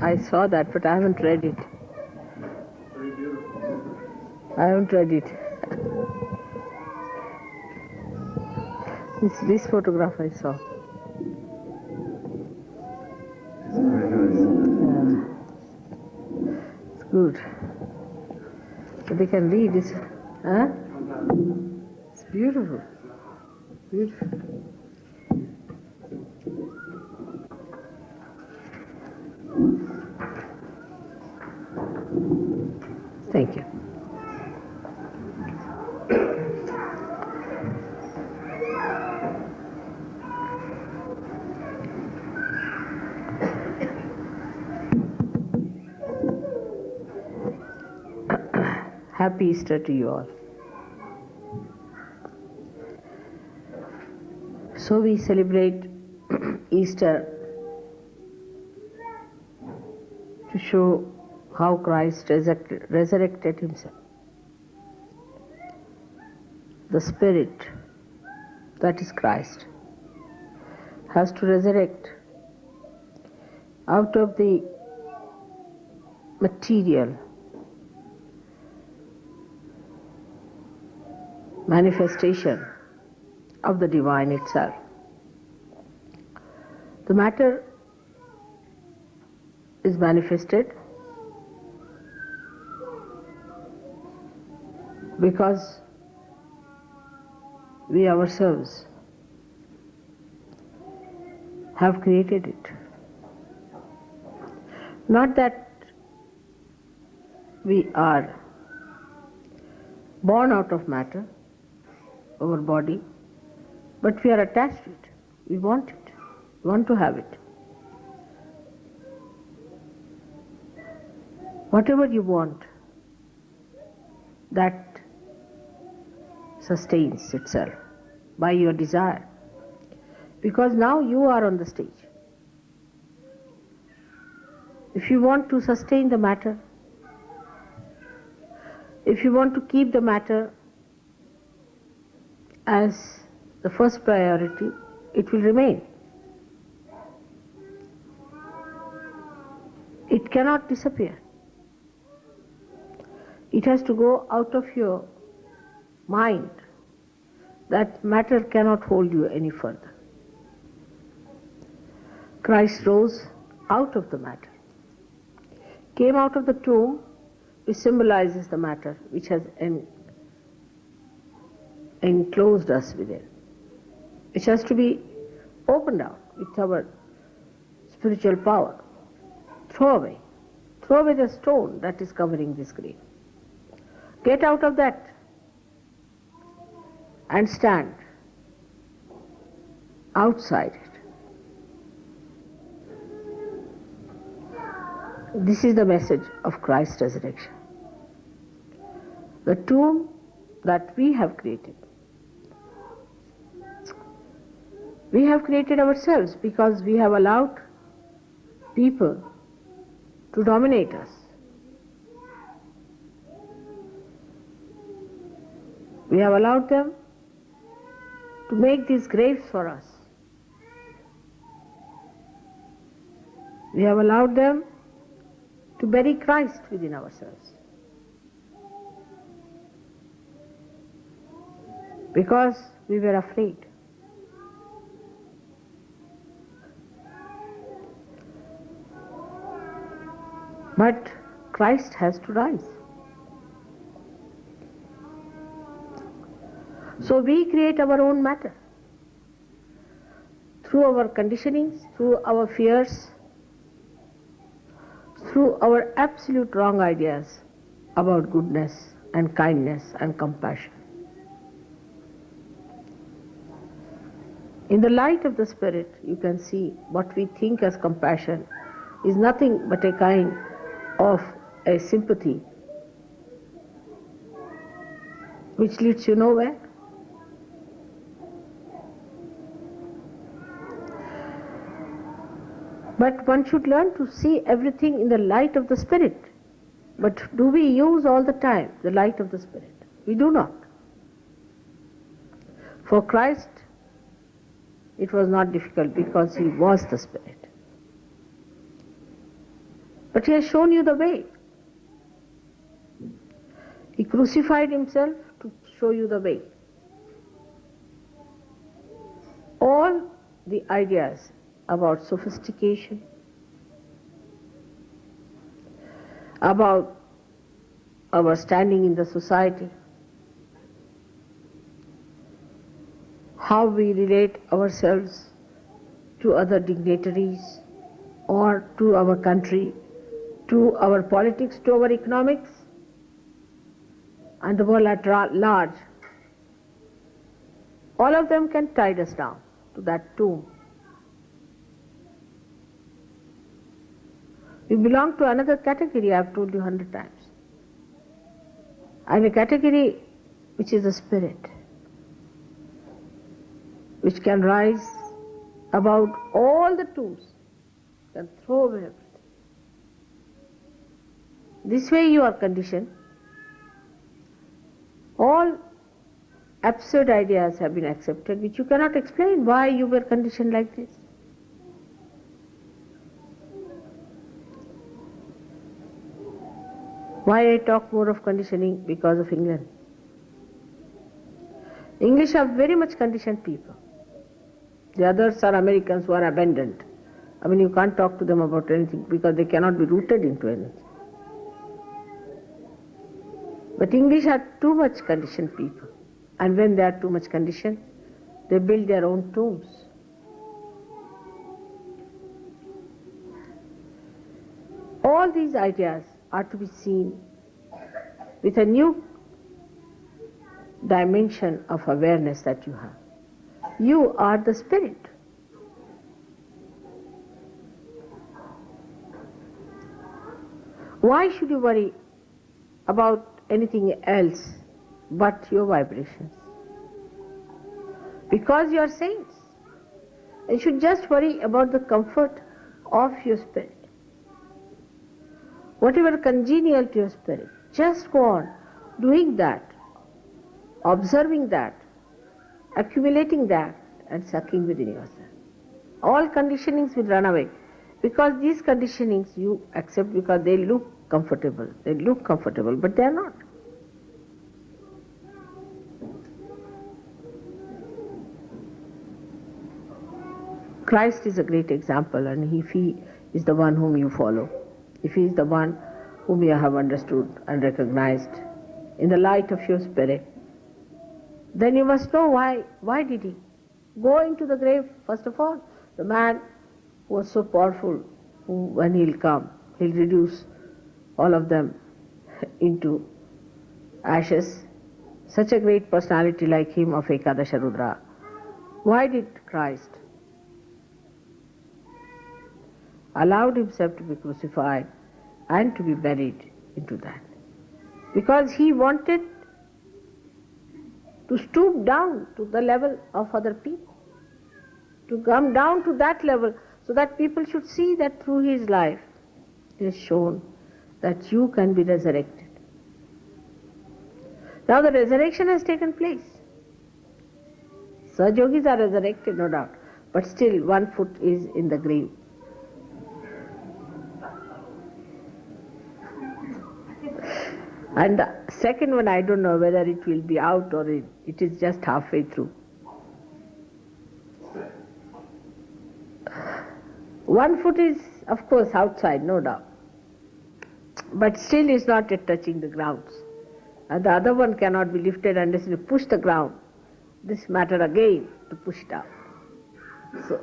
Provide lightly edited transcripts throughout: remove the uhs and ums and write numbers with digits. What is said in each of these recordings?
I saw that, but I haven't read it. I haven't read it. It's this photograph I saw. Yeah. It's good. So they can read this. Huh? It's beautiful. Beautiful. Thank you. Happy Easter to you all. So we celebrate Easter to show how Christ resurrected himself. The Spirit, that is Christ, has to resurrect out of the material manifestation of the divine itself. The matter is manifested because we ourselves have created it. Not that we are born out of matter, our body, but we are attached to it. We want it. We want to have it. Whatever you want, that sustains itself by your desire. Because now you are on the stage. If you want to sustain the matter, if you want to keep the matter as the first priority, it will remain. It cannot disappear. It has to go out of your mind. That matter cannot hold you any further. Christ rose out of the matter, came out of the tomb, which symbolizes the matter which has enclosed us within, which has to be opened out with our spiritual power. Throw away the stone that is covering this grave. Get out of that and stand outside it. This is the message of Christ's resurrection. The tomb that we have created ourselves because we have allowed people to dominate us. We have allowed them to make these graves for us. We have allowed them to bury Christ within ourselves. Because we were afraid. But Christ has to rise. So we create our own matter through our conditionings, through our fears, through our absolute wrong ideas about goodness and kindness and compassion. In the light of the Spirit, you can see what we think as compassion is nothing but a kind of a sympathy which leads you nowhere. But one should learn to see everything in the light of the Spirit. But do we use all the time the light of the Spirit? We do not. For Christ, it was not difficult because He was the Spirit. But He has shown you the way. He crucified Himself to show you the way. All the ideas about sophistication, about our standing in the society, how we relate ourselves to other dignitaries or to our country, to our politics, to our economics, and the world at large. All of them can tie us down to that tomb. We belong to another category, I have told you 100 times. And a category which is the Spirit, which can rise above all the tombs, can throw away everything. This way you are conditioned. All absurd ideas have been accepted which you cannot explain why you were conditioned like this. Why I talk more of conditioning? Because of England. English are very much conditioned people. The others are Americans who are abandoned. I mean, you can't talk to them about anything because they cannot be rooted into anything. But English are too much conditioned people. And when they are too much conditioned, they build their own tombs. All these ideas are to be seen with a new dimension of awareness that you have. You are the Spirit. Why should you worry about anything else but your vibrations? Because you are saints. You should just worry about the comfort of your spirit. Whatever congenial to your spirit, just go on doing that, observing that, accumulating that, and sucking within yourself. All conditionings will run away, because these conditionings you accept because they look comfortable. They look comfortable, but they are not. Christ is a great example, and if He is the one whom you follow, if He is the one whom you have understood and recognized in the light of your spirit, then you must know why did He go into the grave. First of all, the man who was so powerful, who when He'll come, He'll reduce all of them into ashes. Such a great personality like him of Ekadasha Rudra. Why did Christ allowed Himself to be crucified and to be buried into that? Because He wanted to stoop down to the level of other people, to come down to that level, so that people should see that through His life He has shown that you can be resurrected. Now the resurrection has taken place. Sahaja Yogis are resurrected, no doubt, but still one foot is in the grave. And the second one, I don't know whether it will be out or it is just halfway through. One foot is, of course, outside, no doubt, but still is not yet touching the grounds. And the other one cannot be lifted unless you push the ground. This matter again to push it out. So,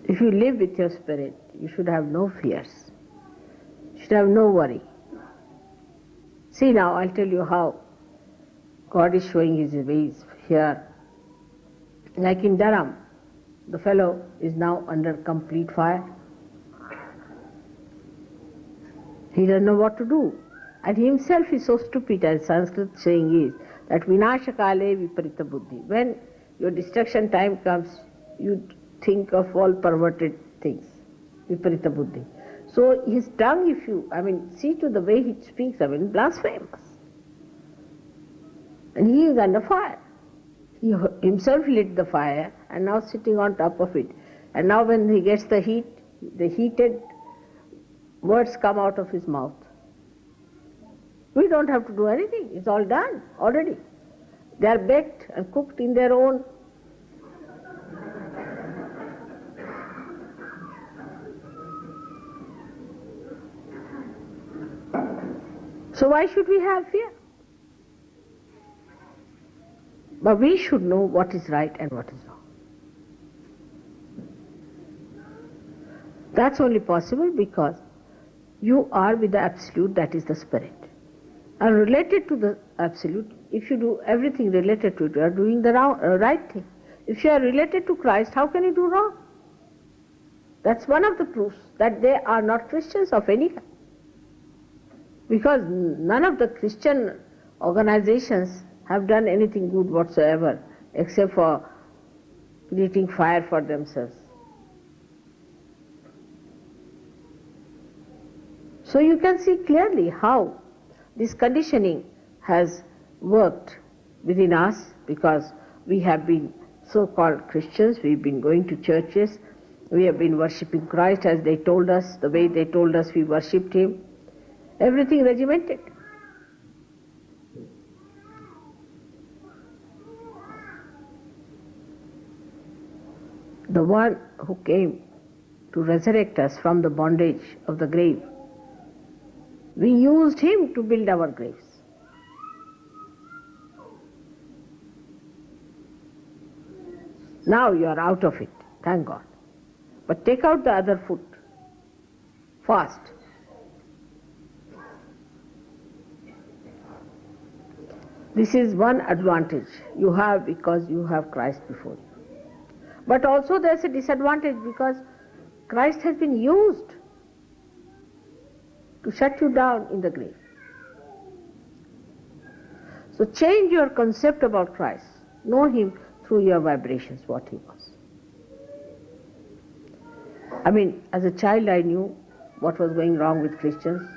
if you live with your spirit, you should have no fears. You should have no worry. See now, I'll tell you how God is showing His ways here. Like in Durham, the fellow is now under complete fire. He doesn't know what to do. And he himself is so stupid, as Sanskrit saying is, that vinashakale viparita buddhi. When your destruction time comes, you think of all perverted things. Viparita buddhi. So his tongue, see to the way he speaks, blasphemous. And he is under fire. He himself lit the fire and now sitting on top of it. And now when he gets the heat, the heated words come out of his mouth. We don't have to do anything. It's all done already. They are baked and cooked in their own. So why should we have fear? But we should know what is right and what is wrong. That's only possible because you are with the Absolute, that is the Spirit. And related to the Absolute, if you do everything related to it, you are doing the right thing. If you are related to Christ, how can you do wrong? That's one of the proofs that they are not Christians of any kind. Because none of the Christian organizations have done anything good whatsoever except for creating fire for themselves. So you can see clearly how this conditioning has worked within us, because we have been so-called Christians, we've been going to churches, we have been worshipping Christ as they told us, the way they told us we worshipped Him, everything regimented. The one who came to resurrect us from the bondage of the grave, we used him to build our graves. Now you are out of it, thank God. But take out the other foot, fast. This is one advantage you have because you have Christ before you. But also there is a disadvantage because Christ has been used to shut you down in the grave. So change your concept about Christ. Know Him through your vibrations, what He was. As a child I knew what was going wrong with Christians.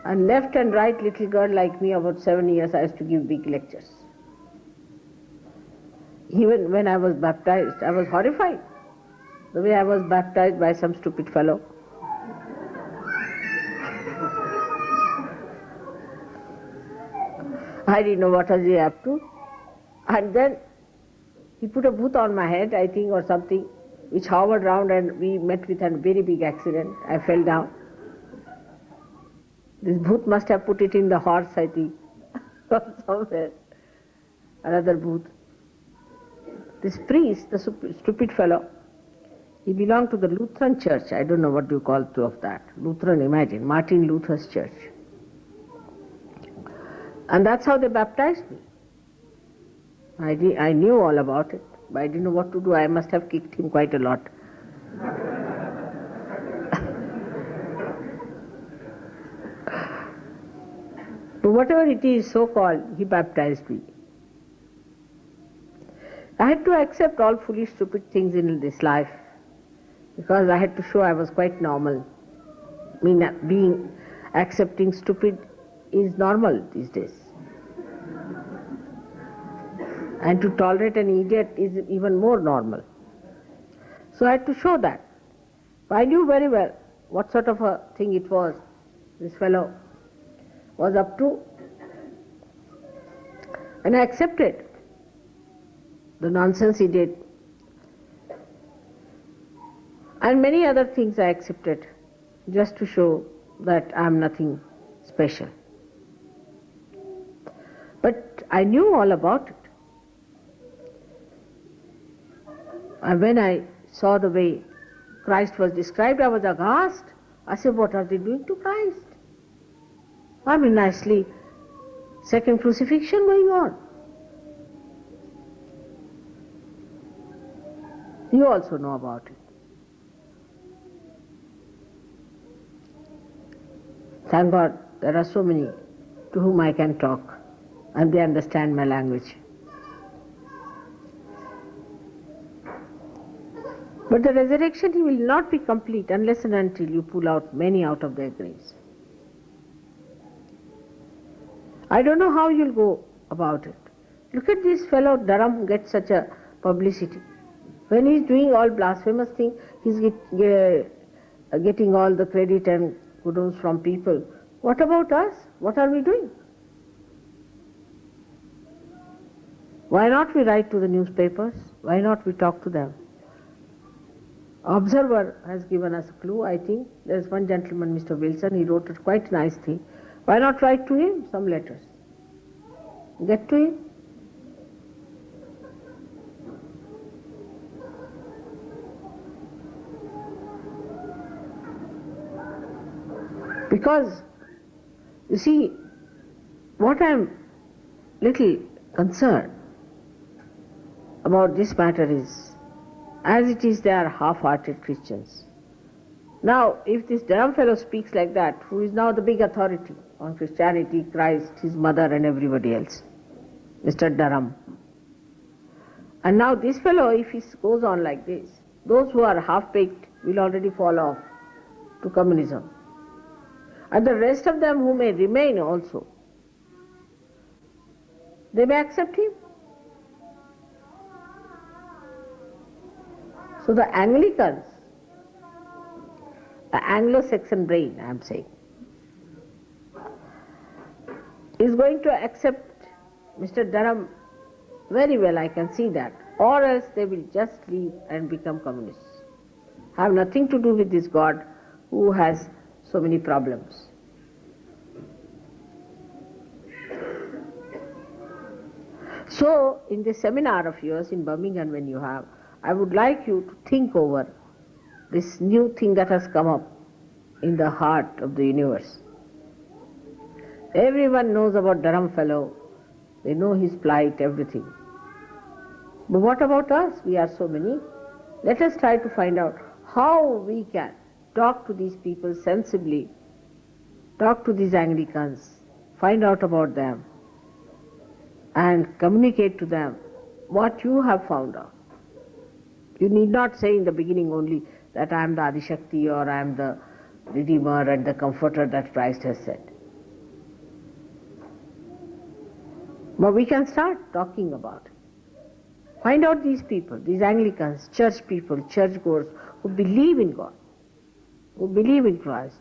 And left and right, little girl like me, about 7 years, I used to give big lectures. Even when I was baptized, I was horrified. The way I was baptized by some stupid fellow. I didn't know what was he up to. And then he put a bhoot on my head, I think, or something, which hovered round, and we met with a very big accident. I fell down. This bhoot must have put it in the horse, I think, or somewhere. Another bhoot. This priest, the stupid fellow, he belonged to the Lutheran church. I don't know what you call two of that. Lutheran, imagine, Martin Luther's church. And that's how they baptized me. I knew all about it, but I didn't know what to do. I must have kicked him quite a lot. But whatever it is, so-called, he baptized me. I had to accept all foolish, stupid things in this life, because I had to show I was quite normal. Accepting stupid is normal these days. And to tolerate an idiot is even more normal. So I had to show that. But I knew very well what sort of a thing it was this fellow was up to. And I accepted the nonsense he did. And many other things I accepted just to show that I am nothing special. But I knew all about it. And when I saw the way Christ was described, I was aghast. I said, what are they doing to Christ? Nicely, second crucifixion going on. You also know about it. Thank God there are so many to whom I can talk and they understand my language. But the resurrection will not be complete unless and until you pull out many out of their graves. I don't know how you'll go about it. Look at this fellow Dharam gets such a publicity. When he's doing all blasphemous things, he's getting all the credit and kudos from people. What about us? What are we doing? Why not we write to the newspapers? Why not we talk to them? Observer has given us a clue, I think. There's one gentleman, Mr. Wilson, he wrote a quite nice thing. Why not write to him some letters? Get to him. Because, you see, what I'm little concerned about this matter is, as it is they are half-hearted Christians. Now, if this Dharam fellow speaks like that, who is now the big authority on Christianity, Christ, his mother and everybody else, Mr. Dharam. And now this fellow, if he goes on like this, those who are half-baked will already fall off to communism. And the rest of them who may remain also, they may accept him. So the Anglicans, the Anglo-Saxon brain, I am saying, is going to accept Mr. Dharam very well, I can see that, or else they will just leave and become communists. Have nothing to do with this God who has so many problems. So, in this seminar of yours in Birmingham when you have, I would like you to think over this new thing that has come up in the heart of the universe. Everyone knows about Dharam fellow, they know his plight, everything. But what about us? We are so many. Let us try to find out how we can talk to these people sensibly, talk to these Anglicans, find out about them, and communicate to them what you have found out. You need not say in the beginning only that I am the Adishakti or I am the Redeemer and the Comforter that Christ has said. But we can start talking about it. Find out these people, these Anglicans, church people, churchgoers who believe in God, who believe in Christ.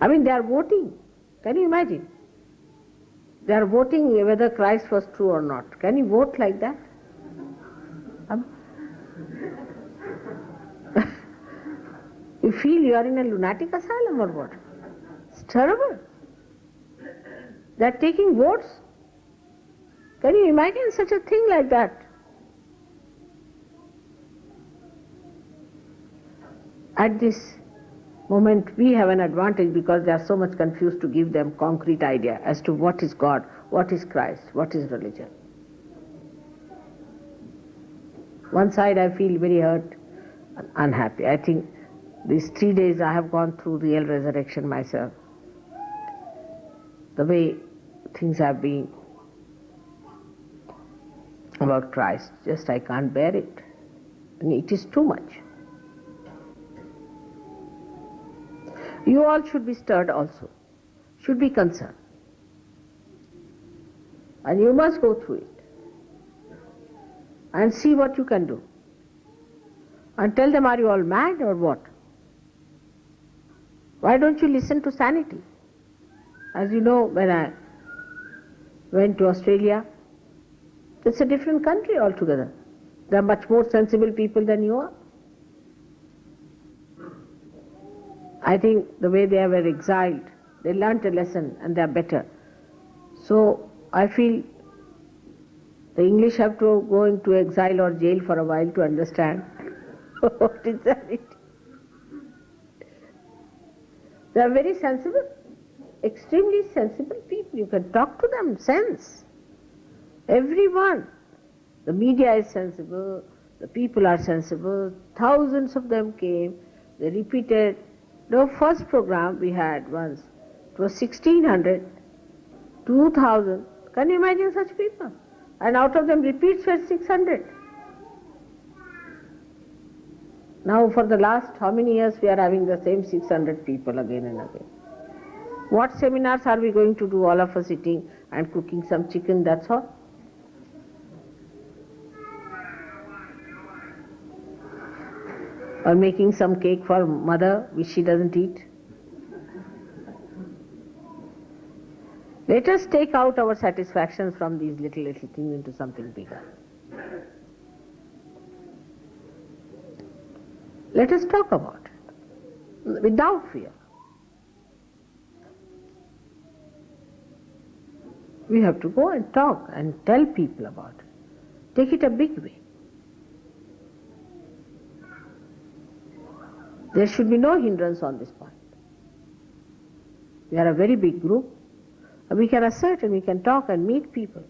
I mean, they are voting. Can you imagine? They are voting whether Christ was true or not. Can you vote like that? You feel you are in a lunatic asylum or what? It's terrible. They are taking votes. Can you imagine such a thing like that? At this moment we have an advantage because they are so much confused to give them concrete idea as to what is God, what is Christ, what is religion. One side I feel very hurt and unhappy. I think these 3 days I have gone through real resurrection myself. The way things have been about Christ, just I can't bear it. And it is too much. You all should be stirred also, should be concerned. And you must go through it and see what you can do. And tell them, are you all mad or what? Why don't you listen to sanity? As you know, when I went to Australia, it's a different country altogether. There are much more sensible people than you are. I think the way they were exiled, they learnt a lesson and they are better. So I feel the English have to go into exile or jail for a while to understand what is sanity. They are very sensible, extremely sensible people. You can talk to them, sense. Everyone. The media is sensible, The people are sensible. Thousands of them came. They repeated. The first program we had once, it was 1600, 2000. Can you imagine such people? And out of them repeats were 600. Now for the last how many years we are having the same 600 people again and again. What seminars are we going to do, all of us sitting and cooking some chicken, that's all? Or making some cake for mother which she doesn't eat? Let us take out our satisfactions from these little things into something bigger. Let us talk about it without fear. We have to go and talk and tell people about it. Take it a big way. There should be no hindrance on this point. We are a very big group. We can assert and we can talk and meet people.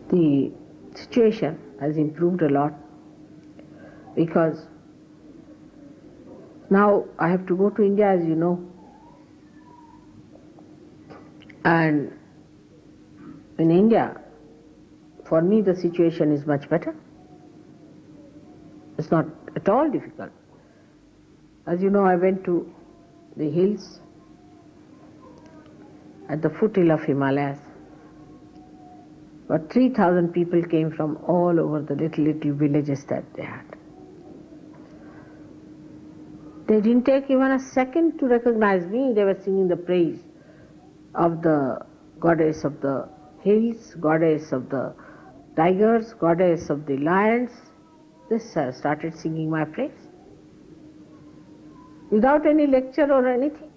The situation has improved a lot because now I have to go to India, as you know, and in India, for me the situation is much better. It's not at all difficult. As you know, I went to the hills at the foothill of Himalayas. But 3,000 people came from all over the little villages that they had. They didn't take even a second to recognize me. They were singing the praise of the goddess of the hills, goddess of the tigers, goddess of the lions. They started singing my praise without any lecture or anything.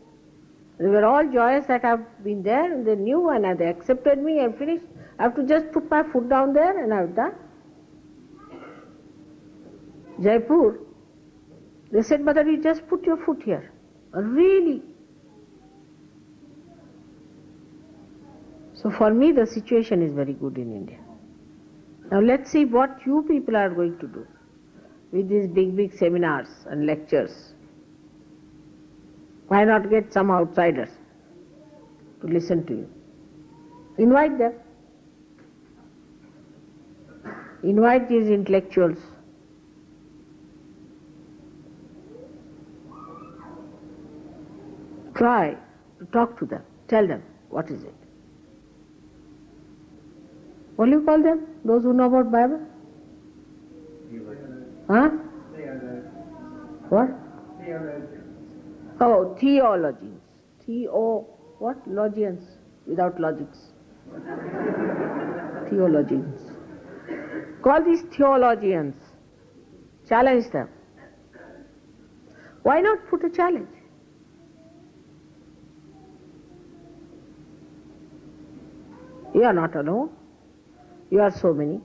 They were all joyous that I've been there, and they knew and they accepted me and finished. I have to just put my foot down there and I've done. Jaipur, they said, Mataji, just put your foot here. Really? So for me the situation is very good in India. Now let's see what you people are going to do with these big seminars and lectures. Why not get some outsiders to listen to you? Invite them. Invite these intellectuals. Try to talk to them. Tell them, what is it? What do you call them? Those who know about Bible? Huh? What? Oh, theologians. What? Logians, without logics. Theologians. Call these theologians. Challenge them. Why not put a challenge? You are not alone. You are so many.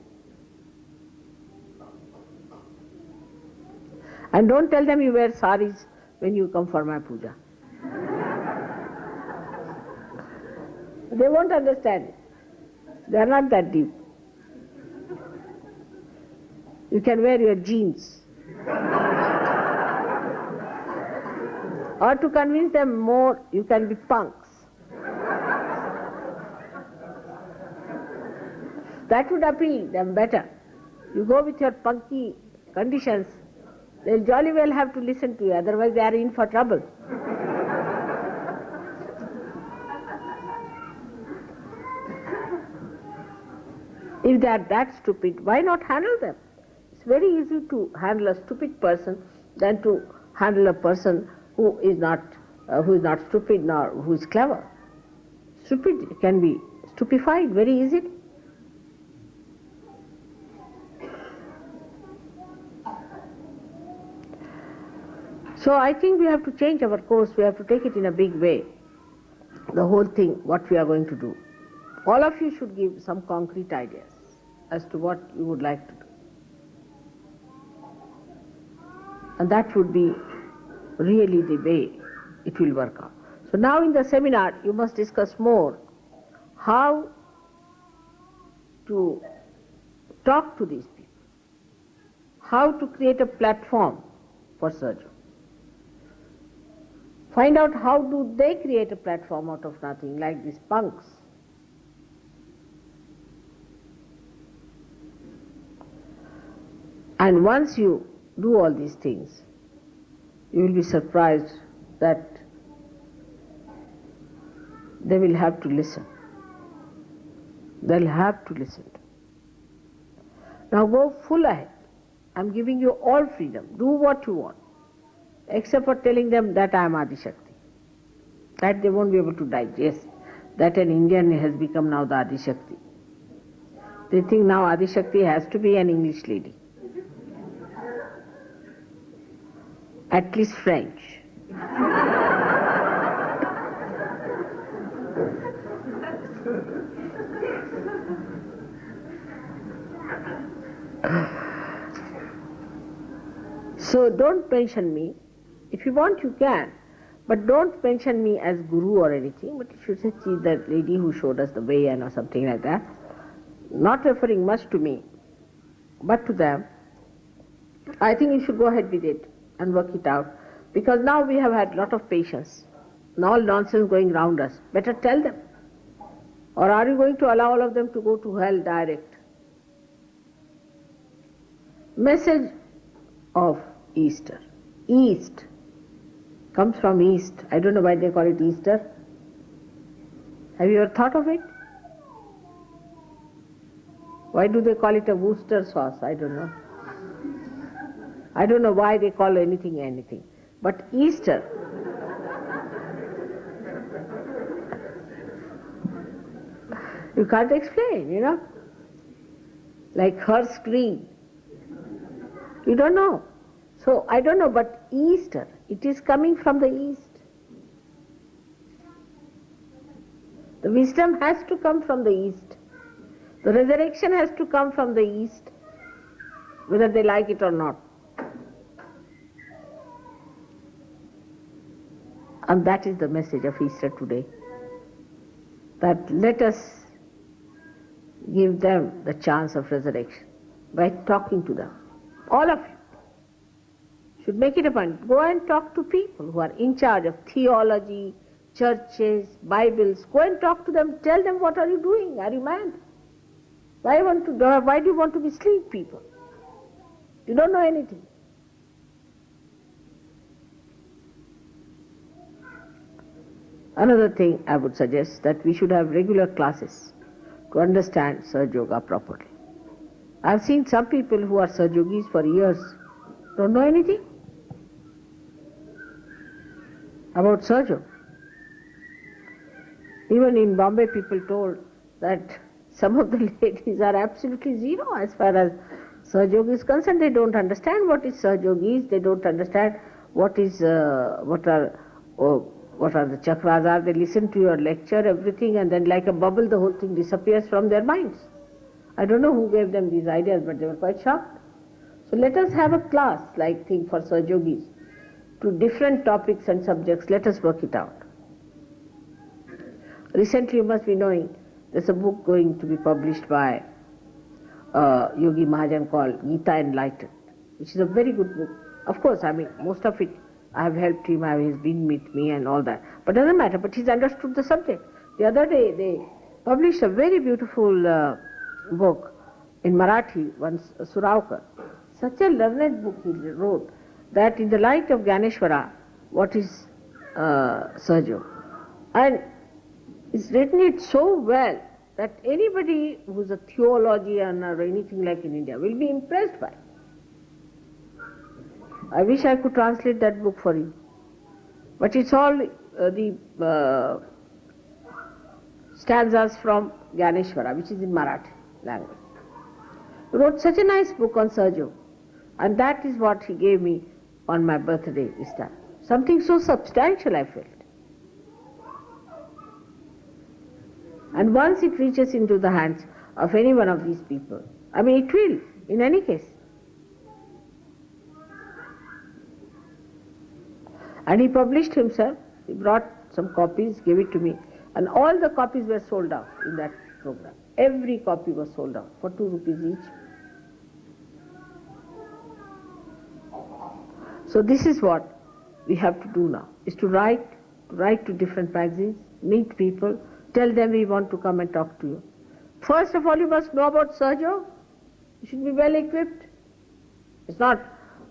And don't tell them you wear saris when you come for my puja. They won't understand it. They are not that deep. You can wear your jeans. Or to convince them more, you can be punks. That would appeal them better. You go with your punky conditions, they'll jolly well have to listen to you, otherwise they are in for trouble. If they are that stupid, why not handle them? It's very easy to handle a stupid person than to handle a person who is not stupid nor who is clever. Stupid can be stupefied very easily. So I think we have to change our course, we have to take it in a big way. The whole thing, what we are going to do. All of you should give some concrete ideas as to what you would like to do. And that would be really the way it will work out. So now in the seminar you must discuss more how to talk to these people, how to create a platform for Sahaja. Find out how do they create a platform out of nothing, like these punks. And once you do all these things, you will be surprised that they will have to listen. They'll have to listen. Now go full ahead. I'm giving you all freedom. Do what you want. Except for telling them that I am Adi Shakti. That they won't be able to digest. That an Indian has become now the Adi Shakti. They think now Adi Shakti has to be an English lady. At least French. So don't mention me. If you want, you can. But don't mention me as guru or anything. But you should say, see that lady who showed us the way and or something like that. Not referring much to me, but to them. I think you should go ahead with it and work it out. Because now we have had a lot of patience. And all nonsense going round us. Better tell them. Or are you going to allow all of them to go to hell direct? Message of Easter. East comes from East. I don't know why they call it Easter. Have you ever thought of it? Why do they call it a Worcester sauce? I don't know. I don't know why they call anything anything. But Easter, you can't explain, you know. Like her screen. You don't know. So I don't know, but Easter, it is coming from the East. The wisdom has to come from the East. The resurrection has to come from the East, whether they like it or not. And that is the message of Easter today. That let us give them the chance of resurrection by talking to them. All of you should make it a point. Go and talk to people who are in charge of theology, churches, Bibles. Go and talk to them. Tell them, what are you doing? Are you mad? Why do you want to mislead people? You don't know anything. Another thing I would suggest, that we should have regular classes to understand Sahaja Yoga properly. I've seen some people who are Sahaja Yogis for years, don't know anything about Sahaja Yoga. Even in Bombay, people told that some of the ladies are absolutely zero as far as Sahaja Yoga is concerned. They don't understand what is Sahaja Yoga is. They don't understand what are the chakras are. They listen to your lecture, everything, and then like a bubble, the whole thing disappears from their minds. I don't know who gave them these ideas, but they were quite shocked. So let us have a class-like thing for Sahaja Yogis to different topics and subjects. Let us work it out. Recently, you must be knowing, there's a book going to be published by Yogi Mahajan called Gita Enlightened, which is a very good book. Of course, I mean, most of it I have helped him, he's been with me and all that. But doesn't matter, but he's understood the subject. The other day, they published a very beautiful book in Marathi, Suravkar. Such a learned book he wrote, that in the light of Ganeshwara, what is Sahaja Yoga? And he's written it so well that anybody who's a theologian or anything like in India will be impressed by it. I wish I could translate that book for you. But it's all the stanzas from Ganeshwara, which is in Marathi language. He wrote such a nice book on Sahaja Yoga, and that is what he gave me on my birthday this time. Something so substantial, I felt. And once it reaches into the hands of any one of these people, I mean, it will, in any case. And he published himself, he brought some copies, gave it to me, and all the copies were sold out in that program. Every copy was sold out for 2 rupees each. So this is what we have to do now, is to write to different magazines, meet people, tell them we want to come and talk to you. First of all, you must know about Sahaja Yoga. You should be well equipped. It's not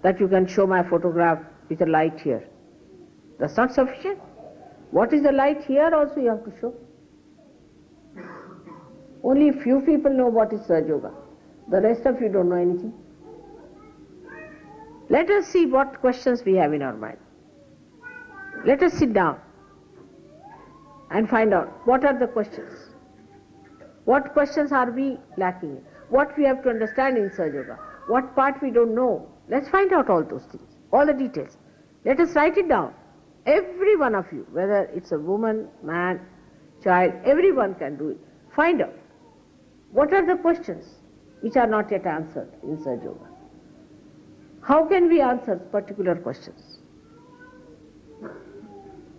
that you can show my photograph with a light here. That's not sufficient. What is the light here also you have to show. Only a few people know what is Sahaja Yoga. The rest of you don't know anything. Let us see what questions we have in our mind. Let us sit down and find out what are the questions. What questions are we lacking in? What we have to understand in Sahaja Yoga? What part we don't know? Let's find out all those things, all the details. Let us write it down. Every one of you, whether it's a woman, man, child, everyone can do it. Find out what are the questions which are not yet answered in Sahaja Yoga. How can we answer particular questions?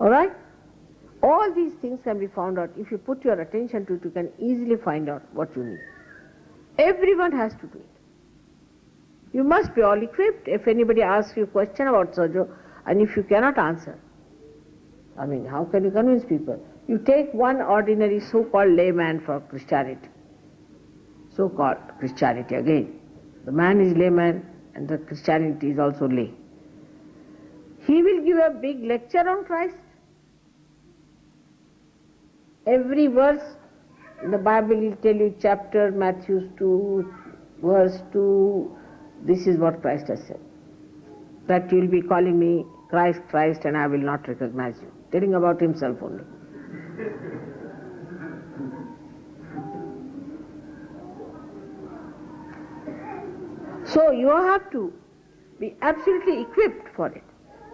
Alright? All these things can be found out. If you put your attention to it, you can easily find out what you need. Everyone has to do it. You must be all equipped. If anybody asks you a question about Sahaja Yoga, and if you cannot answer, I mean, how can you convince people? You take one ordinary so-called layman for Christianity. So-called Christianity again. The man is layman and the Christianity is also lay. He will give a big lecture on Christ. Every verse in the Bible will tell you chapter, Matthew 2, verse 2, this is what Christ has said. That you will be calling me Christ, Christ, and I will not recognize you. Telling about himself only. So you have to be absolutely equipped for it.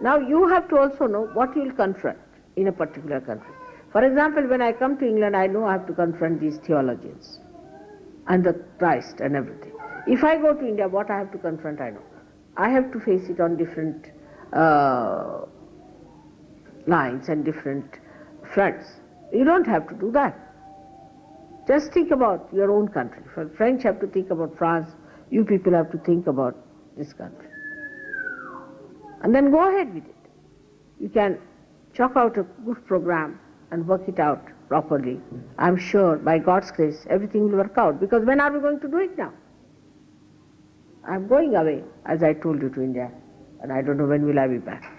Now you have to also know what you will confront in a particular country. For example, when I come to England, I know I have to confront these theologians and the Christ and everything. If I go to India, what I have to confront, I know. I have to face it on different lines and different fronts. You don't have to do that. Just think about your own country. For French have to think about France, you people have to think about this country. And then go ahead with it. You can chalk out a good program and work it out properly. I'm sure by God's grace everything will work out. Because when are we going to do it now? I'm going away, as I told you, to India, and I don't know when will I be back.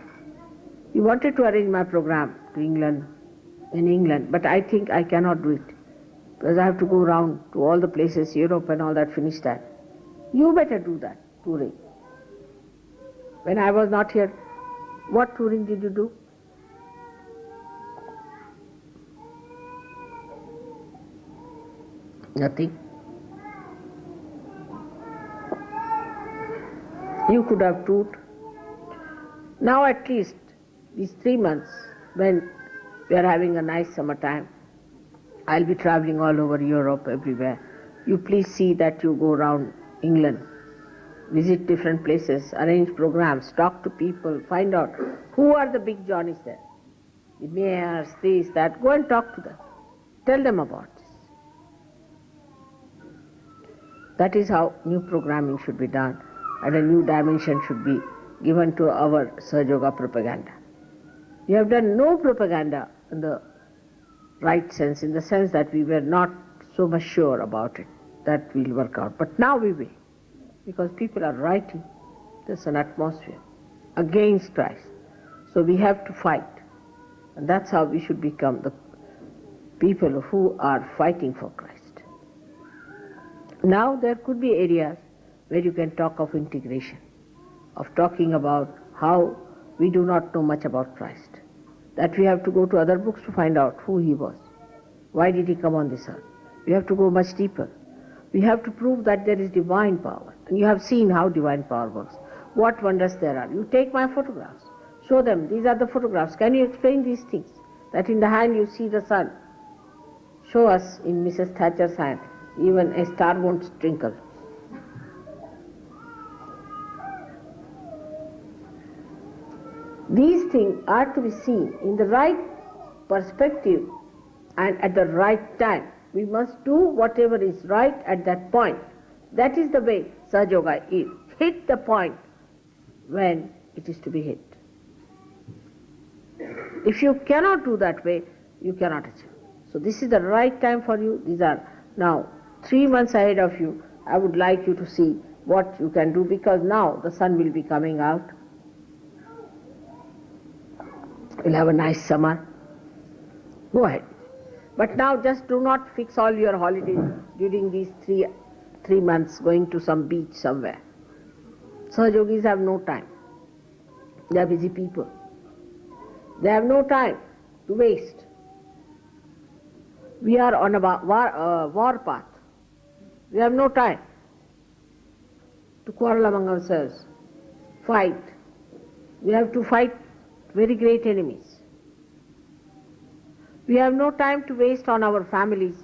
You wanted to arrange my program to England, in England, but I think I cannot do it. Because I have to go around to all the places, Europe and all that, finish that. You better do that, touring. When I was not here, what touring did you do? Nothing. You could have toured. Now at least, these 3 months, when we are having a nice summertime, I'll be traveling all over Europe, everywhere. You please see that you go around England, visit different places, arrange programs, talk to people, find out who are the big Johnnies there. The mayors, this, that. Go and talk to them. Tell them about this. That is how new programming should be done, and a new dimension should be given to our Sahaja Yoga propaganda. We have done no propaganda in the right sense, in the sense that we were not so much sure about it, that will work out. But now we will, because people are writing. There's an atmosphere against Christ. So we have to fight. And that's how we should become the people who are fighting for Christ. Now there could be areas where you can talk of integration, of talking about how we do not know much about Christ, that we have to go to other books to find out who he was. Why did he come on this earth? We have to go much deeper. We have to prove that there is divine power. And you have seen how divine power works. What wonders there are. You take my photographs, show them, these are the photographs. Can you explain these things? That in the hand you see the sun. Show us in Mrs. Thatcher's hand, even a star won't twinkle. These things are to be seen in the right perspective and at the right time. We must do whatever is right at that point. That is the way Sahaja Yoga is. Hit the point when it is to be hit. If you cannot do that way, you cannot achieve. So this is the right time for you. These are now 3 months ahead of you. I would like you to see what you can do, because now the sun will be coming out. We'll have a nice summer. Go ahead. But now just do not fix all your holidays during these three months going to some beach somewhere. Sahajogis have no time. They are busy people. They have no time to waste. We are on a war path. We have no time to quarrel among ourselves, fight. We have to fight very great enemies. We have no time to waste on our families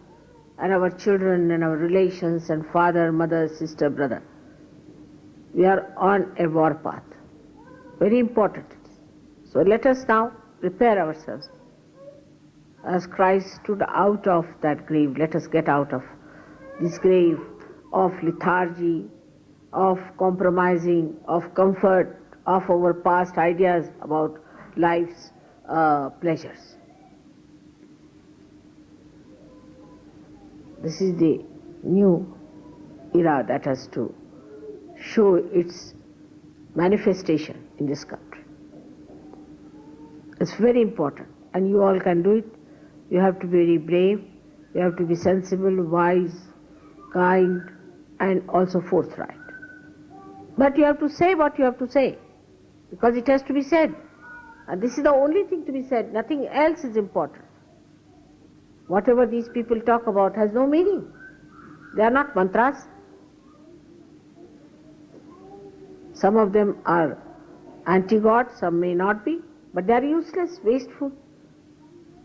and our children and our relations and father, mother, sister, brother. We are on a war path. Very important. So let us now prepare ourselves. As Christ stood out of that grave, let us get out of this grave of lethargy, of compromising, of comfort, of our past ideas about life's pleasures. This is the new era that has to show its manifestation in this country. It's very important, and you all can do it. You have to be very brave, you have to be sensible, wise, kind, and also forthright. But you have to say what you have to say, because it has to be said. And this is the only thing to be said, nothing else is important. Whatever these people talk about has no meaning. They are not mantras. Some of them are anti-God, some may not be, but they are useless, wasteful,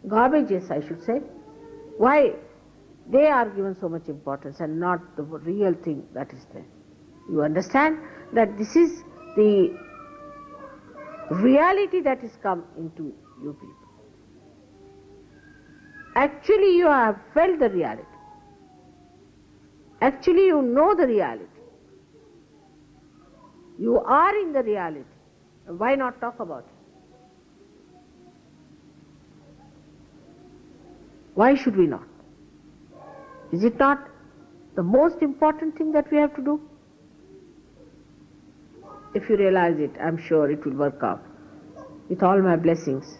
garbages, I should say. Why? They are given so much importance and not the real thing that is there. You understand that this is the reality that has come into you people. Actually, you have felt the reality. Actually, you know the reality. You are in the reality. Why not talk about it? Why should we not? Is it not the most important thing that we have to do? If you realize it, I'm sure it will work out. With all my blessings,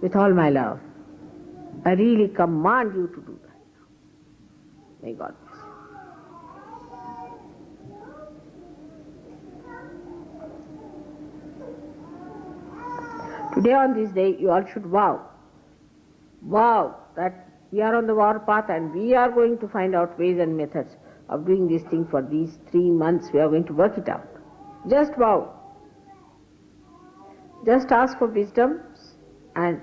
with all my love, I really command you to do that now. May God bless you. Today on this day, you all should vow that we are on the war path and we are going to find out ways and methods of doing this thing for these 3 months. We are going to work it out. Just vow. Just ask for wisdom and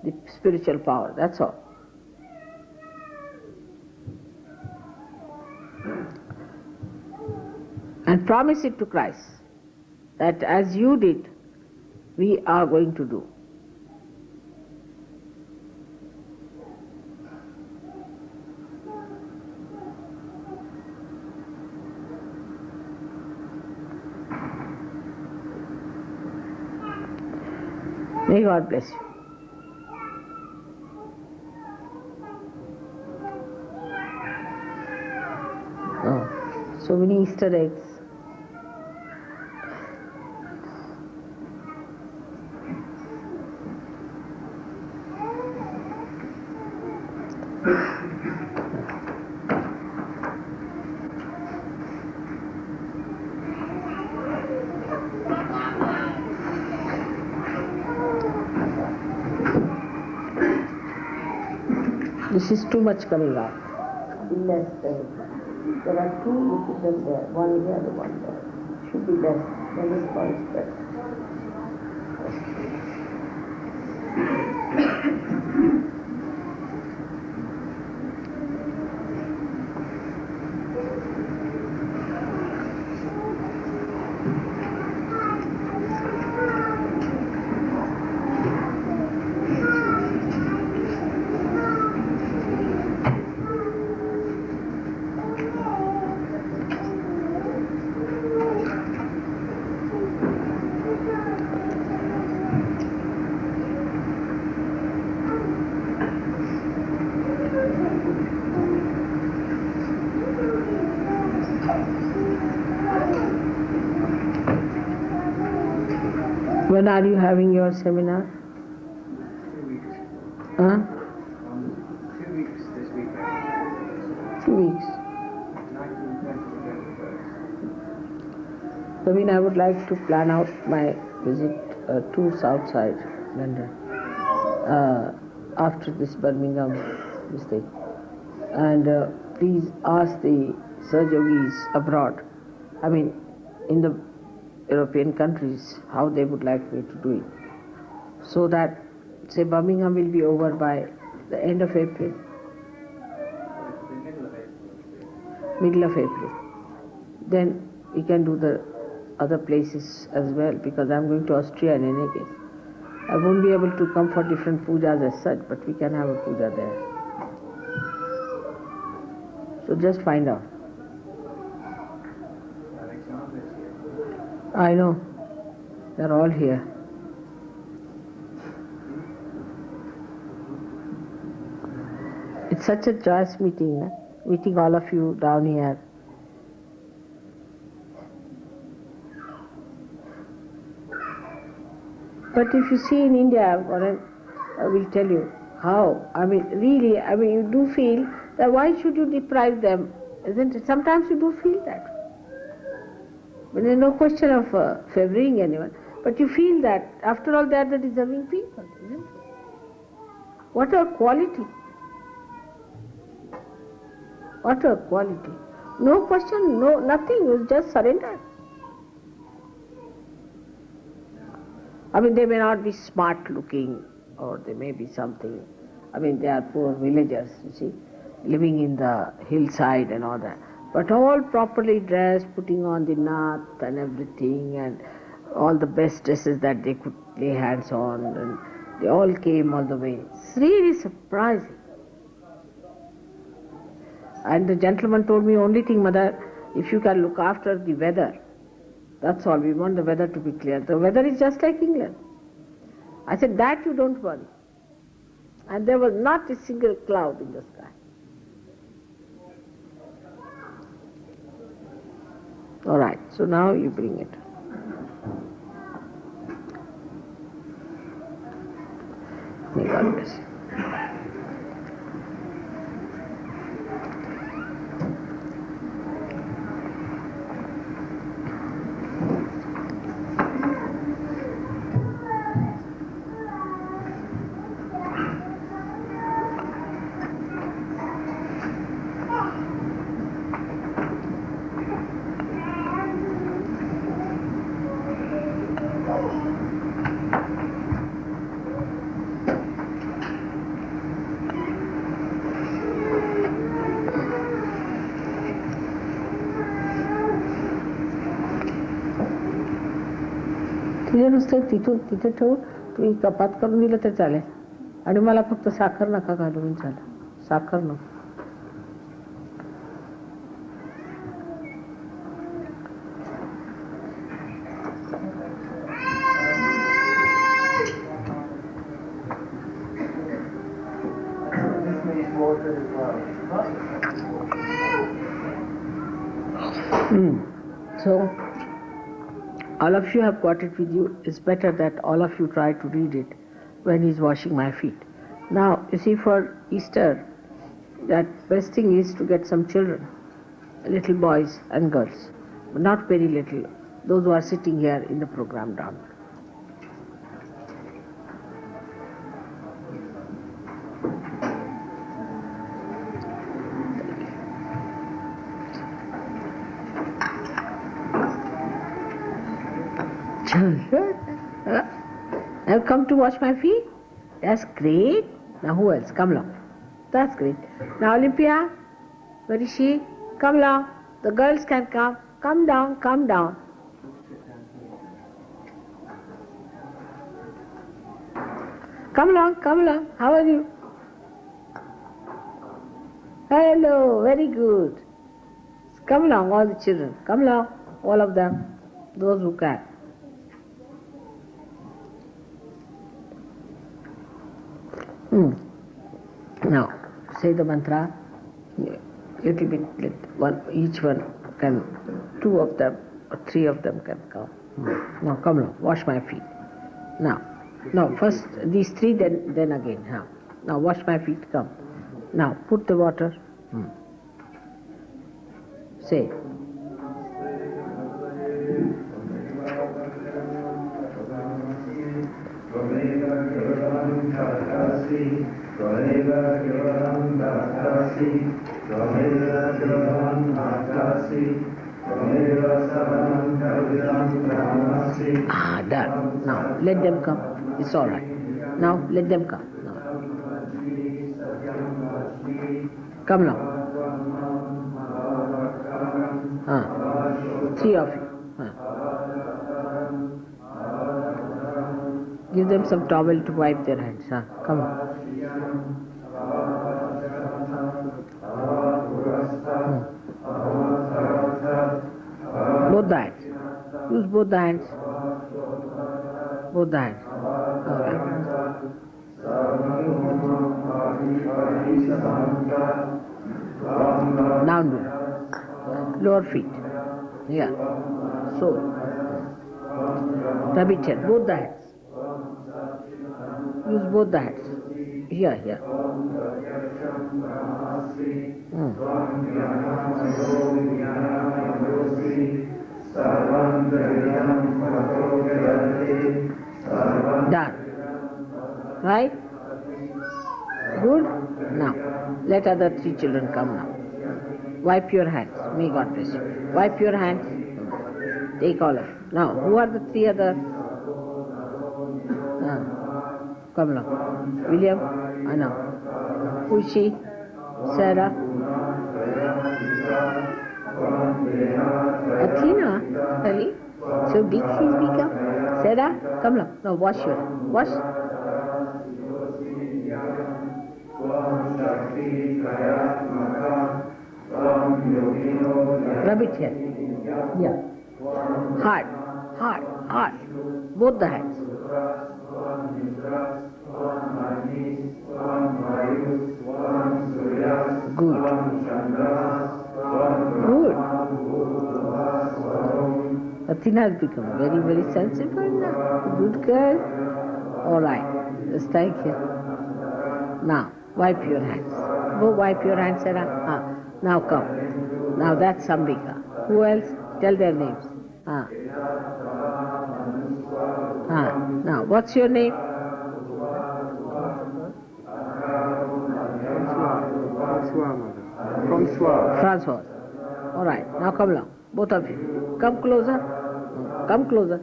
the spiritual power, that's all. And promise it to Christ that as you did, we are going to do. May God bless you. Oh, so many Easter eggs. This is too much coming out. Less than. There are two, you put them there. One here, the one there. Should be less. Then this one is better. When are you having your seminar? 2 weeks. Huh? 2 weeks this weekend. 2 weeks. 19th, 20th, 21st. I mean, I would like to plan out my visit to Southside, London, after this Birmingham mistake. And please ask the Sahajayogis abroad, I mean, in the European countries, how they would like me to do it. So that, say, Birmingham will be over by the end of April. Middle of April. Then we can do the other places as well, because I'm going to Austria in any case. I won't be able to come for different pujas as such, but we can have a puja there. So just find out. I know. They're all here. It's such a joyous meeting, meeting all of you down here. But if you see in India, I will tell you how. I mean, really, you do feel that why should you deprive them, isn't it? Sometimes you do feel that. But there's no question of favoring anyone. But you feel that, after all, they are the deserving people, isn't it? What a quality. What a quality. No question, no nothing, it was just surrender. I mean, they may not be smart looking, or they may be something. I mean, they are poor villagers, you see, living in the hillside and all that. But all properly dressed, putting on the nath and everything, and all the best dresses that they could lay hands on, and they all came all the way. It's really surprising. And the gentleman told me, only thing, Mother, if you can look after the weather, that's all, we want the weather to be clear. The weather is just like England. I said, that you don't worry. And there was not a single cloud in the sky. All right, so now you bring it. May God bless you. तुझे नुसतं तिथे ठेवून तुम्ही कपात करून दिलं तर चालेल आणि मला फक्त साखर नका घालून चालेल साखर नको So all of you have got it with you. It's better that all of you try to read it when he's washing my feet. Now, you see, for Easter, that best thing is to get some children, little boys and girls, but not very little, those who are sitting here in the program down. I've come to wash my feet. That's great. Now who else? Come along. That's great. Now Olympia, where is she? Come along. The girls can come. Come down, come down. Come along, come along. How are you? Hello, very good. Come along, all the children. Come along, all of them, those who can. Now, say the mantra, little bit, each one can, 2 of them or 3 of them can come. Now come along, wash my feet. Now, no, first these three, then again. Huh? Now wash my feet, come. Now put the water. Say. Done. Now let them come. It's all right. Now let them come. Now. Come now. Three of you. Give them some towel to wipe their hands. Come on. Both the hands. Use both the hands. Both the hands. Okay. Down do. Lower feet. Yeah. So. Rub it here. Both the hands. Use both the hands. Here. Done. Right? Good? Now, let other three children come now. Wipe your hands. May God bless you. Wipe your hands. Take all of it. Now, who are the three others? Come now. William? Anna. Who is she? Sarah? Athena? Really? So big she's become? Sarah? Come now. Now wash your hands. Wash. Rub it here. Yeah. Hard. Both the hands. Good. Athena has become very, very sensible now. Good girl. All right. Just like here. Now, wipe your hands. Go wipe your hands, Sarah. Now come. Now that's Sambika. Who else? Tell their names. Now, what's your name? Francois. All right. Now come along. Both of you. Come closer. Come closer.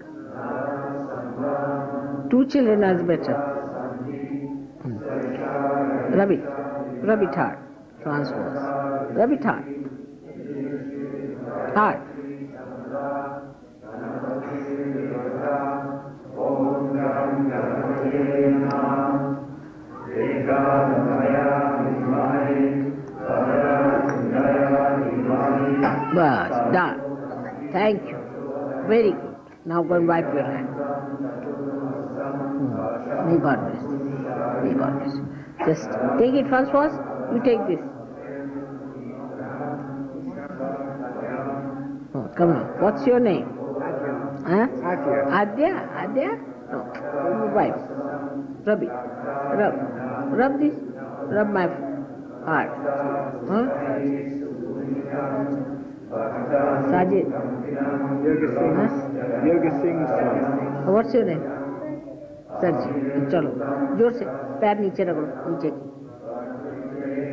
Two children is better. Rub it hard. Francois. Rub it hard. Hard. Bas, done. Thank you. Very good. Now go and wipe your hands. May God bless you. May God bless you. Just take it, Francois. You take this. Come on. What's your name? Adya? No. Wipe. Rub it. Rub this. Rub my heart. Sajid. Yoga Singh's son. What's your name? Sarji. चलो जोर से पैर नीचे रगड़ो नीचे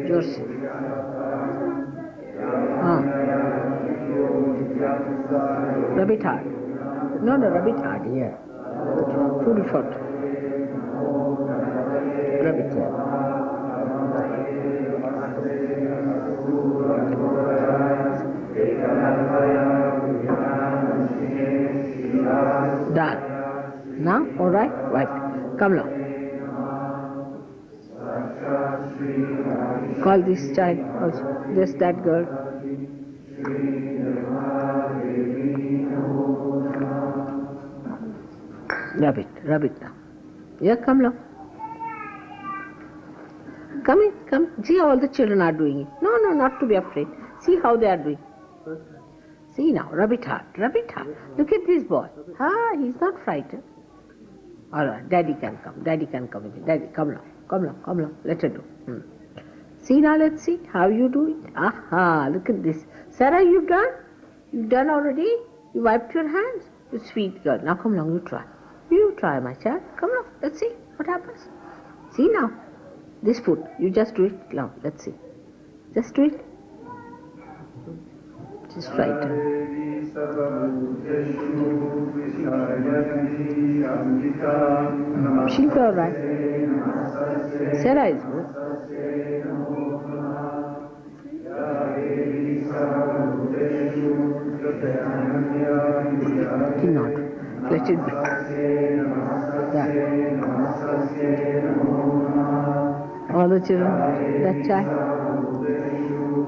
जोर से Rub it hard. No, rub it hard here. Full shot. Rub it here. Done. Now, all right, wipe. Come now. Call this child also. Just that girl. Rub it now. Yeah, come now. Come in. See how all the children are doing it. No, not to be afraid. See how they are doing. See now, rub it hard. Look at this boy. He's not frightened. All right, Daddy can come. Daddy can come with me. Daddy, come now. Come now. Come now. Let her do. See now, let's see how you do it. Aha, look at this. Sarah, you've done? You've done already? You wiped your hands? You sweet girl. Now come along, you try. You try, my child. Come along. Let's see what happens. See now. This foot. You just do it now. Let's see. Just do it. Just frightened. She'll be all right. Sarah is good. Not. Let it be. That. All the children, that child,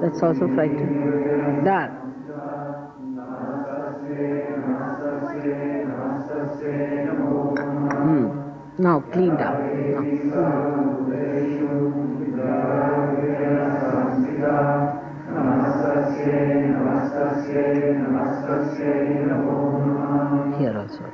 that's also frightened. That. Now cleaned up. Here also.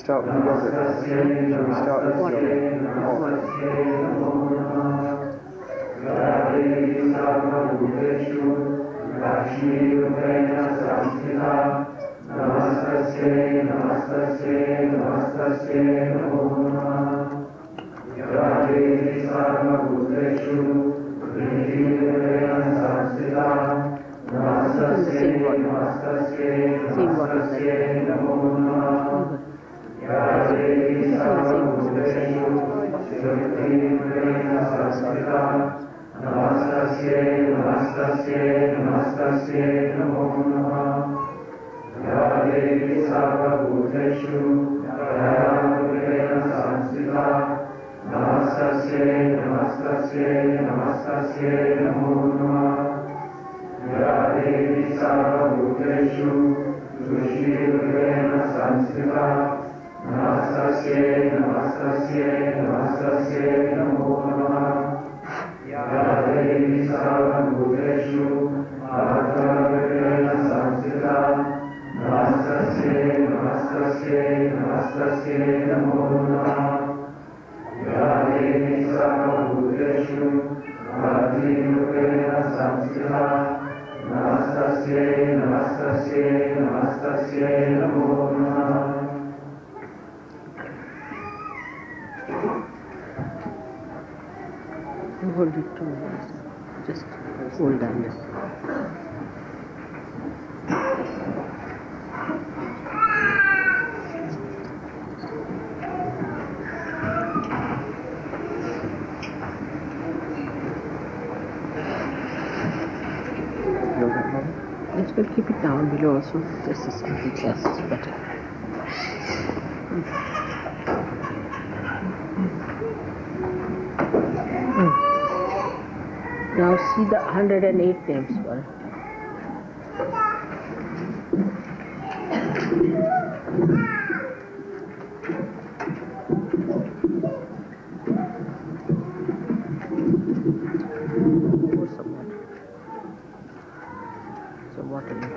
Start with yoga. Shall we start with Hold it to just hold down. Let's will keep it down below also. This is something else is better. Now see the 108 names for it. Pour some water. Some water in it.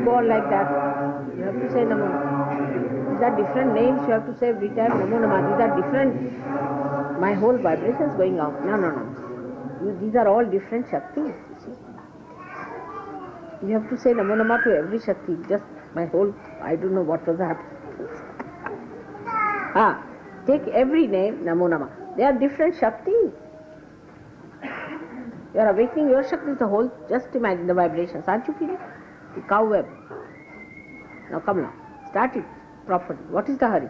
Go on like that. You have to say Namo. These are different names you have to say every time Namo Nama. These are different. My whole vibration is going out. No. These are all different Shaktis, you see. You have to say Namo Nama to every Shakti. Just my whole, I don't know what was happening. Take every name Namo Nama. They are different Shaktis. You are awakening your Shakti, the whole, just imagine the vibrations. Aren't you feeling? The cobweb. Now come now. Start it properly. What is the hurry?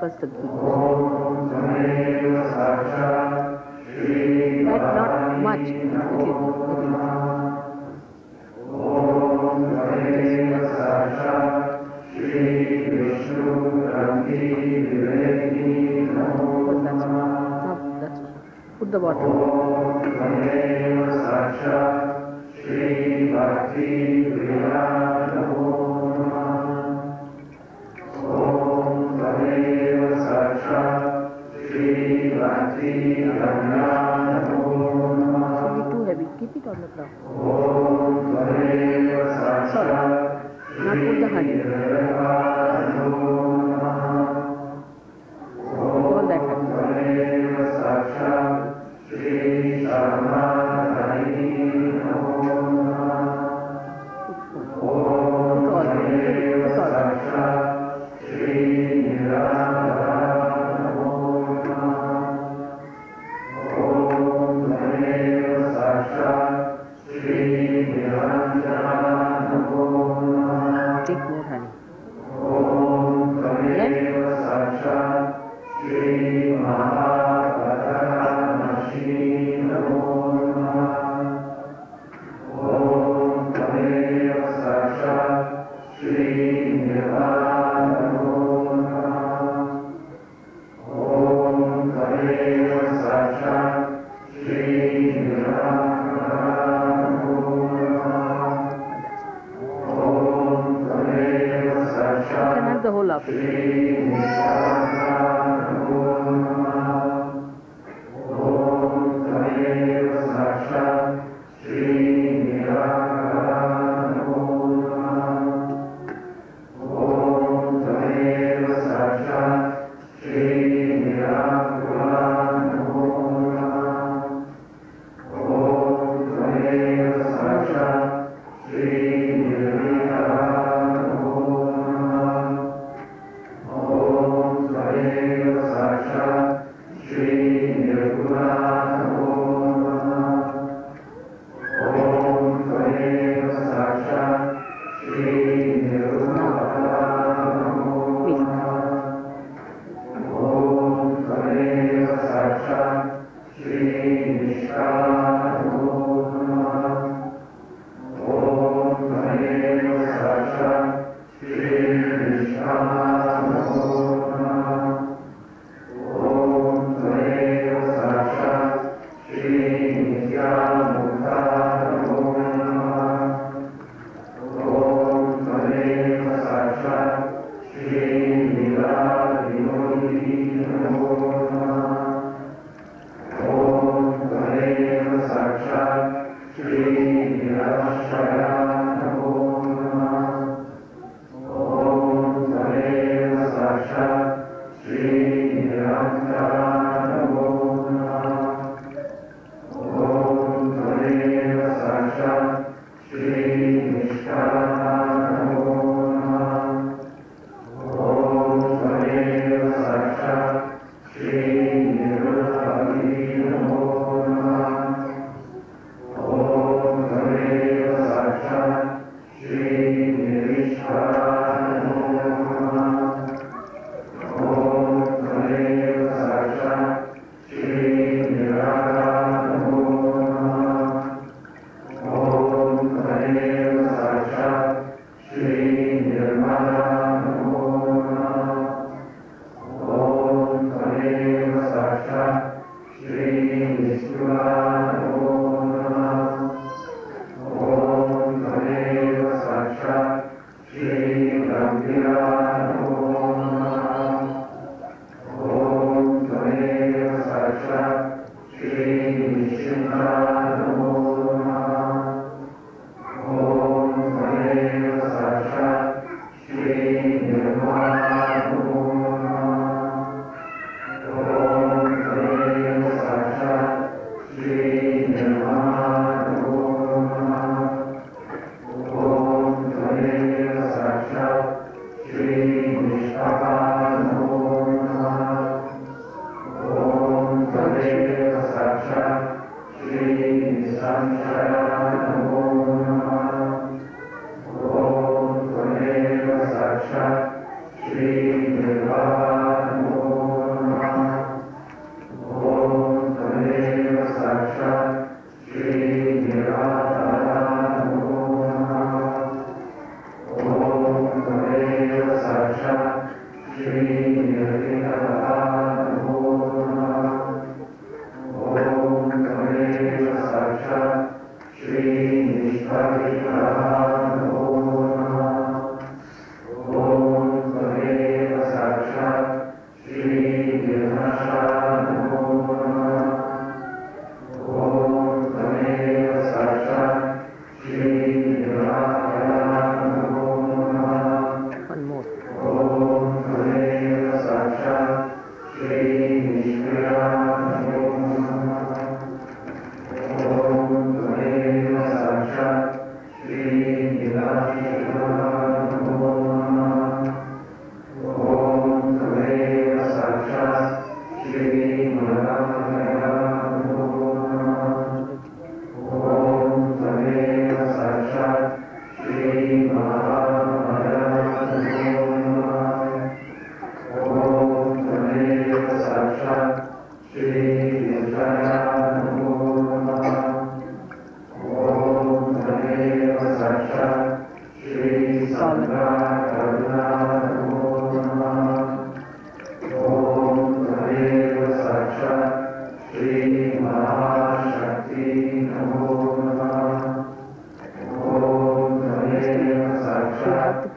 First the ghee. But not much. Put the water. Too heavy. Keep it on the ground. Sorry. Not put the honey. All that honey.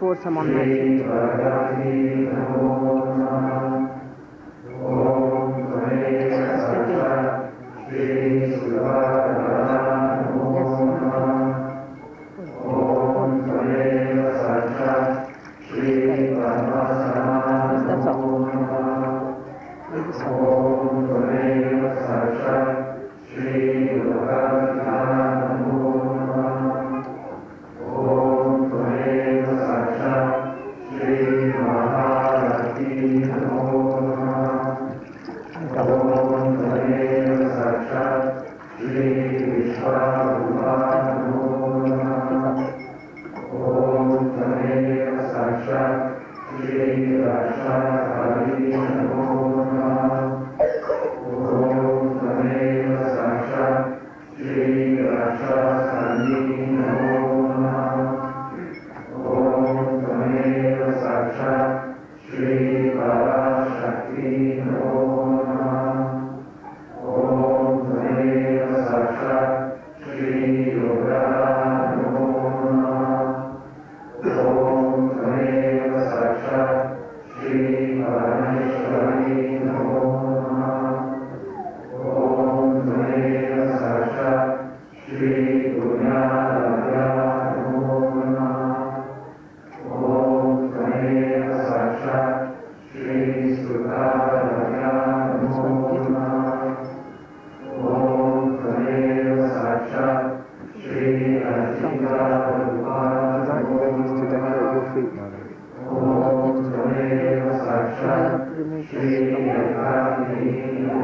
Pour some on my feet. That's all. Shri feet, Mother. I have to remove this from unmarried girls.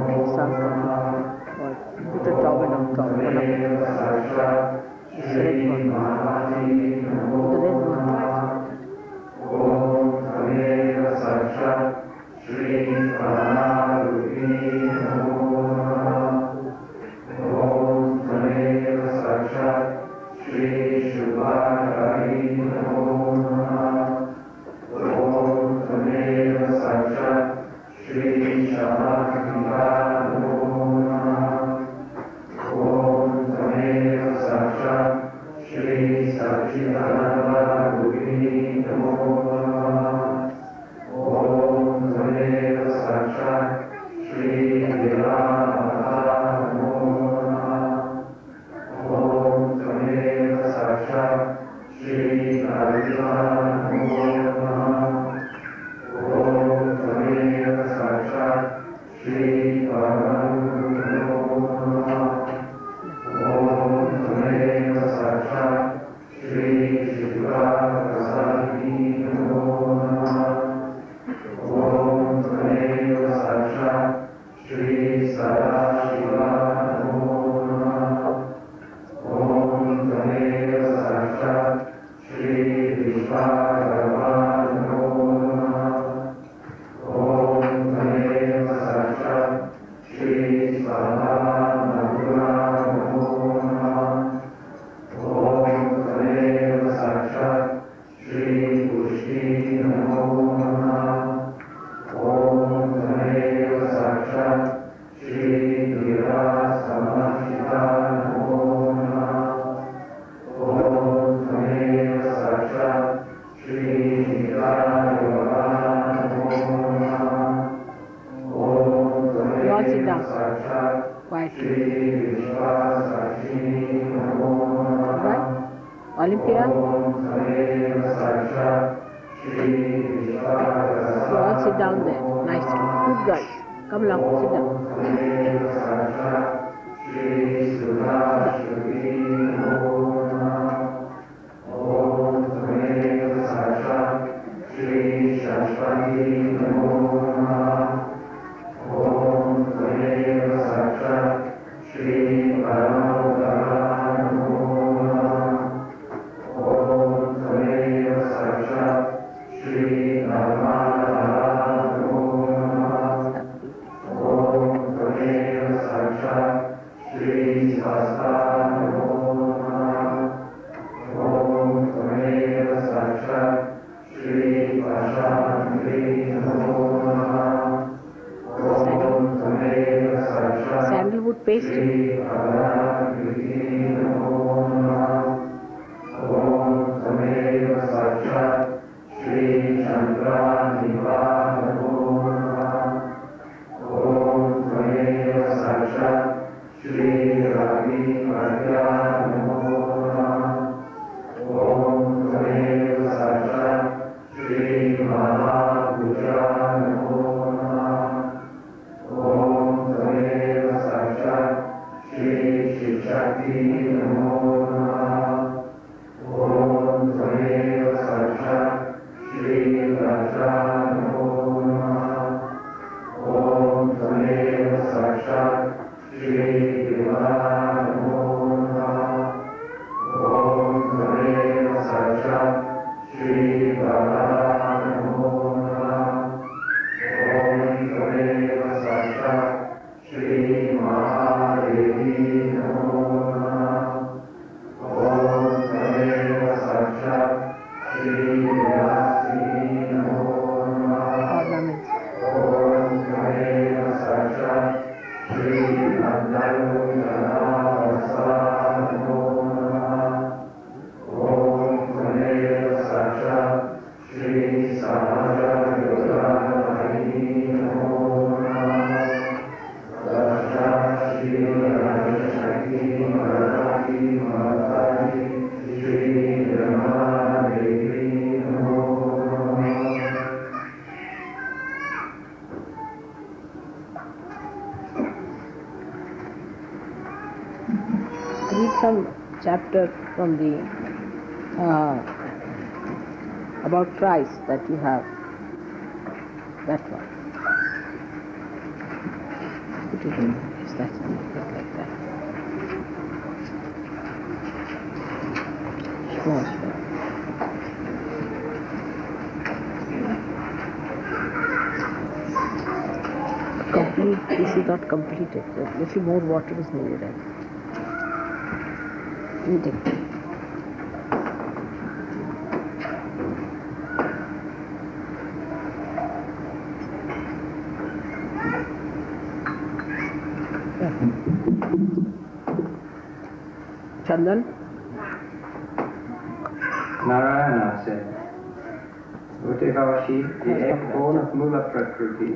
Take some or put a towel on top, one of them. This red one. The red one. Olympia? You all sit down there nicely. Good girls. Come along, sit down. Read some chapter from the about Christ that you have. That one. Put it in. Yes, that's it. Like that. Small. Complete. This is not completed. A little more water is needed. Intake. Chandan? Narayana said, Uttivashi, the egg born of Mula Prakruti,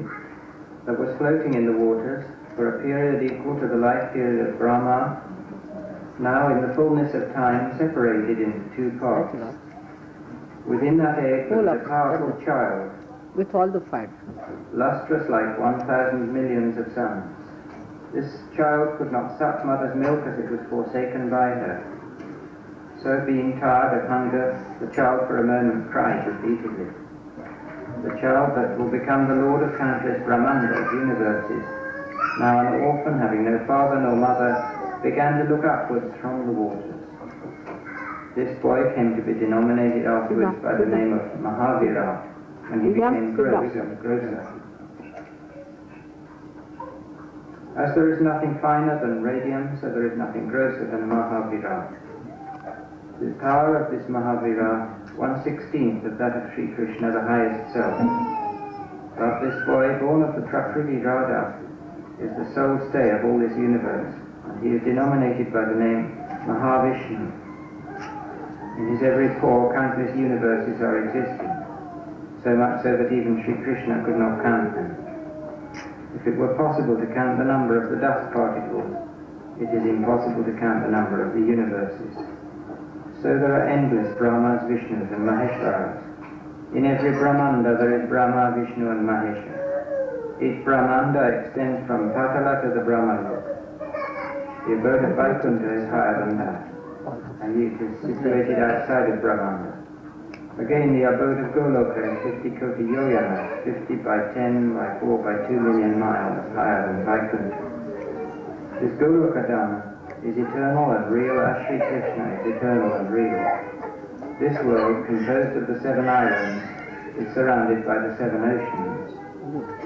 that was floating in the waters for a period equal to the life period of Brahma, now in the fullness of time separated into two parts. Within that egg was a powerful child, with all the fire, lustrous like 1,000 millions of suns. This child could not suck mother's milk as it was forsaken by her. So being tired of hunger, the child for a moment cried repeatedly. The child that will become the lord of countless Brahmandas, universes, now an orphan having no father nor mother, began to look upwards from the waters. This boy came to be denominated afterwards by the name of Mahavira, when he became grosser and grosser. As there is nothing finer than radium, so there is nothing grosser than Mahavira. The power of this Mahavira, 1/16 of that of Shri Krishna, the highest self. But this boy, born of the Prakriti Radha, is the sole stay of all this universe, and he is denominated by the name Mahavishnu. In his every pore, countless universes are existing, so much so that even Shri Krishna could not count them. If it were possible to count the number of the dust particles, it is impossible to count the number of the universes. So there are endless Brahmas, Vishnus and Maheshwaras. In every Brahmanda there is Brahma, Vishnu and Mahesha. Each Brahmanda extends from Patala to the Brahmaloka. The abode of Vaikuntha is higher than that, and it is situated outside of Brahmanda. Again, the abode of Goloka is 50 koti yojanas, 50 by 10 by 4 by 2 million miles higher than Vaikuntha. This Goloka Dhamma is eternal and real as Shri Krishna is eternal and real. This world, composed of the 7 islands, is surrounded by the 7 oceans.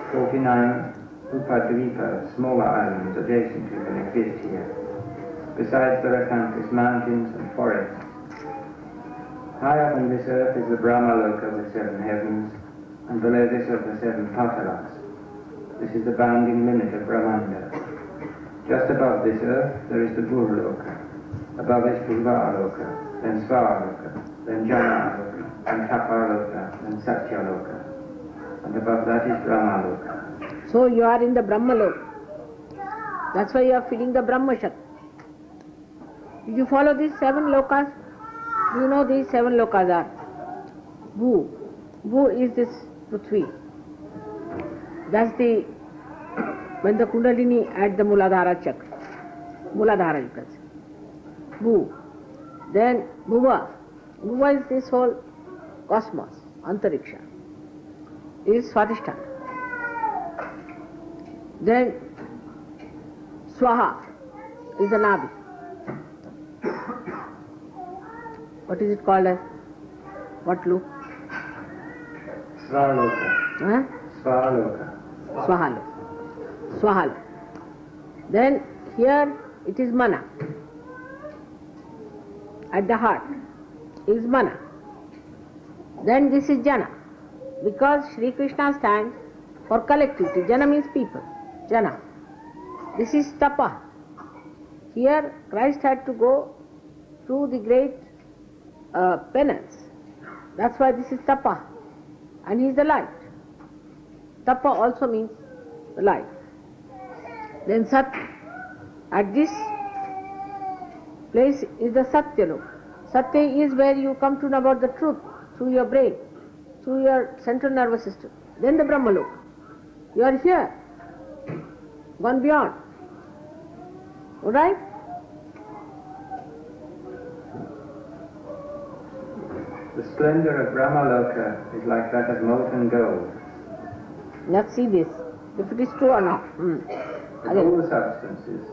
49 Upadvipa, smaller islands adjacent to them, exist here. Besides, there are countless mountains and forests. Higher than this earth is the Brahmaloka with 7 heavens, and below this are the 7 Patalas. This is the bounding limit of Brahmanda. Just above this earth there is the Burloka. Above is Purvaloka, then Svaraloka, then Janaloka, then Tapaloka, then Satyaloka. And above that is Brahmaloka. So you are in the Brahmaloka. That's why you are feeling the Brahma Shakti. Did you follow these 7 lokas? You know these 7 lokas are Bhu. Bhu is this Prithvi. That's the, when the Kundalini at the Muladhara chakra. Muladhara you can say. Bhu. Then Bhuva. Bhuva is this whole cosmos, Antariksha. Is Swadhisthana. Then Swaha is the Navi. What is it called as? What look? Svaloka. Huh? Svaloka. Swahalo. Swahalo. Then here it is Mana. At the heart is Mana. Then this is Jana. Because Shri Krishna stands for collectivity. Jana means people. Jana. This is Tapa. Here Christ had to go through the great penance. That's why this is Tapa. And he is the light. Tapa also means the light. Then Sat. At this place is the Satyaloka. Satya is where you come to know about the truth through your brain, through your central nervous system. Then the Brahmaloka. You are here, gone beyond. Alright? The splendor of Brahmaloka is like that of molten gold. Let's see this, if it is true or not. But all the substances,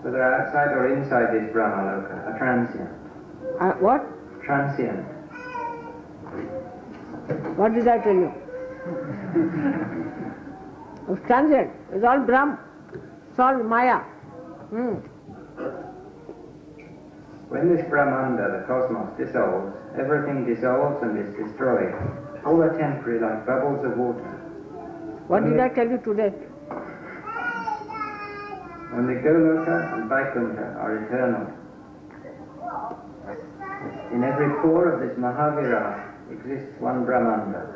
whether outside or inside this Brahmaloka, are transient. What? Transient. What did I tell you? It's transient. It's all Brahm. It's all Maya. When this Brahmanda, the cosmos, dissolves, everything dissolves and is destroyed. All are temporary like bubbles of water. What did I tell you today? Only Goloka and Vaikuntha are eternal. In every pore of this Mahavira exists one Brahmanda,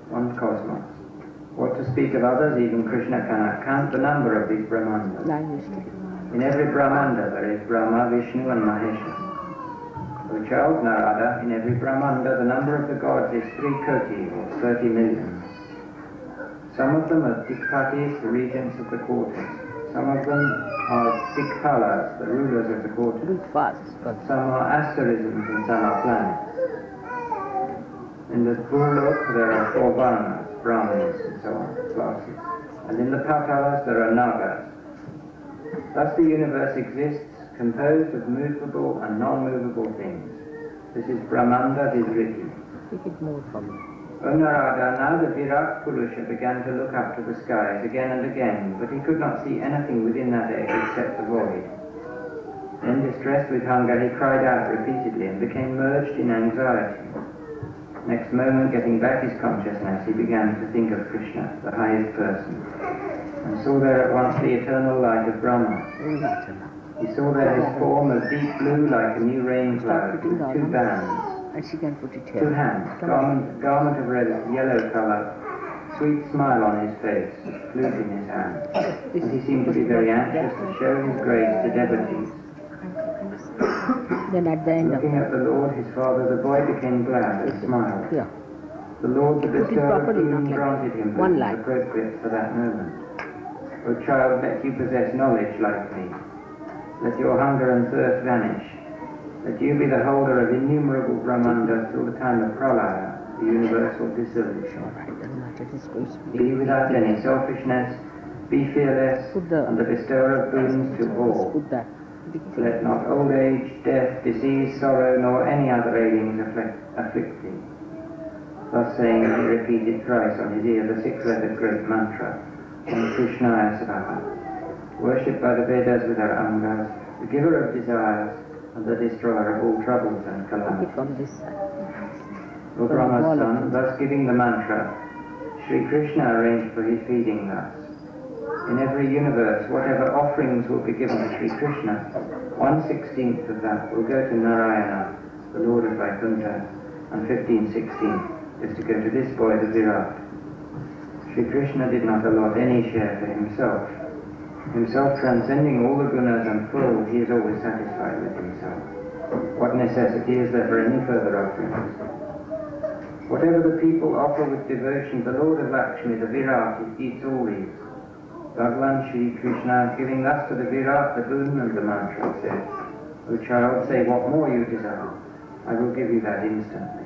one cosmos. What to speak of others, even Krishna cannot count the number of these Brahmandas. In every Brahmanda there is Brahma, Vishnu and Mahesha. O child Narada, in every Brahmanda the number of the gods is 3 koti, or 30 million. Some of them are Dikpatis, the regents of the quarters. Some of them are Dikpalas, the rulers of the quarters. Some are asterisms and some are planets. In the Burlok there are 4 Varnas, Brahmins and so on, classes. And in the Patalas there are Nagas. Thus the universe exists, composed of movable and non-movable things. This is Brahmanda Vidriti. Take it more from me. O Narada, now the Virat Purusha began to look up to the skies again and again, but he could not see anything within that egg except the void. Then, distressed with hunger, he cried out repeatedly and became merged in anxiety. Next moment, getting back his consciousness, he began to think of Krishna, the highest person, and saw there at once the eternal light of Brahma. He saw there his form of deep blue like a new rain cloud, with 2 bands. And she can put it here. 2 hands, garment of red, yellow colour, sweet smile on his face, flute in his hand. And he seemed to be very anxious to show his grace to devotees. Then at the end Looking at the Lord, his father, the boy became glad and smiled. Yeah. The Lord, the bestower of boon, not like granted him one what line. was appropriate for that moment. O child, let you possess knowledge like me. Let your hunger and thirst vanish. That you be the holder of innumerable Brahmandas till the time of Pralaya, the universal dissolution. Be without any selfishness, be fearless, and the bestower of boons to all. Let not old age, death, disease, sorrow, nor any other ailings afflict thee. Thus saying, he repeated thrice on his ear the 6-lettered great mantra, Om Krishnaya Svaha, worshipped by the Vedas with our angas, the giver of desires, and the destroyer of all troubles and calamities. From this side. O Brahma's son, thus giving the mantra, Shri Krishna arranged for his feeding thus. In every universe, whatever offerings will be given to Shri Krishna, 1/16 of that will go to Narayana, the Lord of Vaikuntha, and 15/16 is to go to this boy, the Virat. Shri Krishna did not allot any share for himself. Himself transcending all the gunas and full, he is always satisfied with himself. What necessity is there for any further offerings? Whatever the people offer with devotion, the Lord of Lakshmi, the Virat, eats all these. Bhagavan Shri Krishna, giving thus to the Virat the boon and the mantra, said, O child, say what more you desire. I will give you that instantly.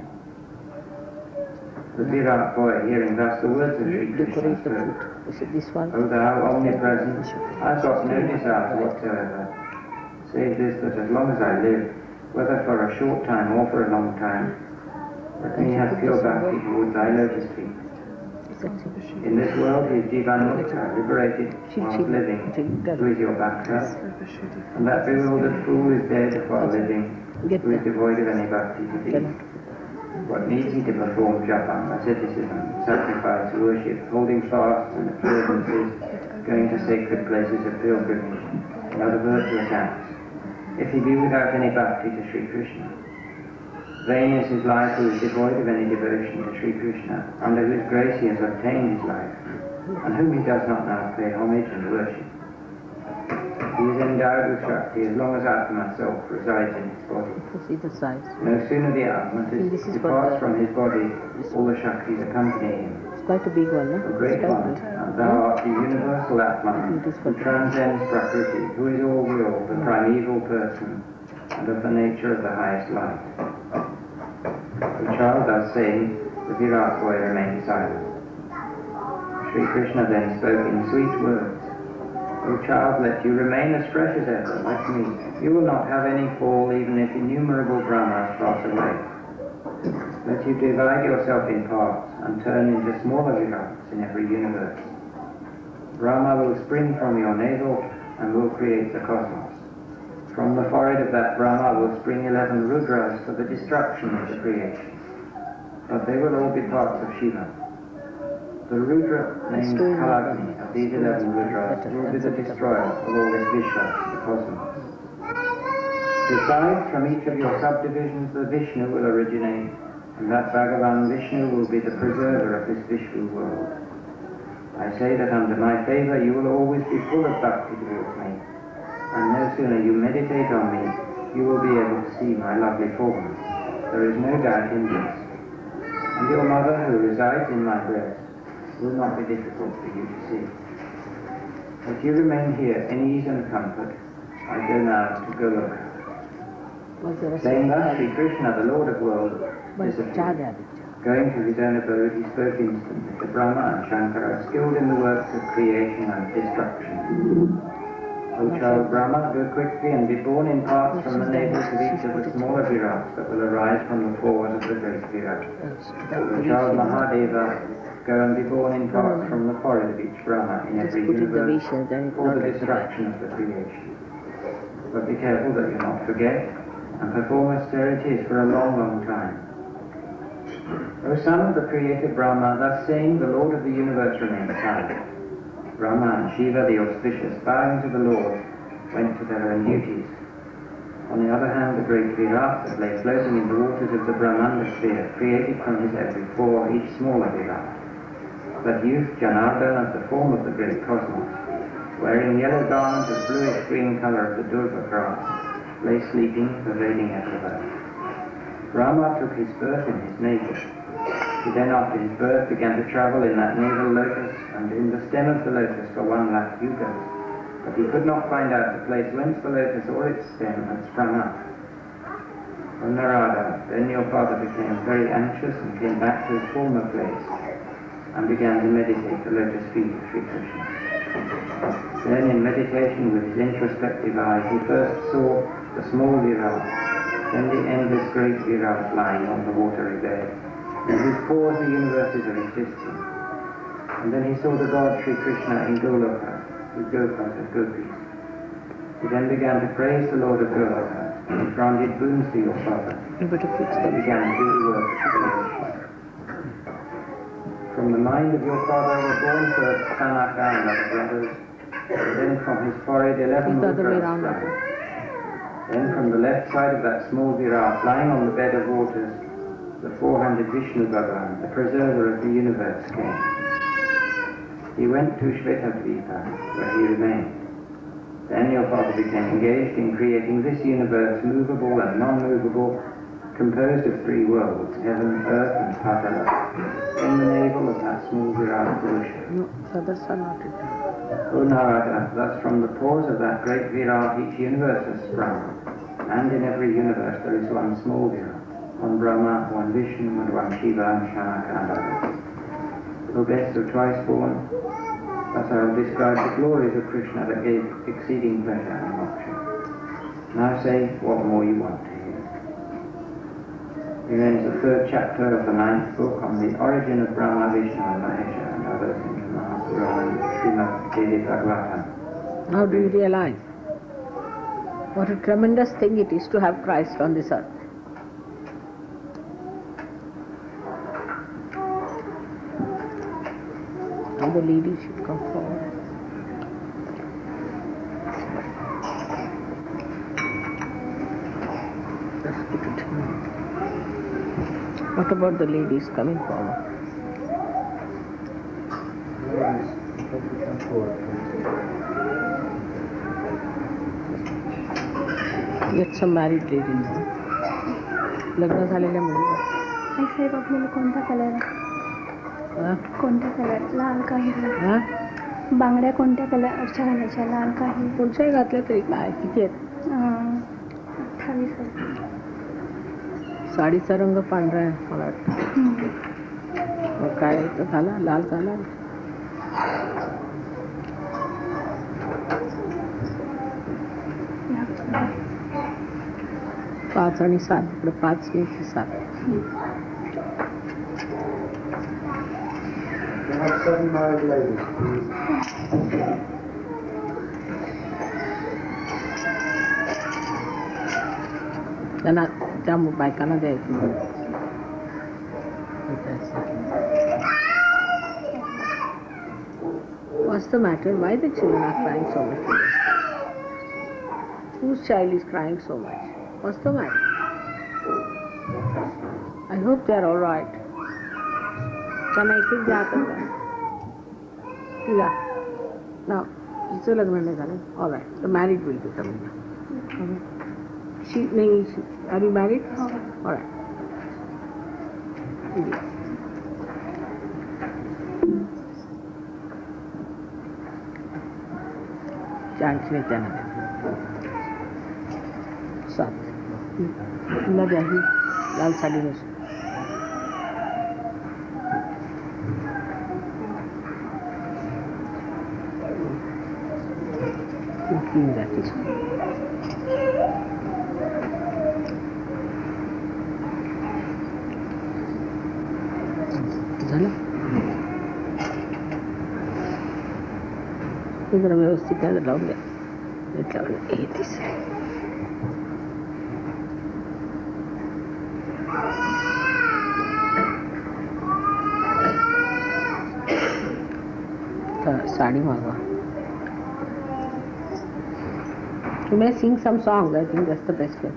The Virat boy, hearing thus the words of Shri Krishna, spoke, Is it this one? O thou omnipresent, I've got no desire whatsoever, save this, that as long as I live, whether for a short time or for a long time, let me have pure bhakti towards thy lotus feet. In this world he is Jivanmukta, liberated while living, who is your bhakta, and that bewildered fool is dead while living, who is devoid of any bhakti to thee. What needs he to perform japa, asceticism, sacrifice, worship, holding fasts and observances, going to sacred places of pilgrimage, and other virtuous acts, if he be without any bhakti to Shri Krishna? Vain is his life who is devoid of any devotion to Shri Krishna, under whose grace he has obtained his life, and whom he does not now pay homage and worship. He is endowed with Shakti as long as Atma self resides in his body. See the size. No sooner the Atma departs from his body, all the Shaktis accompany him. It's quite a big one, no? A great one, and thou art the universal Atman, who transcends Prakriti, who is all will, the primeval person, and of the nature of the highest light. The child thus saying, the Virat boy remained silent. Shri Krishna then spoke in sweet words. O child, let you remain as fresh as ever, like me. You will not have any fall, even if innumerable Brahmas pass away. Let you divide yourself in parts and turn into smaller Virats in every universe. Brahma will spring from your navel and will create the cosmos. From the forehead of that Brahma will spring 11 Rudras for the destruction of the creation. But they will all be parts of Shiva. The Rudra named Kalagni of these 11 Rudras will be the destroyer of all this Vishwa, the cosmos. Besides, from each of your subdivisions the Vishnu will originate, and that Bhagavan Vishnu will be the preserver of this Vishnu world. I say that under my favour you will always be full of bhakti towards me, and no sooner you meditate on me, you will be able to see my lovely form. There is no doubt in this. And your mother, who resides in my breast, will not be difficult for you to see. If you remain here in ease and comfort, I go now to Goloka. Saying thus, Shri Krishna, the Lord of worlds, disappeared. Going to his own abode, he spoke instantly to Brahma and Shankara, skilled in the works of creation and destruction. O child Brahma, go quickly and be born in parts from the navels of each of the smaller Virats that will arise from the pores of the great Virat. O child Mahadeva, go and be born in parts from the forehead of each Brahma in every universe for the destruction of the creation. But be careful that you not forget, and perform austerities for a long, long time. O son of the created Brahma, thus saying, the Lord of the universe remained silent. Brahma and Shiva, the auspicious, bowing to the Lord, went to their own duties. On the other hand, the great Virat that lay floating in the waters of the Brahmanda sphere created from his every pore each smaller Virat. But youth Janardana, of the form of the great cosmos, wearing yellow garments of bluish-green colour of the Durga grass, lay sleeping, pervading everywhere. Brahma took his birth in his navel. He then, after his birth, began to travel in that navel lotus and in the stem of the lotus for 1,00,000 yugas. But he could not find out the place whence the lotus or its stem had sprung up. O Narada, then your father became very anxious and came back to his former place and began to meditate the lotus feet of Shri Krishna. Then in meditation with his introspective eye, he first saw the small Virat, then the endless great Virat lying on the watery bed, in whose pores the universes are existing. And then he saw the God Shri Krishna in Goloka, with Gopas and Gopis. He then began to praise the Lord of Goloka, and granted boons to your father. He began to do the work of creation. From the mind of your father were born first Sanaka and other brothers, and then from his forehead 11 Rudras sprang. Then from the left side of that small Virat, lying on the bed of waters, the 400 Vishnu Bhagavan, the preserver of the universe, came. He went to Shvetadvipa, where he remained. Then your father became engaged in creating this universe, movable and non-movable, composed of 3 worlds, heaven, earth and Patala, in the navel of that small Virat Purusha. O Narada, thus from the pores of that great Virat each universe has sprung, and in every universe there is one small Virat, one Brahma, one Vishnu, and one Shiva, and Shanaka, and others. O best of twice born, thus I have described the glories of Krishna that gave exceeding pleasure and moksha. Now say what more you want to hear. Here ends the 3rd chapter of the 9th book on the origin of Brahma, Vishnu, and Mahesha, and others in the Mahapurana and Srimad Devi Bhagavatam. Now do you realize what a tremendous thing it is to have Christ on this earth? Now the ladies should come forward. Just put it here. What about the ladies coming forward? Get some married ladies. लग्न झालेल्या मुली. साहेब आपल्याला कोणता colour कोणता colour लाल का हिरवा बांगड्या कोणत्या कलरच्या घालायच्या लाल का हिरवा कोणत्याही घातल्या तरी काय किती आहेत 18 साडीचा रंग पांढरा आहे मला वाटतं. मग काय तर घाला, लाल घाला. पाच आणि सात, इकडे 5 आणि 7. त्यांना त्या बायकांना द्यायचं. What's the matter? Why the children are crying so much? Whose child is crying so much? What's the matter? I hope they are all right. Can I take that of them? Yeah. Now, it's a lagna nahi झालं. All right. The married will be coming now. Are you married? All right. Chance नाही त्यांना. 7. तुला द्यावी लाल साडी नेसून. झालं ते जरा व्यवस्थित लावून द्या. साडी मागवा. You may sing some songs. I think that's the best way.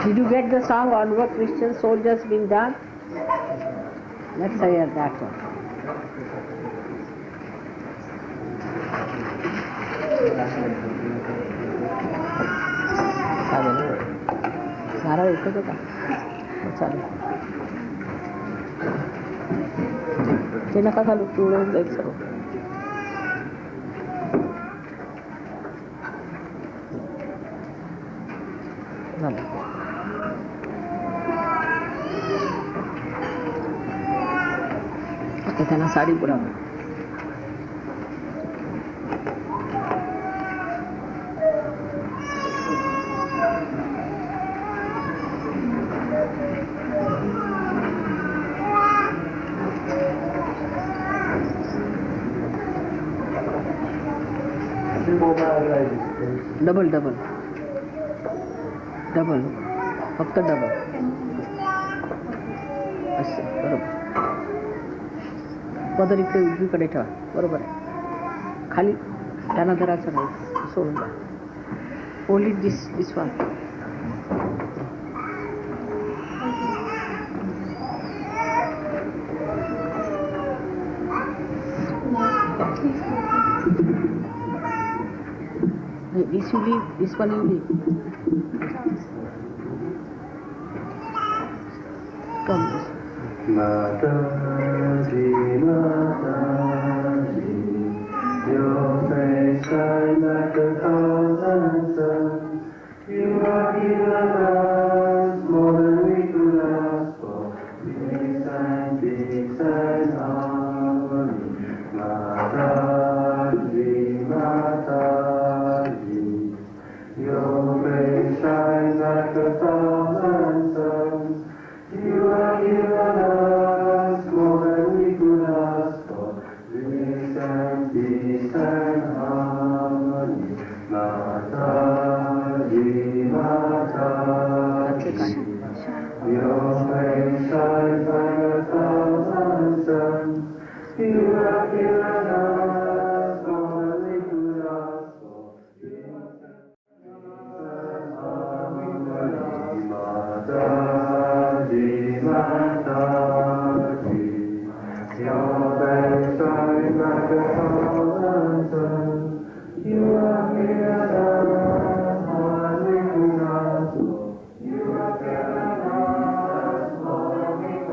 Did you get the song on what Christian soldiers been done? Let's hear that one. नारळ एकच होता. चालेल. ते नका घालू, पिवळं जाईल सर्व. झालं. आता त्यांना साडी पुरावं. डबल डबल डबल फक्त डबल असं बरोबर. पदर इकडे उजवीकडे ठेवा. बरोबर आहे. खाली त्यांना धरायचं नाही, सोडून द्या. Only this one. This you leave, this one you leave. Come. Mataji, Mataji, your face shine like a thousand suns. You are given us more than we could ask for. Peace and harmony. Mataji, Mataji, your face shines like a thousand suns. You are given us more than we could ask for. Peace and harmony. Mataji, Mataji, your face shines like a thousand suns. You are given us more than we could ask for. Mataji, Mataji, your face shines like a thousand suns. You are given us more than we could ask for. You are given us more than we could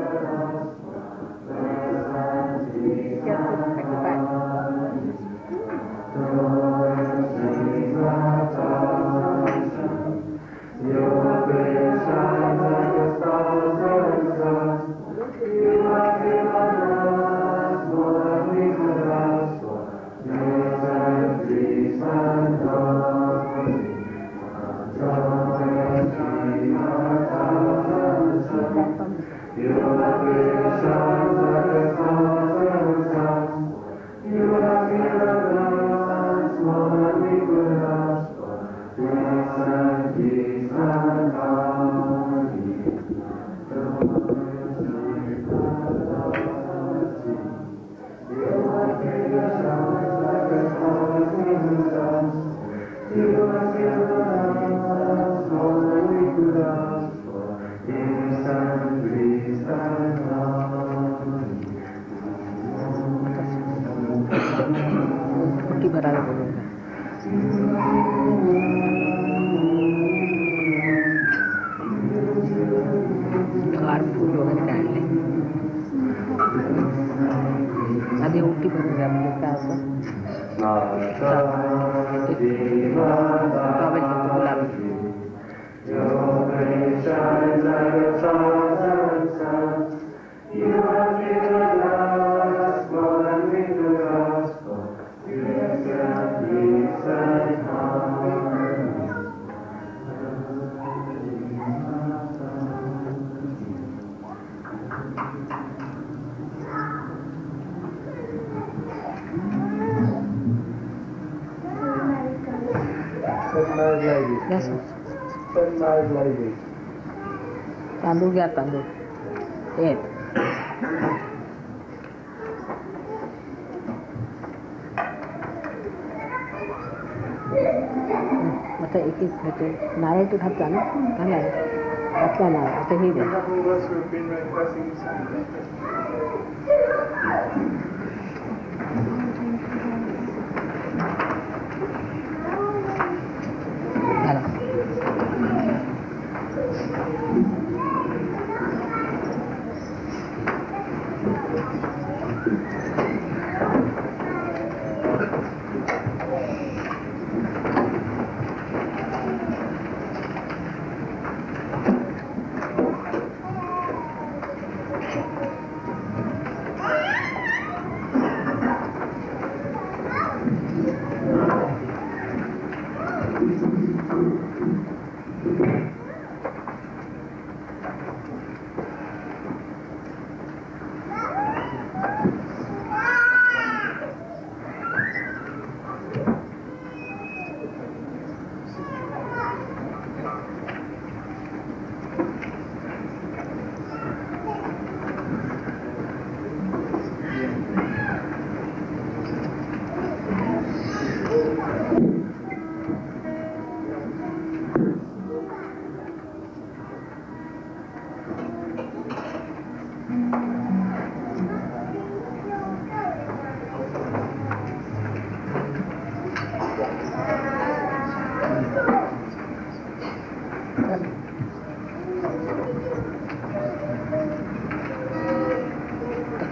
Yes, तांदूळ घ्या तांदूळ एक आता एक एक खाते नारळ तर घातला ना घाला घातला नारळ आता हे द्या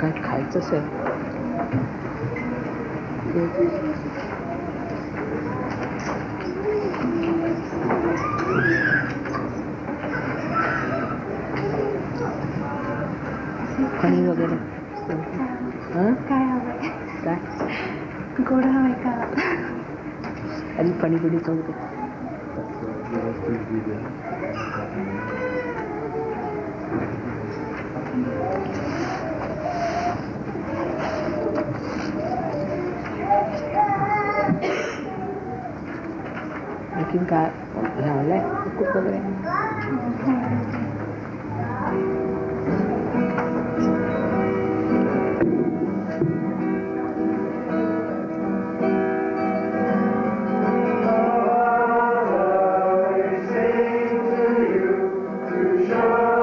काय खायचं असेल खणी वगैरे काय हवंय काय गोड हवंय का आणि फणी बिडी खाऊ दे आणखीन काय लावलंय खूप वगैरे Exalted.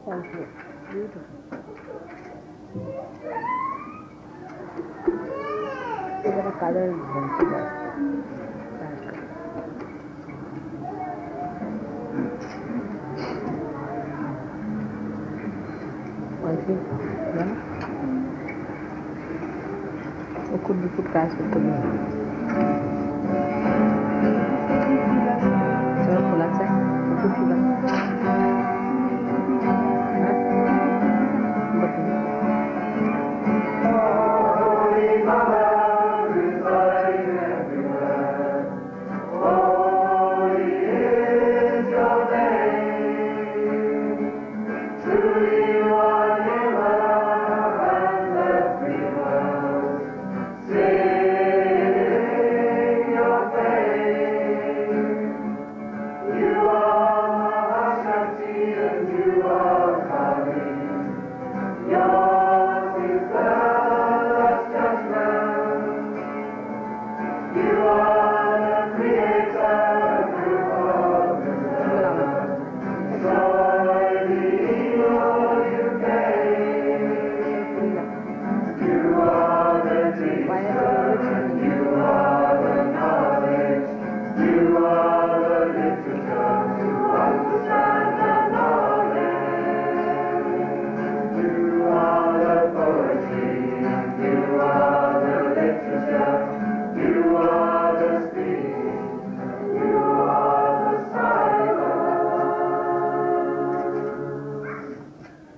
Thank you. Beautiful. So there are colors I think, yeah. Or could we put guys with the moon? So, pull outside. Put Holy Mother, residing everywhere. Holy is your name. Truly you are nearer and everywhere. Sing your fame. You are Shakti and you are Kali. Yours is the last judgment. You are the creator, you are the Lord. Destroy the evil you gave. You are the teacher, you are the knowledge, you are the literature to understand the knowledge. You are the poetry, you are the literature, you are the speech, you are the silence.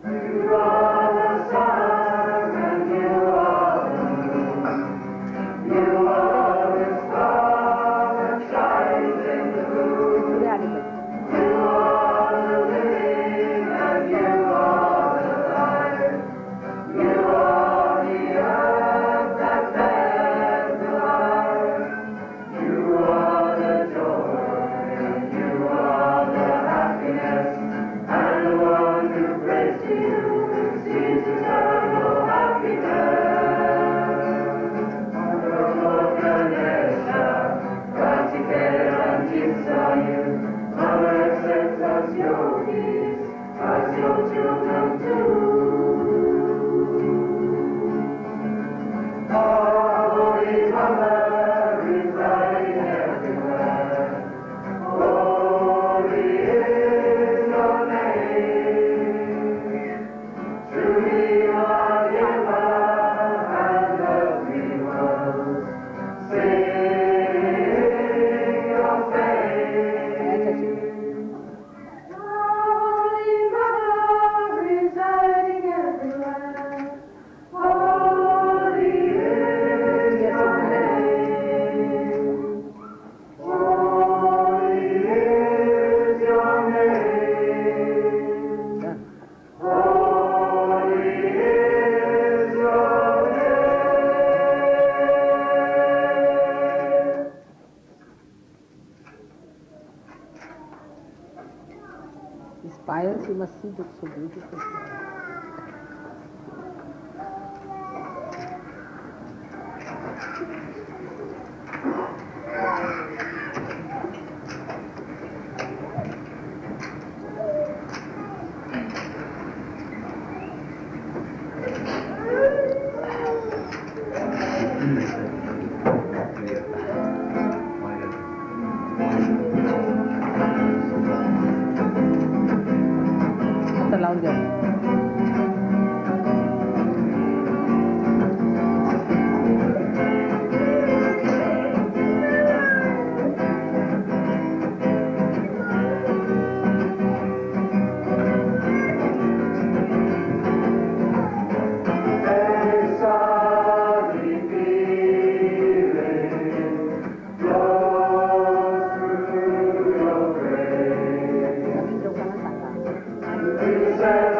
You are the sun and you are the moon. You are the star that shines in the moon. You are the living and you are the life. You are the earth that bears the light. You are the joy and you are the happiness. And the one who prays to you sees eternal happiness. Lord Ganesha, Kartikeya and Jitsayu, Mother accepts us yogis, as your children too. Holy Mother, residing everywhere. Holy is your name. Truly you are giver and the free world. Sing your fame. Holy Mother, residing everywhere. Holy is your name. Holy is your name. Holy is your name. These spirals, you must see, look so beautiful. Not allowed there. Said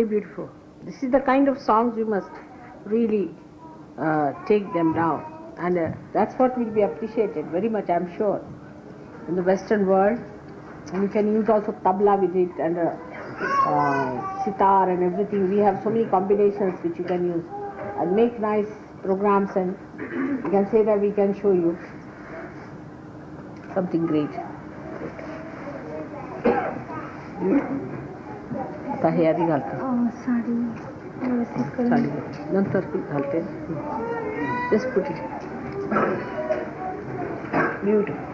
beautiful. This is the kind of songs you must really take them down. And that's what will be appreciated very much, I'm sure, in the Western world. And you can use also tabla with it and sitar and everything. We have so many combinations which you can use and make nice programs, and you can say that we can show you something great. आता हे आधी घालते साडी व्यवस्थित करून साडी नंतर ती घालते just put it beautiful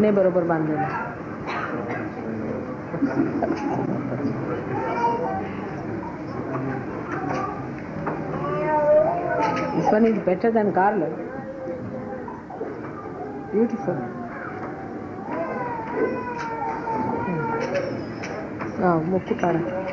हे बरोबर बांधलेलं This one is better than garland. Beautiful. Mukutara.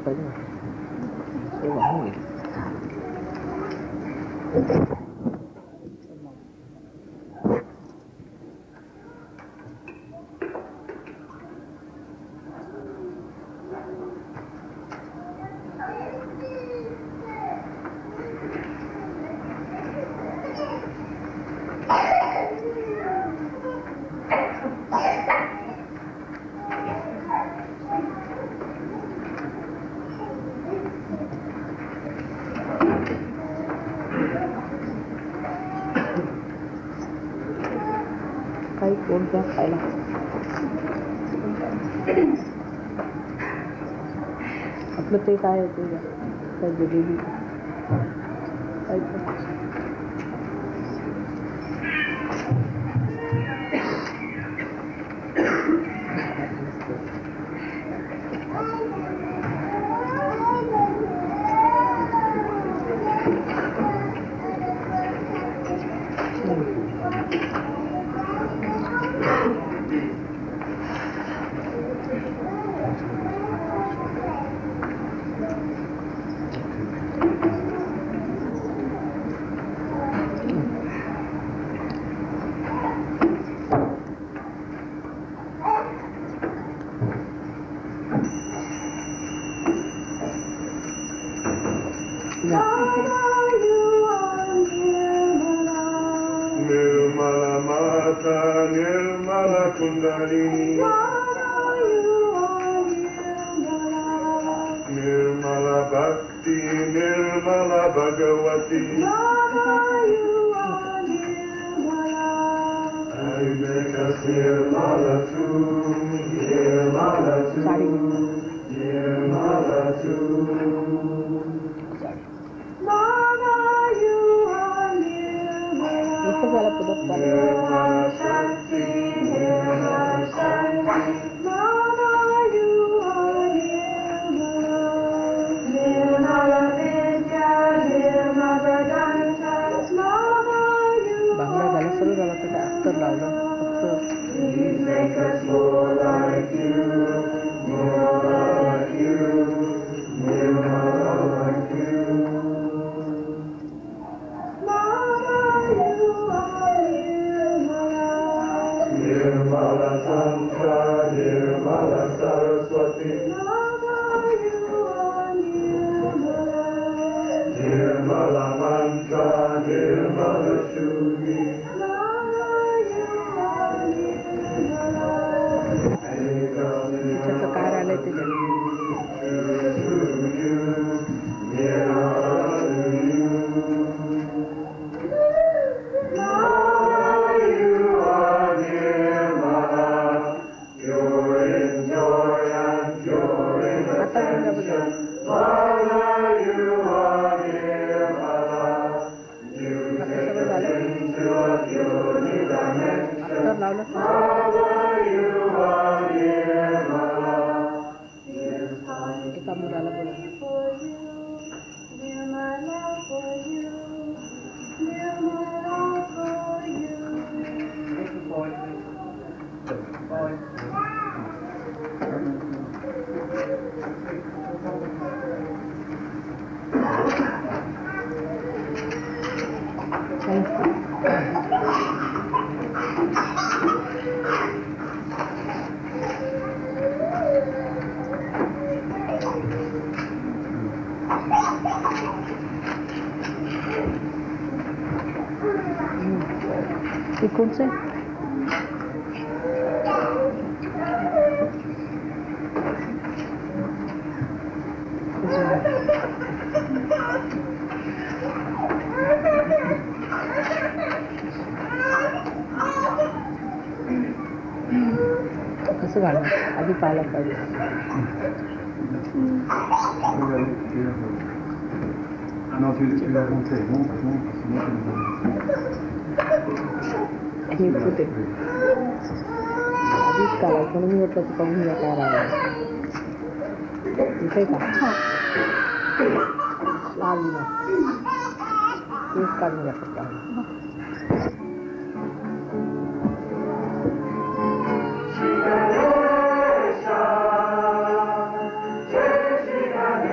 करूँ सेवा होंगी काही कोण क्या खायला आपलं ते काय होते काय देवी काय Nirmala Mata, Nirmala Kundalini, Nirmala Bhakti, Nirmala Bhagavati, I make us Nirmala too, Nirmala too, Nirmala too. Nirmala Shakti, Nirmala Shakti, Nirmala Vidya, Nirmala Danta, बांगडा झाला सर्व झाला तर अत्तर लावलं फक्त please make us more like you, more like you, Nirmala like you. Nirmala Tantra, Nirmala Saraswati, Nirmala Mantra, Nirmala Shri, त्याचं काय आलंय त्याच्यात एका मुलाला बोला ये कौन से कसं घालणार आधी पाहायला पाहिजे हे पुते आधीच काढायचं म्हणून मी म्हटलं तर पाहून या काय राहिलं इथे का लागली ना तेच काढून घ्या फक्त Shri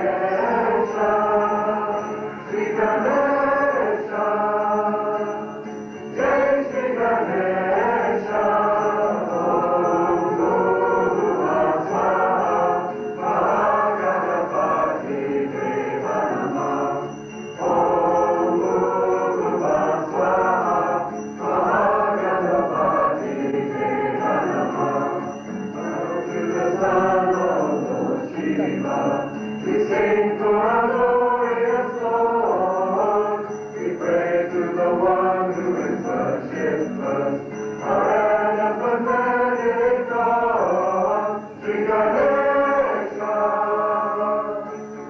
We sing to our glorious Lord. We pray to the one who is worshipped first. Our anapathetic God, Shri Ganesha.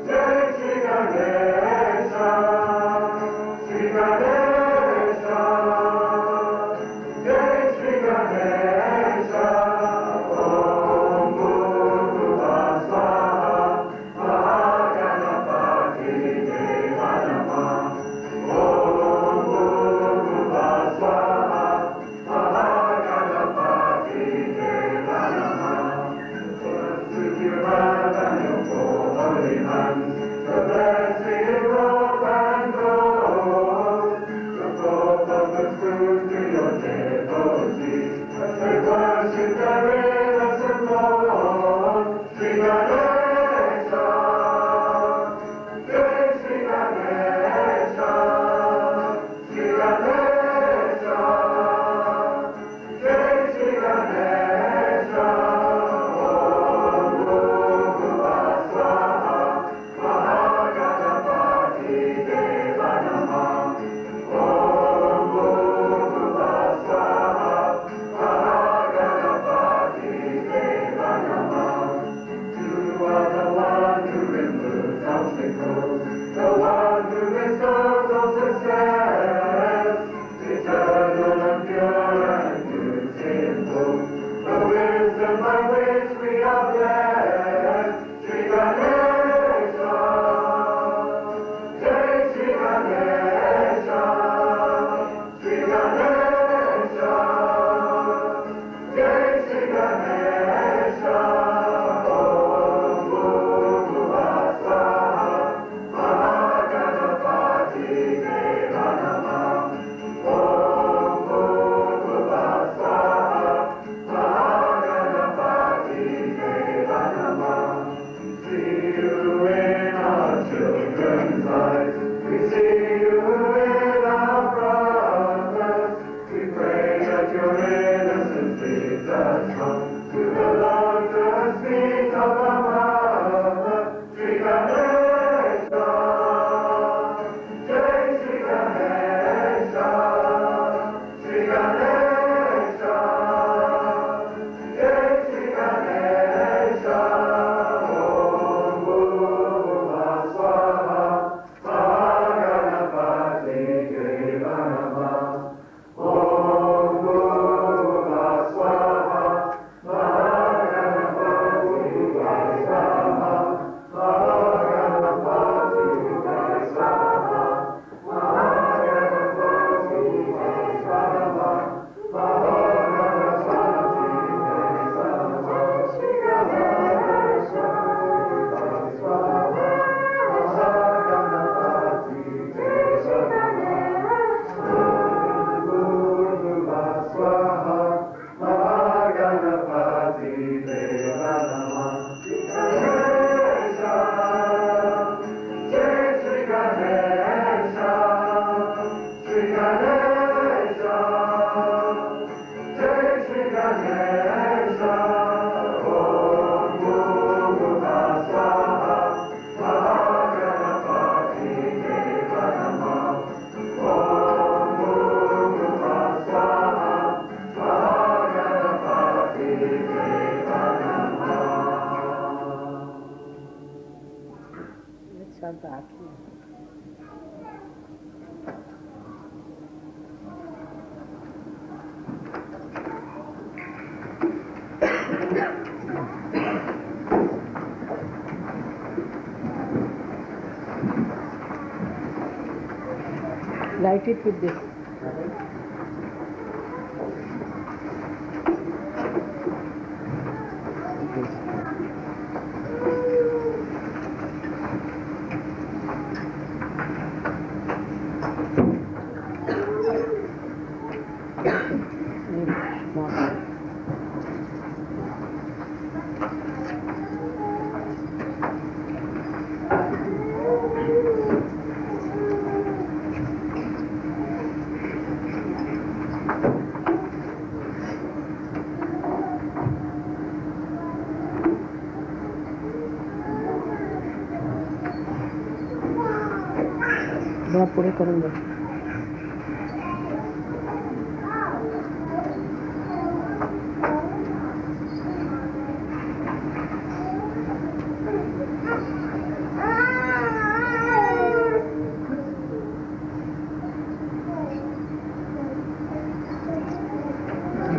Jai Shri Ganesha. Shri Ganesha. Jai Shri Ganesha. Om Bhurva Swaha. Mahaganapati Deva Namah. Om Bhurva Swaha. Mahaganapati Deva Namah. First with your love and your four holy hands, the blessed robe and gold, the robe of the fruit to your devotees, they worship the innocent Lord, Shri Ganesha, Jai Shri Ganesha, Shri Ganesha, Jai Shri Ganesha. Om Bhurva Swaha. Mahaganapati Deva Namah. Om Bhurva Swaha. Mahaganapati Deva Namah. You are the one who removes obstacles, the one who bestows all success, eternal and pure and beautiful, the wisdom by which we are blessed. Shri Ganesha, Jai Shri Ganesha, Shri Ganesha, Jai Shri Ganesha. Om Bhurva Swaha. Mahaganapati Deva Namah. Om Bhurva Swaha. Mahaganapati Deva Namah. See you in our children's eyes. We see you in our brothers. We pray that your innocence leads us home to the lotus feet of our mother, Shri Ganesha. Jai Shri Ganesha. Shri Ganesha. Jai Shri Ganesha. Om Bhurva Swaha. Mahaganapati Deva Namah. Om Bhurva Swaha. Mahaganapati Deva Swaha. Mahaganapati Deva Swaha. Mahaganapati Deva Swaha. Mahaganapati Deva Swaha. Shri Ganesha. Swaha. Mahaganapati Deva Namah. Bhurva Swaha. Mahaganapati Deva Namah. Ganesha. Jai Shri Ganesha. Shri Ganesha. Jai Shri Ganesha. Om Bhurva Swaha. Mahaganapati Deva Namah. Om Bhurva Swaha. Mahaganapati Deva Namah. Let's start the afternoon. Light it with this. जरा पुढे करून दे.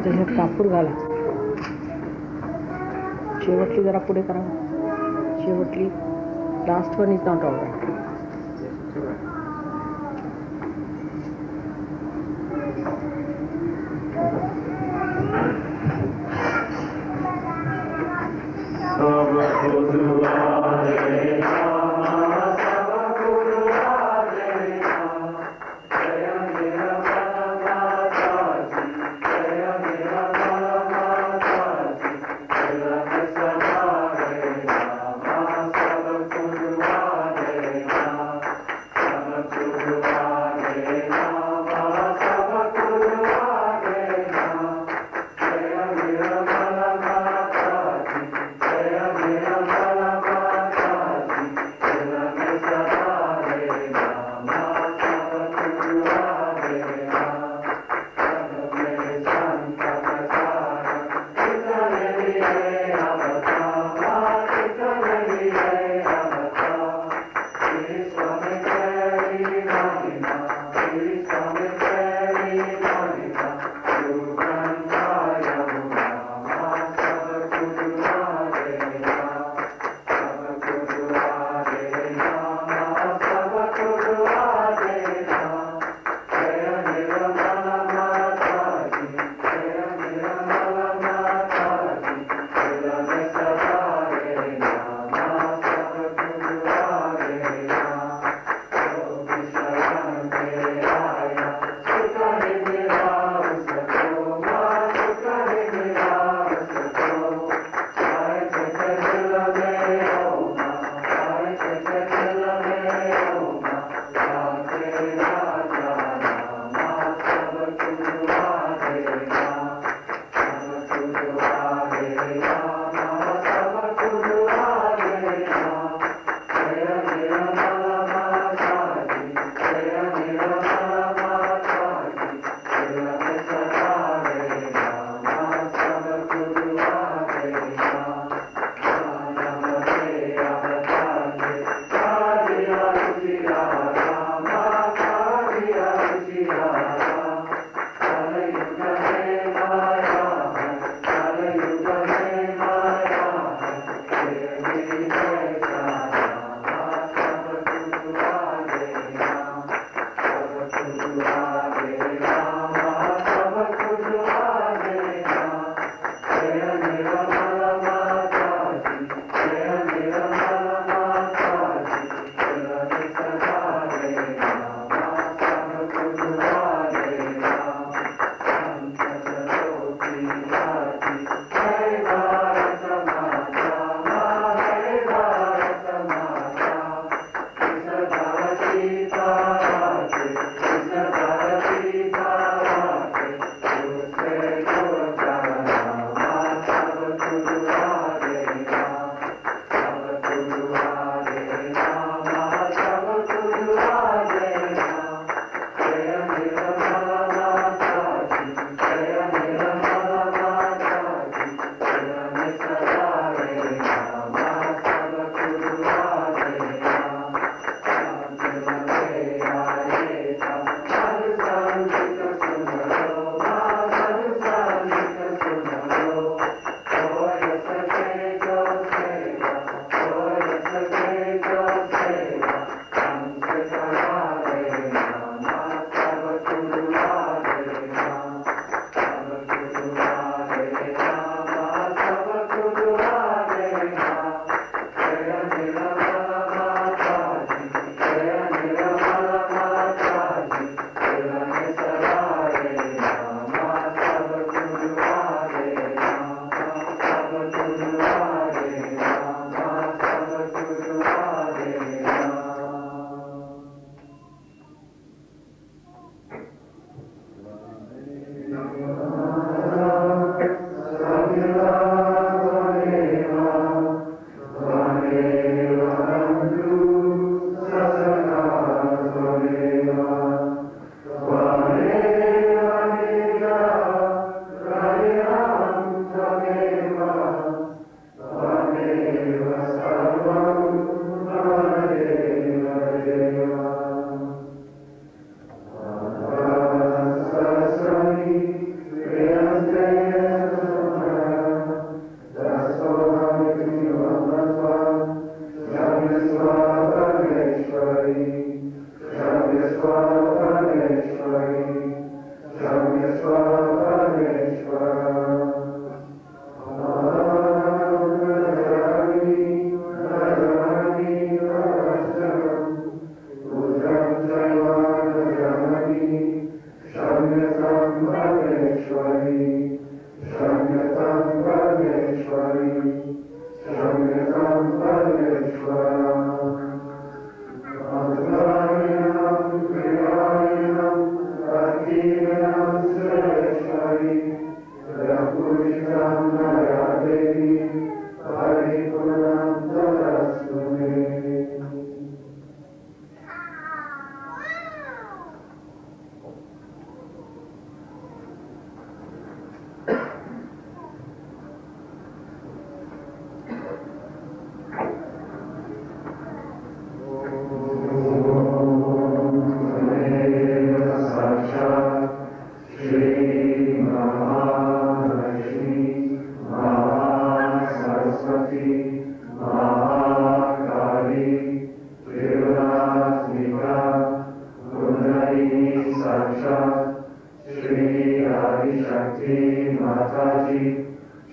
त्याच्यात कापूर घाला. शेवटली जरा पुढे करा. शेवटली last one is not all right. Shri Shakti Mataji,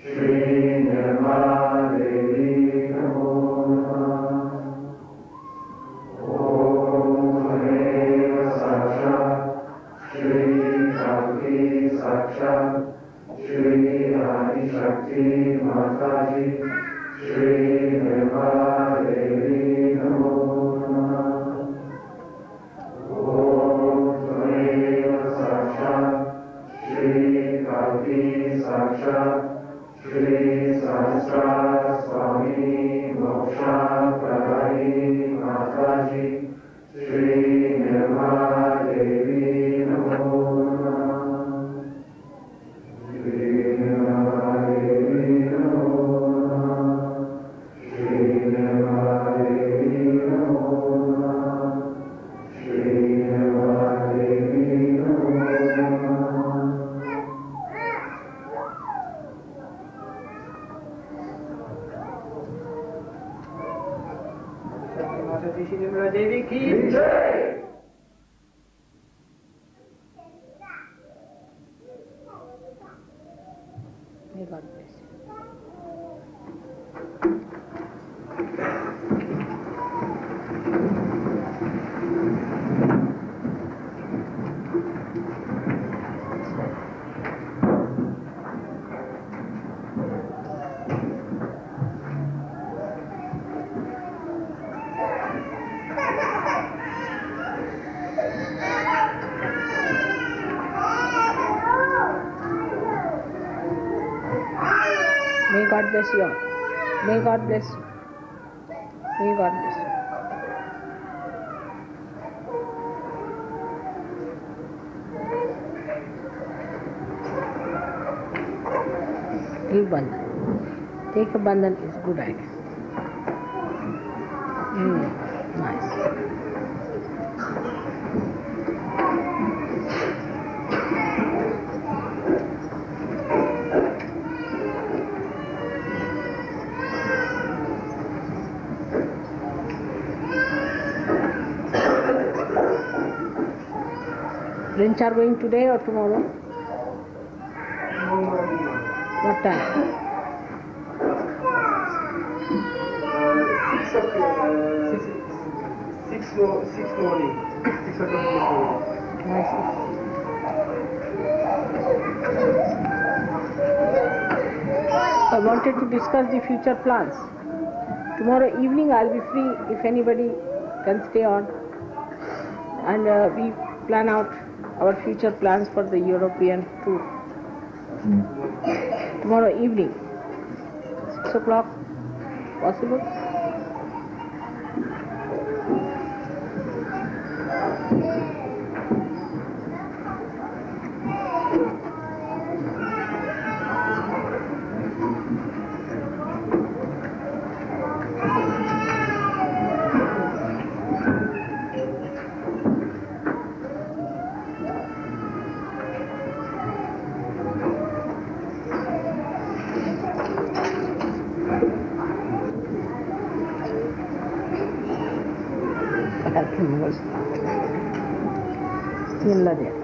Shri Nirmala Devi Namo Namah. Om Haneva Saksha, Shri Shakti Saksha, Shri Shakti Mataji, Shri Nirmala Devi Namo Namah. Om Haneva Saksha, Shri Kalki Saksha, Shri Sahasra Swami Moksha Pradai Mataji, Shri Nirmala Devi Namo Namah. Shri Nirmala Devi Namo Namah. Shri Nirmala Devi Namo Namah. Shri Nirmala Devi Namo Namah. Mataji Shri Nirmala Devi ki Jai! May God bless you. May God bless you all. May God bless you. May God bless you. Give bandhan. Take a bandhan is a good idea. Nice. Friends are going today or tomorrow? What time? 6 morning. 6 o'clock morning. I see. I wanted to discuss the future plans. Tomorrow evening I'll be free if anybody can stay on. And we plan out our future plans for the European tour. Tomorrow evening, 6 o'clock, possible? Still there.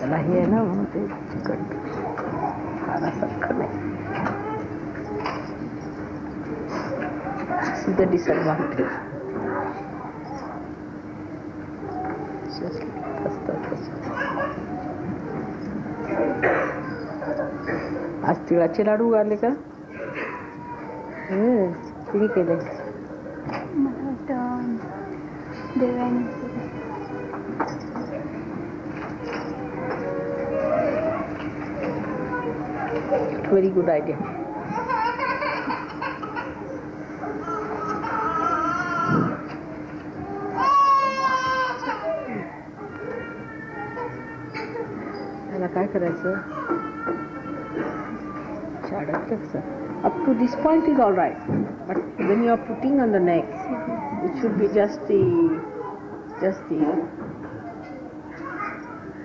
चला ही है ना वहाँ पे chicken खाना सबका नहीं. See the disadvantage. Just आज तिळाचे लाडू घाले का? तिने केले. मला वाटतं देवाने Very good idea. याला काय करायचं? Up to this point is all right, but when you are putting on the neck, it should be just the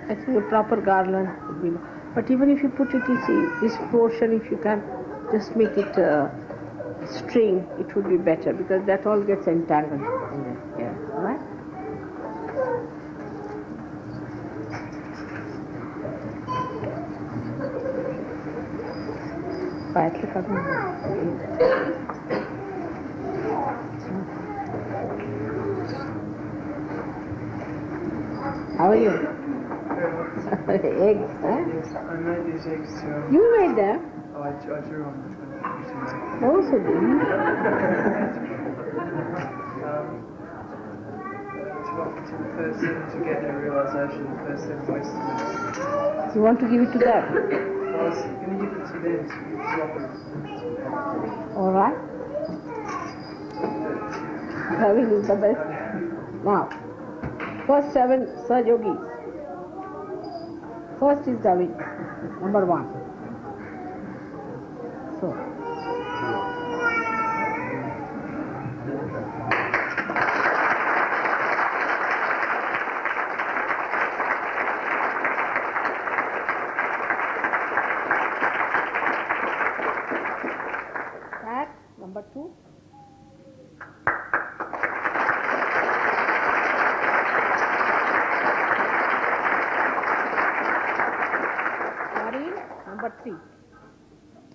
I think a proper garland would be. But even if you put it, you see, this portion, if you can just make it string, it would be better because that all gets entangled in there. Yeah, right? Quietly cut it. How are you? Eggs, huh? Yes, I made these eggs too. You made them? Oh, I drew on which one to make. Also did you? To the first thing to get the realization, the first thing was to You want to give it to them? I was going to give it to them to swap it. All right. Having is the best. Now, first 7 Sahaja Yogis. First is Devi, number 1. So. That, number 2. Number 3,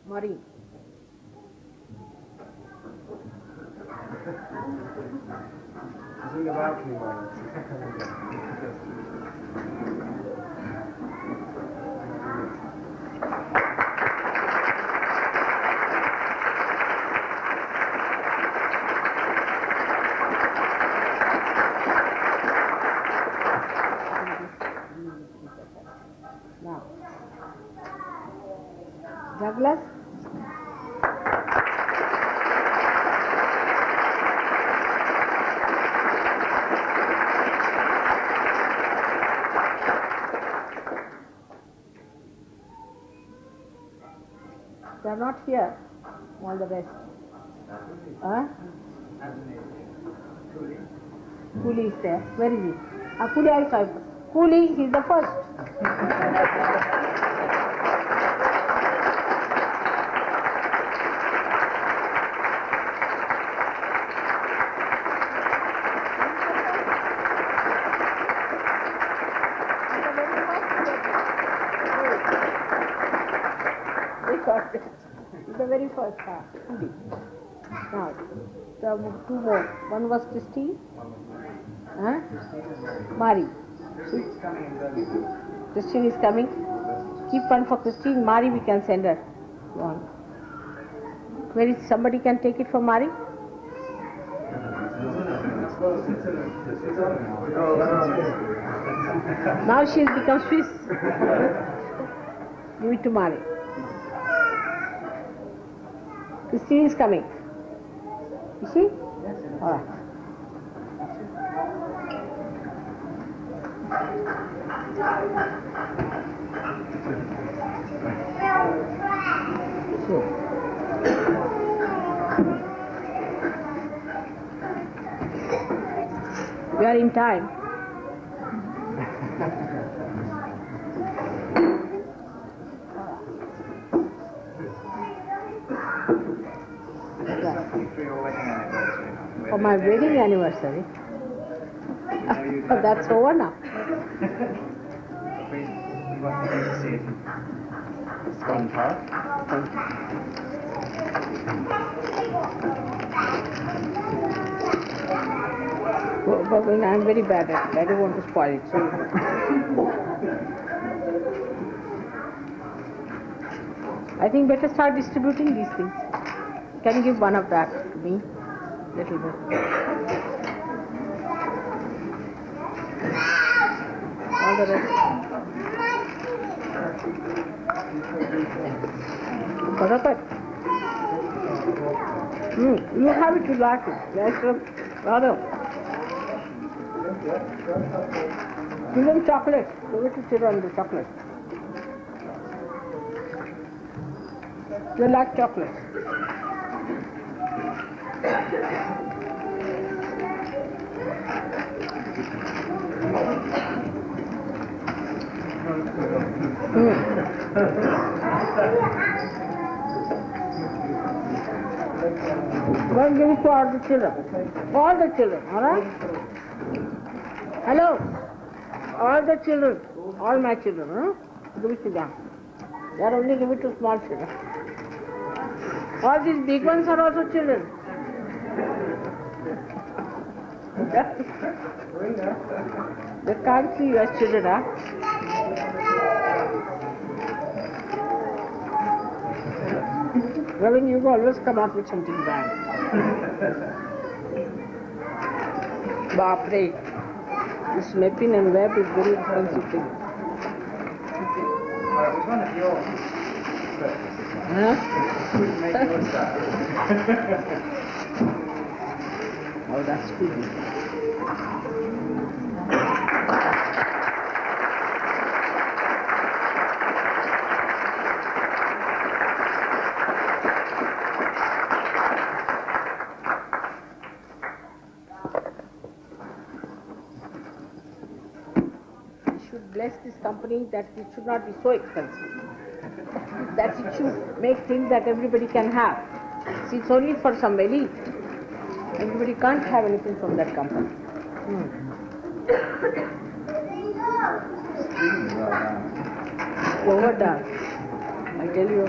Marine. She's in the balcony, Now, Douglas. They are not here, all the rest. Huh? Cooley is there. Where is he? Cooley, I saw him. Cooley, he is the first. It's the very first part. Now, the 2 more. One was Christine. Huh? Mari. Christine is coming. Keep one for Christine. Mari, we can send her. One. Where is somebody can take it for Mari? Now she has become Swiss. Give it to Mari. Christine is coming. You see? Yes. All right. So. We are in time. For my wedding anniversary. That's over now. want me to see it? One part. But when I'm very bad at it, I don't want to spoil it. So I think better start distributing these things. Can you give one of that to me? Little bit. All the rest. Barakat. You have it, you like it. Yes, sir. Brother. Give them chocolate. Give it to children, the chocolate. They like chocolate. Well, give it to all the children. All the children, alright? Hello? All the children, all my children, huh? Give it to them. They are only give it to small children. All these big ones are also children. They can't see you as children, huh? Robin, you always come up with something bad. Baapre. This mapping and web is very expensive thing. Well, it was one of yours. Huh? Who made yours that? Oh, that's good. Bless this company that it should not be so expensive. That it should make things that everybody can have. See, it's only for some elite. Everybody can't have anything from that company. Overdone. I tell you.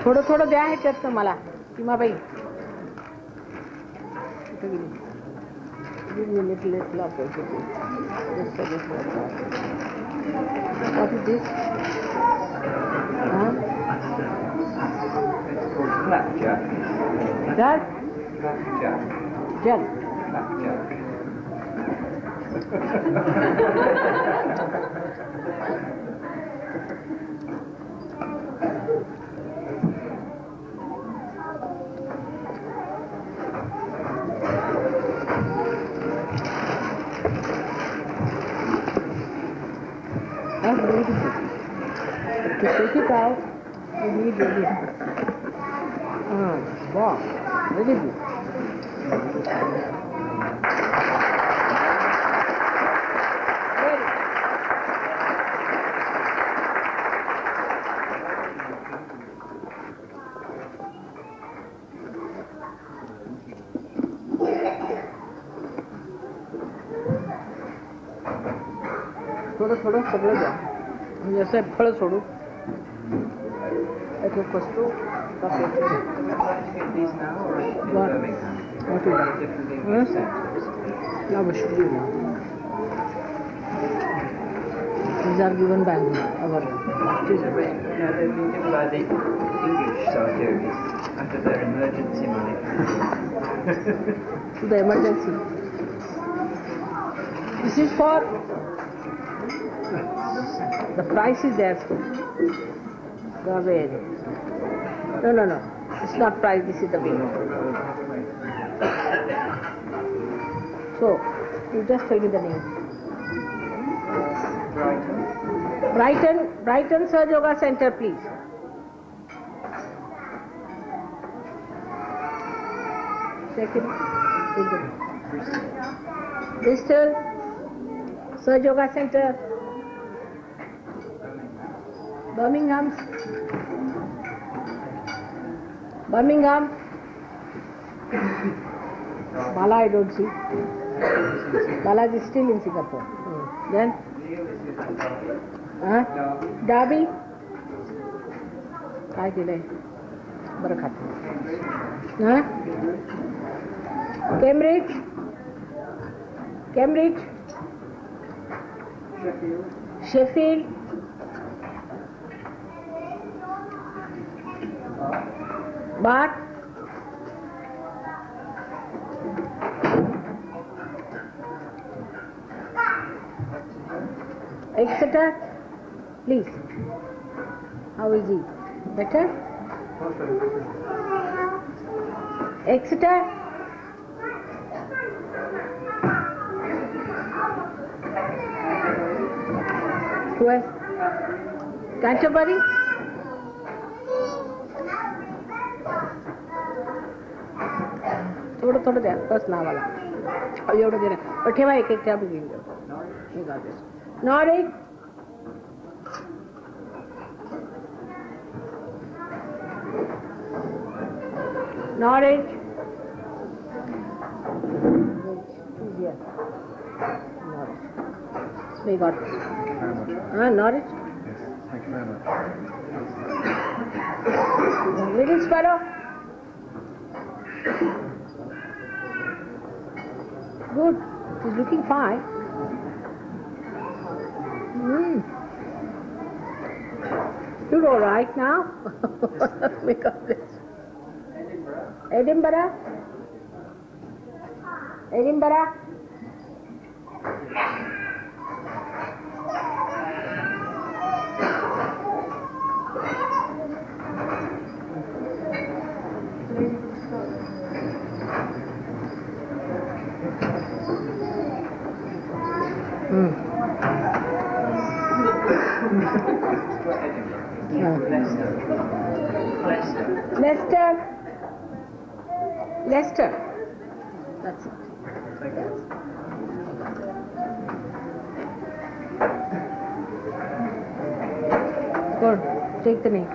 थोडं द्या ह्याच्यात मला Seemabai. Give me a little of everything. Just for this one. What is this? Huh? It's called blackjack. That? Blackjack. Jug. Blackjack. That's beautiful. To take it out, you need really wow, very good. थोडं सगळं द्या म्हणजे असं फळं सोडू एक वस्तू These now or in What? Birmingham? What is that? Different Huh? English centres. now we should do now. These are given by our No, they've been given by the English Sahajayogis under their emergency money. to the emergency. This is for the price is there. The way. No. It's not price. This is the bill. So you just tell me the name. Brighton Sahaja Yoga Center, please. Second. Bristol Sahaja Yoga Center. Birmingham. Bala I don't see. Balaji is still in Singapore. Then? Derby? काय केलंय बरं खात Cambridge Cambridge Sheffield bath Exeter, please. How is he? Better? Exeter? Who else? Canterbury? थोडं द्या बस नावाला एवढं दे ना पण ठेवा एक एक त्या घेऊन जाऊ Norwich? Norwich? Who's here? Norwich. We got Norwich? Yes, thank you very much. Middlesbrough? Good. He's looking fine. You're all right now. Make up this. Edinburgh? Edinburgh? Leicester. That's it. Good. Take the name.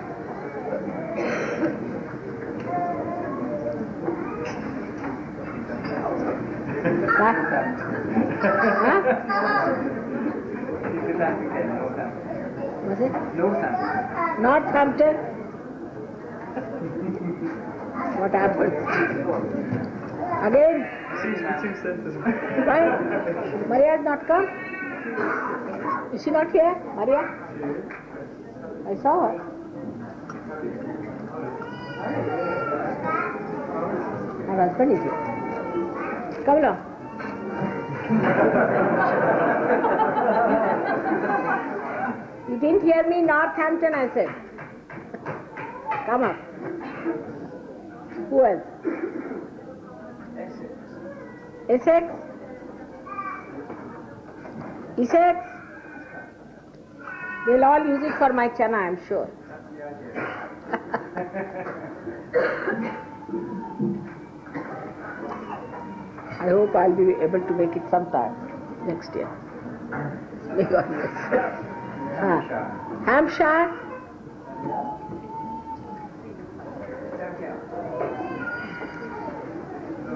Back. Was it? Northampton. What happened? Again? Why? Maria has not come? Is she not here? Maria? I saw her. Her husband is here. Come along. You didn't hear me? Northampton, I said. Come up. Who else? Essex? Essex? They'll all use it for my chana, I'm sure. I hope I'll be able to make it sometime next year. May God bless. Hampshire?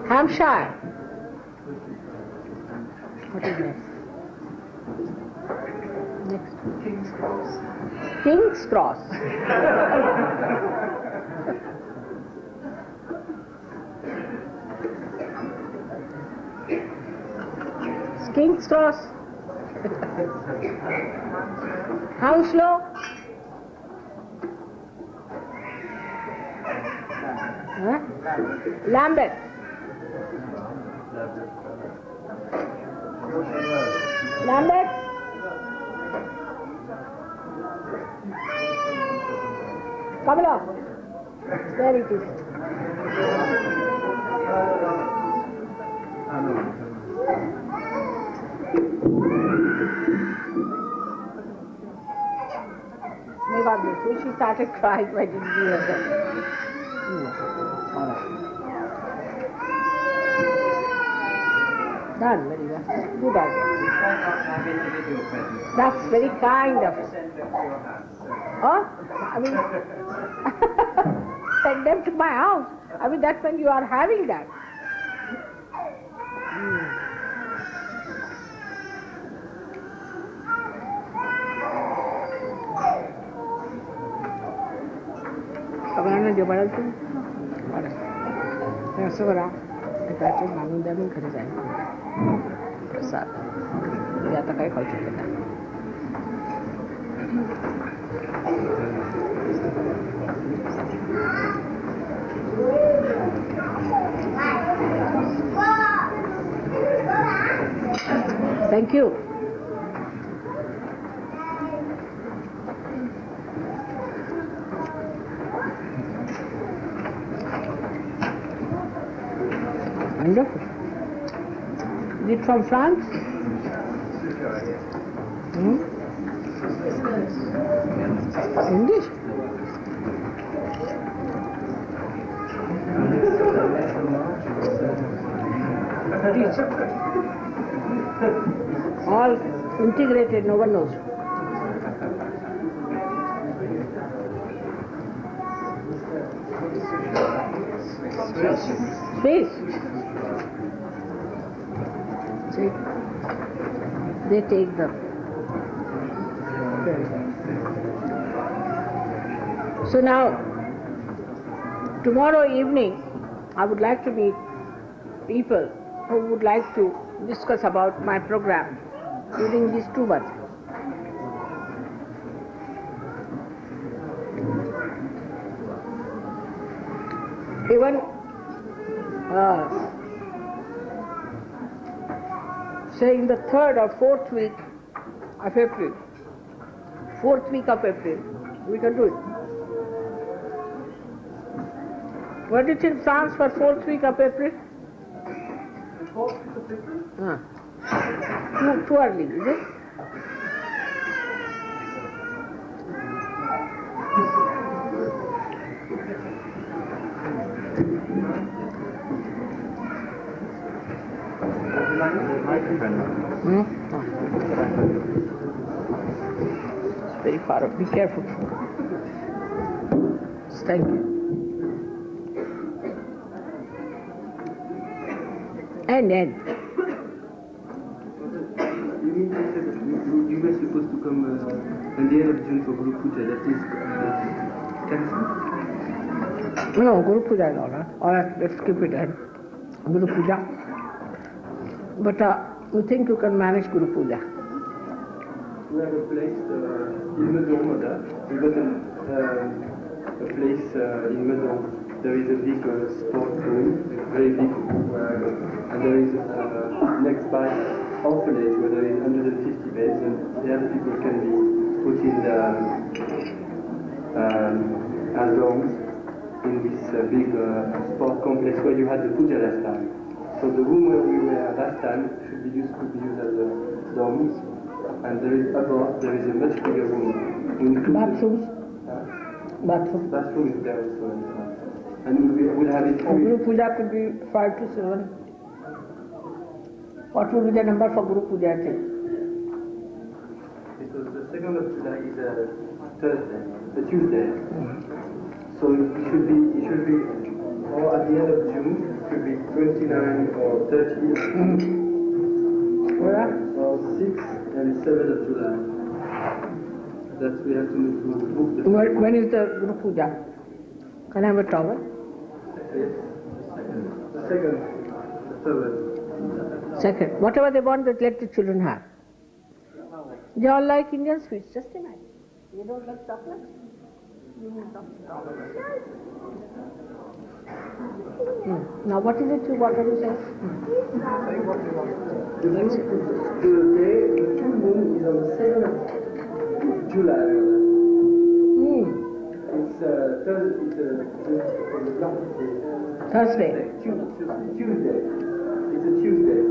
Hampshire. What is next? Next. King's Cross. King's Cross. King's Cross. Hounslow. Lambeth. Lambeth. Come along. There it is. May God bless you. She started crying. Why didn't you hear that? All right. Done very well. Good idea. That's very kind of you. Oh? I mean, send them to my house. I mean, that's when you are having that. जेव बरं तू असं करा एकाचे मागून द्या मग घरी जाईल प्रसाद ते आता काय खाऊ शकत नाही thank you Wonderful. Is it from France? English? All integrated, no one knows. Space. See, they take them. So now, tomorrow evening, I would like to meet people who would like to discuss about my program during these 2 months. Even say in the 3rd or 4th week of April, 4th week of April, we can do it. What do you think, France, for 4th week of April? 4th week of April? Too early, is it? It's very far up. Be careful. Thank you. And You were supposed to come on the end of June for Guru Puja. That is cancelled? no, Guru Puja is all right. All right, let's keep it at Guru Puja. But you think you can manage Guru Puja? We have a place in Melbourne. We got a place in Melbourne. There is a big sport room, very big, and there is next by orphanage where there is 150 beds, and there the people can be put in as dorms in this big sport complex where you had the puja last time. So the room where we were last time could be used as dorms, and there is above there is a much bigger room. Bathrooms? Bathroom is there also. And we'll have it. Guru Puja could be 5 to 7. What would be the number for Guru Puja, I think? Because the 2nd of July is a Thursday, a Tuesday. So it should be, or at the end of June, it could be 29 or 30, or 6 and 7 of July. That we have to book the. When is the Guru Puja? Can I have a towel? Yes. The 2nd, the 3rd. 2nd. Whatever they want, let the children have. They all like Indian sweets, just imagine. They don't like chocolate? You need some chocolate. Now what is it you want to say? The full moon is on the 2nd of July. It's Thursday. Tuesday. It's a Tuesday.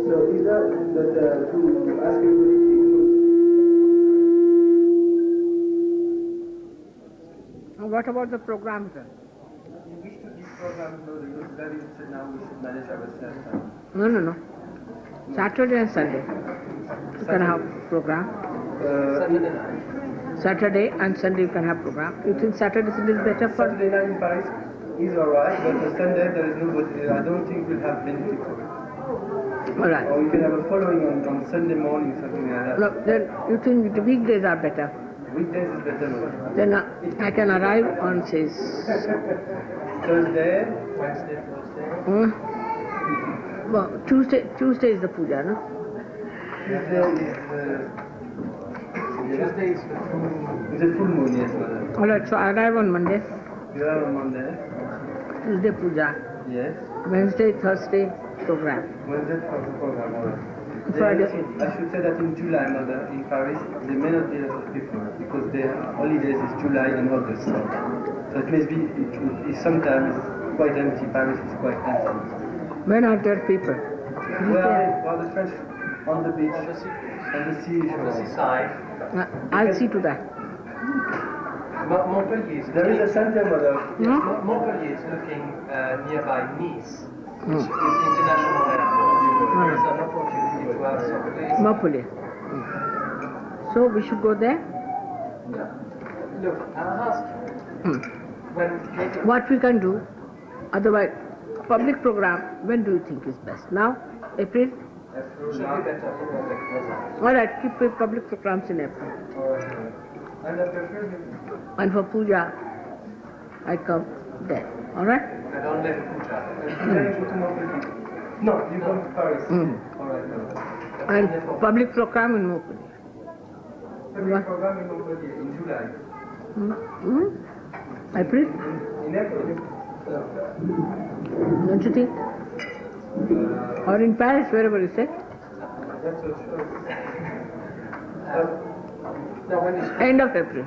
So is that to ask everybody to. What about the program, sir? We wish to this program because Devi said now we should manage ourselves. No. Saturday and Sunday. You can have program. Saturday night. Saturday and Sunday you can have program. You think Saturday, Sunday is better for? Saturday night in Paris is alright, but the Sunday there is nobody. I don't think we'll have many people. Alright. Or we can have a following on Sunday morning, something like that. No, then you think the weekdays are better? Weekdays is better. Mother. Then I can arrive on, says, Thursday, Wednesday, Thursday. well, Tuesday is the puja, no? Tuesday is the full moon, yes, mother. Alright, so I arrive on Monday, You are on Monday? Tuesday puja, Yes. Wednesday, Thursday program. Wednesday for the program, alright. Friday. I should say that in July, mother, in Paris, there may not be a lot of people because their holidays is July and August. So it may be, it sometimes quite empty. Paris is quite empty. When are there people? Well, the French on the beach, on the seaside. I'll see to that. Montpellier is There is a center, mother. Montpellier is looking nearby Nice, which is international airport. There is an opportunity to have some place. Mapule. So we should go there? Look, I'll ask you. When Katie, What we can do, otherwise, public program, when do you think is best? Now? April? should be better for public program. Alright, keep the public programs in April. And I prefer And for puja, I come there. Alright? And only the puja. No, you come to Paris. Alright, And public program in Mapule. Public program in Montpellier in July. April? In April. Don't you think? Or in Paris, wherever you say? That's for sure. Now when is End of April.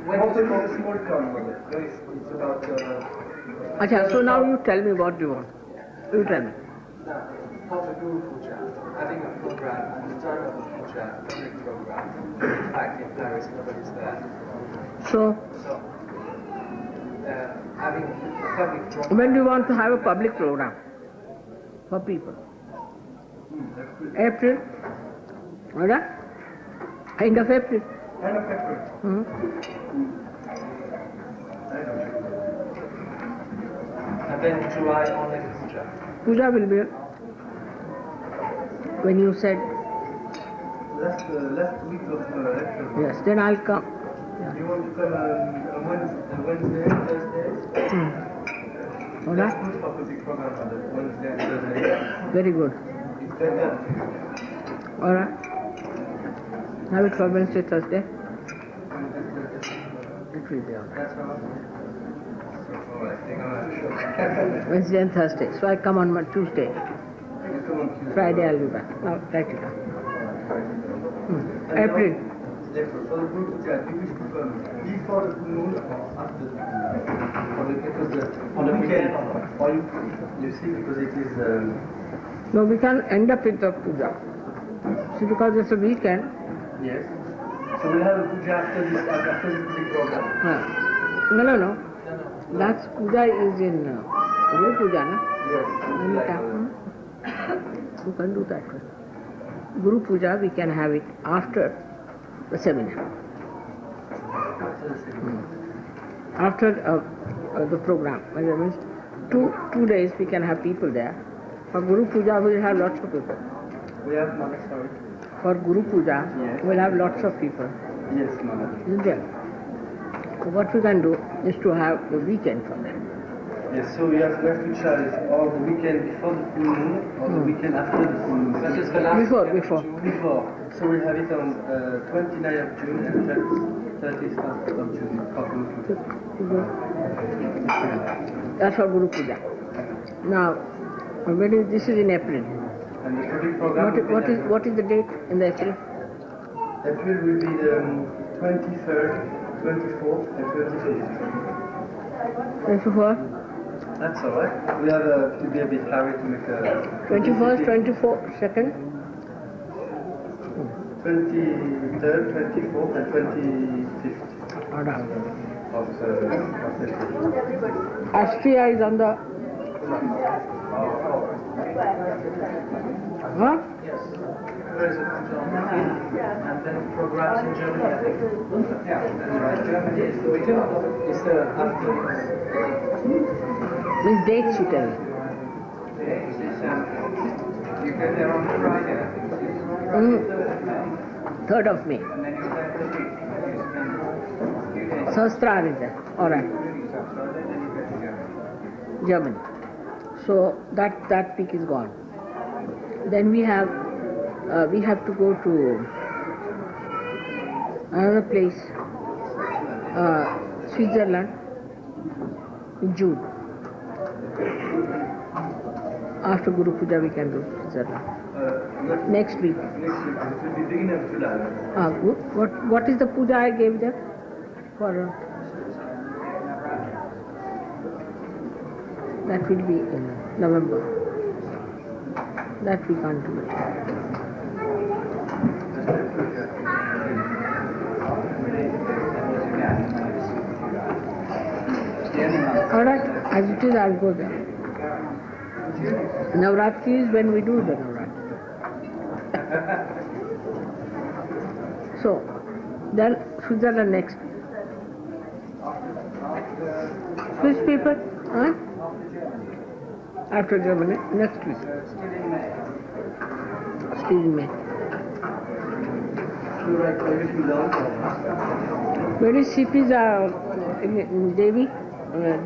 Montpellier is a small town, mother. It's about. Acha, so now you tell me what you want. You tell me. now for the Guru Puja, having a program at the time of the puja, public program. In fact, in Paris, nobody's there. So, So having a public program. when do you want to have a public program for people? April? Alright? End of April. End of April. And then July only the puja. Puja will be when you said Last week of April. yes, then I'll come. You want to come on Wednesday, Thursday? Alright? That's good for public program on the Wednesday and Thursday. Very good. It's better. Alright? Have it for Wednesday, Thursday. It will be alright. That's all. Wednesday and Thursday. So I come on my Tuesday. You come on Tuesday. Friday I'll be back. Now write it down. April. April. For the group, you wish to come before the full moon or after the full moon? Because on the weekend, or you see, because it is. No, we can end up with the puja. See, because it's a weekend. Yes. So we'll have a puja after this big program. No. That's puja is in Guru Puja, no? Yes. You can do that one. Guru Puja, we can have it after the seminar. After the program. That means 2 days we can have people there. For Guru Puja, we will have lots of people. We have Mother, sorry. For Guru Puja, Yes. we will have lots of people. Yes, Mother. Isn't there? So what we can do is to have the weekend for them. Yes, so we have to choose or the weekend before the full moon or the weekend after the full moon. That is the last Before. Before. So we'll have it on 29th of June and 30th of June for Guru Puja. That's for Guru Puja. Now, this is in April. And the public program What is the date in the April? April will be the 23rd, 24th and 25th. 24th, That's alright. We have to be a bit hurry to make a... 21st, 24th, 2nd. 23rd, 24th and 25th Order. of April. Austria is on the... Huh? Yes. There is a puja on the 5th, and then programs in Germany, I think. Yeah, that's right. Germany is the weekend. It's after These dates you tell me. you get there on Friday, I think. 3rd of May. And then you're there for the week. You spend Sahasrara is there. All right. Germany. So that peak is gone. Then we have to go to another place, Switzerland, in June. After Guru Puja we can do Switzerland. Next week. Next week, it will be beginning of July. Good. What is the puja I gave them? For that will be in November. That we can't do it. Alright, as it is, I'll go there. Navratri is when we do the Navratri. So, then Switzerland next. Swiss people, huh? After Germany, next week. Still in May. You write everything down. Where is CP's in Devi?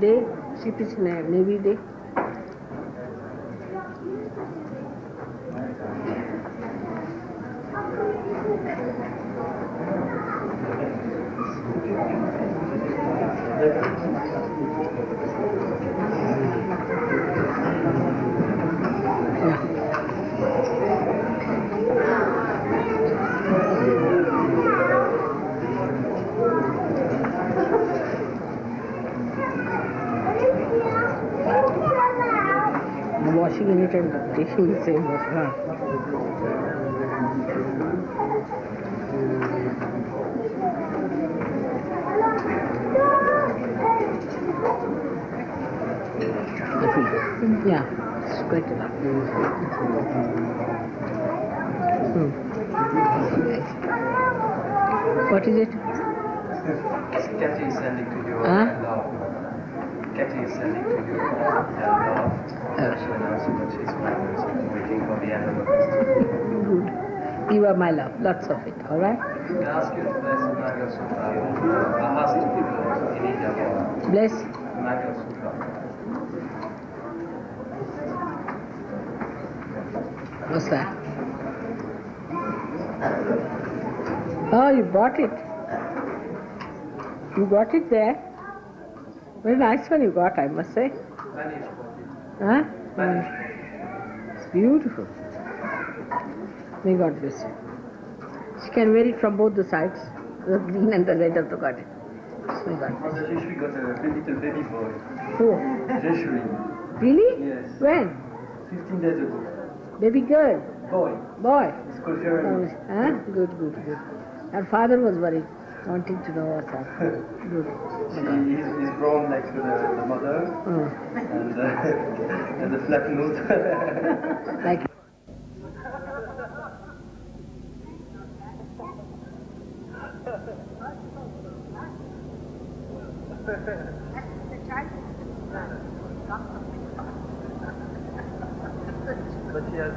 Day? CP's Navy Day? Washing in it and taking the same water. Yeah, it's quite enough. What is it? Cathy is sending to you Huh? love. Cathy is sending to you love. She announced that she's pregnant, so I'm waiting for the end of the festival. Good. You are my love, lots of it, alright? I ask you to bless Maga Sutra. I asked people in India for Bless. Maga Sutra. What's that? Oh, you bought it. You got it there. Very nice one you got, I must say. Spanish bought it. Huh? Spanish. It's beautiful. May God bless you. She can wear it from both the sides, the green and the red of the garden. May God bless you. Shri got a little baby boy. Who? Shri. Really? Yes. When? 15 days ago. Baby girl? Boy. Boy? It's called Jeremy. Huh? Good. Her father was worried, wanting to know what's up. Good. He's grown next to the mother and the flat nose. Like But he has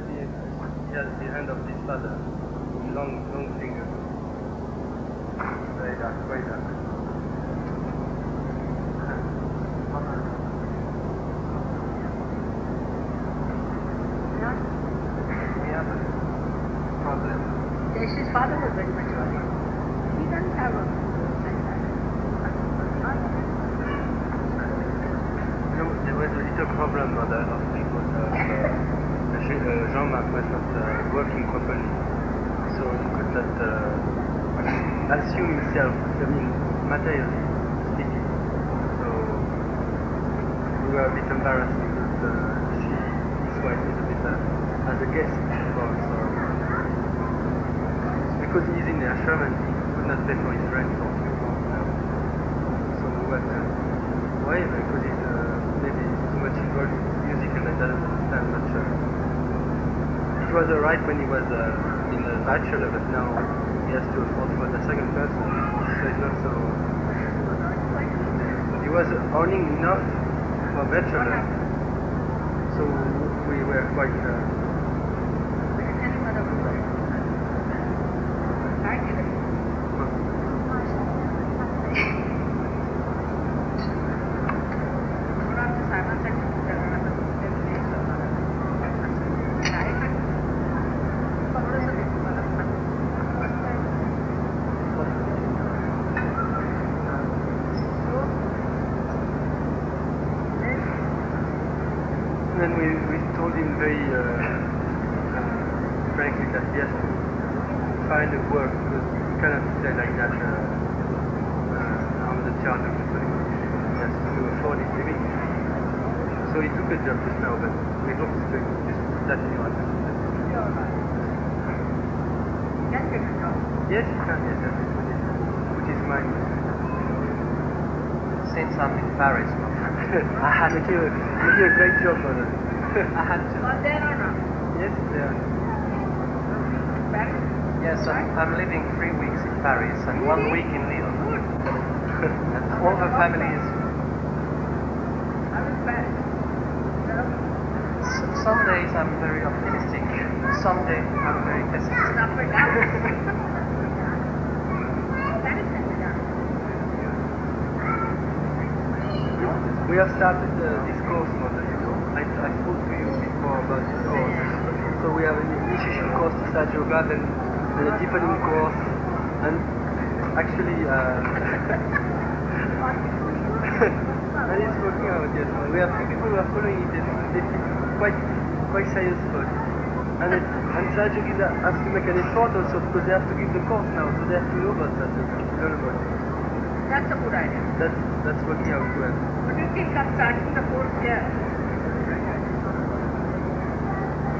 the hand of his father. Long finger. Very dark. We have a problem. His father was very much worried. He doesn't have a like that. No, there was a little problem, mother, because Jean-Marc was not working properly. So he could not assume himself, materially speaking. So we were a bit embarrassed because his wife is a bit as a guest for us. Because he's in the ashram and he could not pay for his rent for a few months now. So we were why? Because he's maybe too much involved in music and I doesn't understand much. It was alright when he was in a bachelor, but now he has to afford for the second person. So it's not so. He was earning enough for a bachelor, so we were quite. then we told him very frankly that he has to find a work because he cannot stay like that under the charge of the police. He has to afford his living. So he took a job just now, but we hope he's going to just put that in your hand. Yes, he can, yes, which is mine. Since I'm in Paris, I had to do a great job on it. I had to. Yes, there. Yes, I'm living 3 weeks in Paris and 1 week in Lyon. And all the family is. Some days I'm very optimistic. Some days I'm very pessimistic. We have started this course, Mataji. I spoke to you before about this course. So we have an initiation course to Sahaja Yoga, then a deepening course, and actually, and it's working out. Yes, we have few people who are following it. They feel quite serious about it. And Sahaja Yoga has to make an effort also because they have to give the course now, so they have to know about Sahaja Yoga, learn about it. That's a good idea. That's working out well. But you can come starting the course here.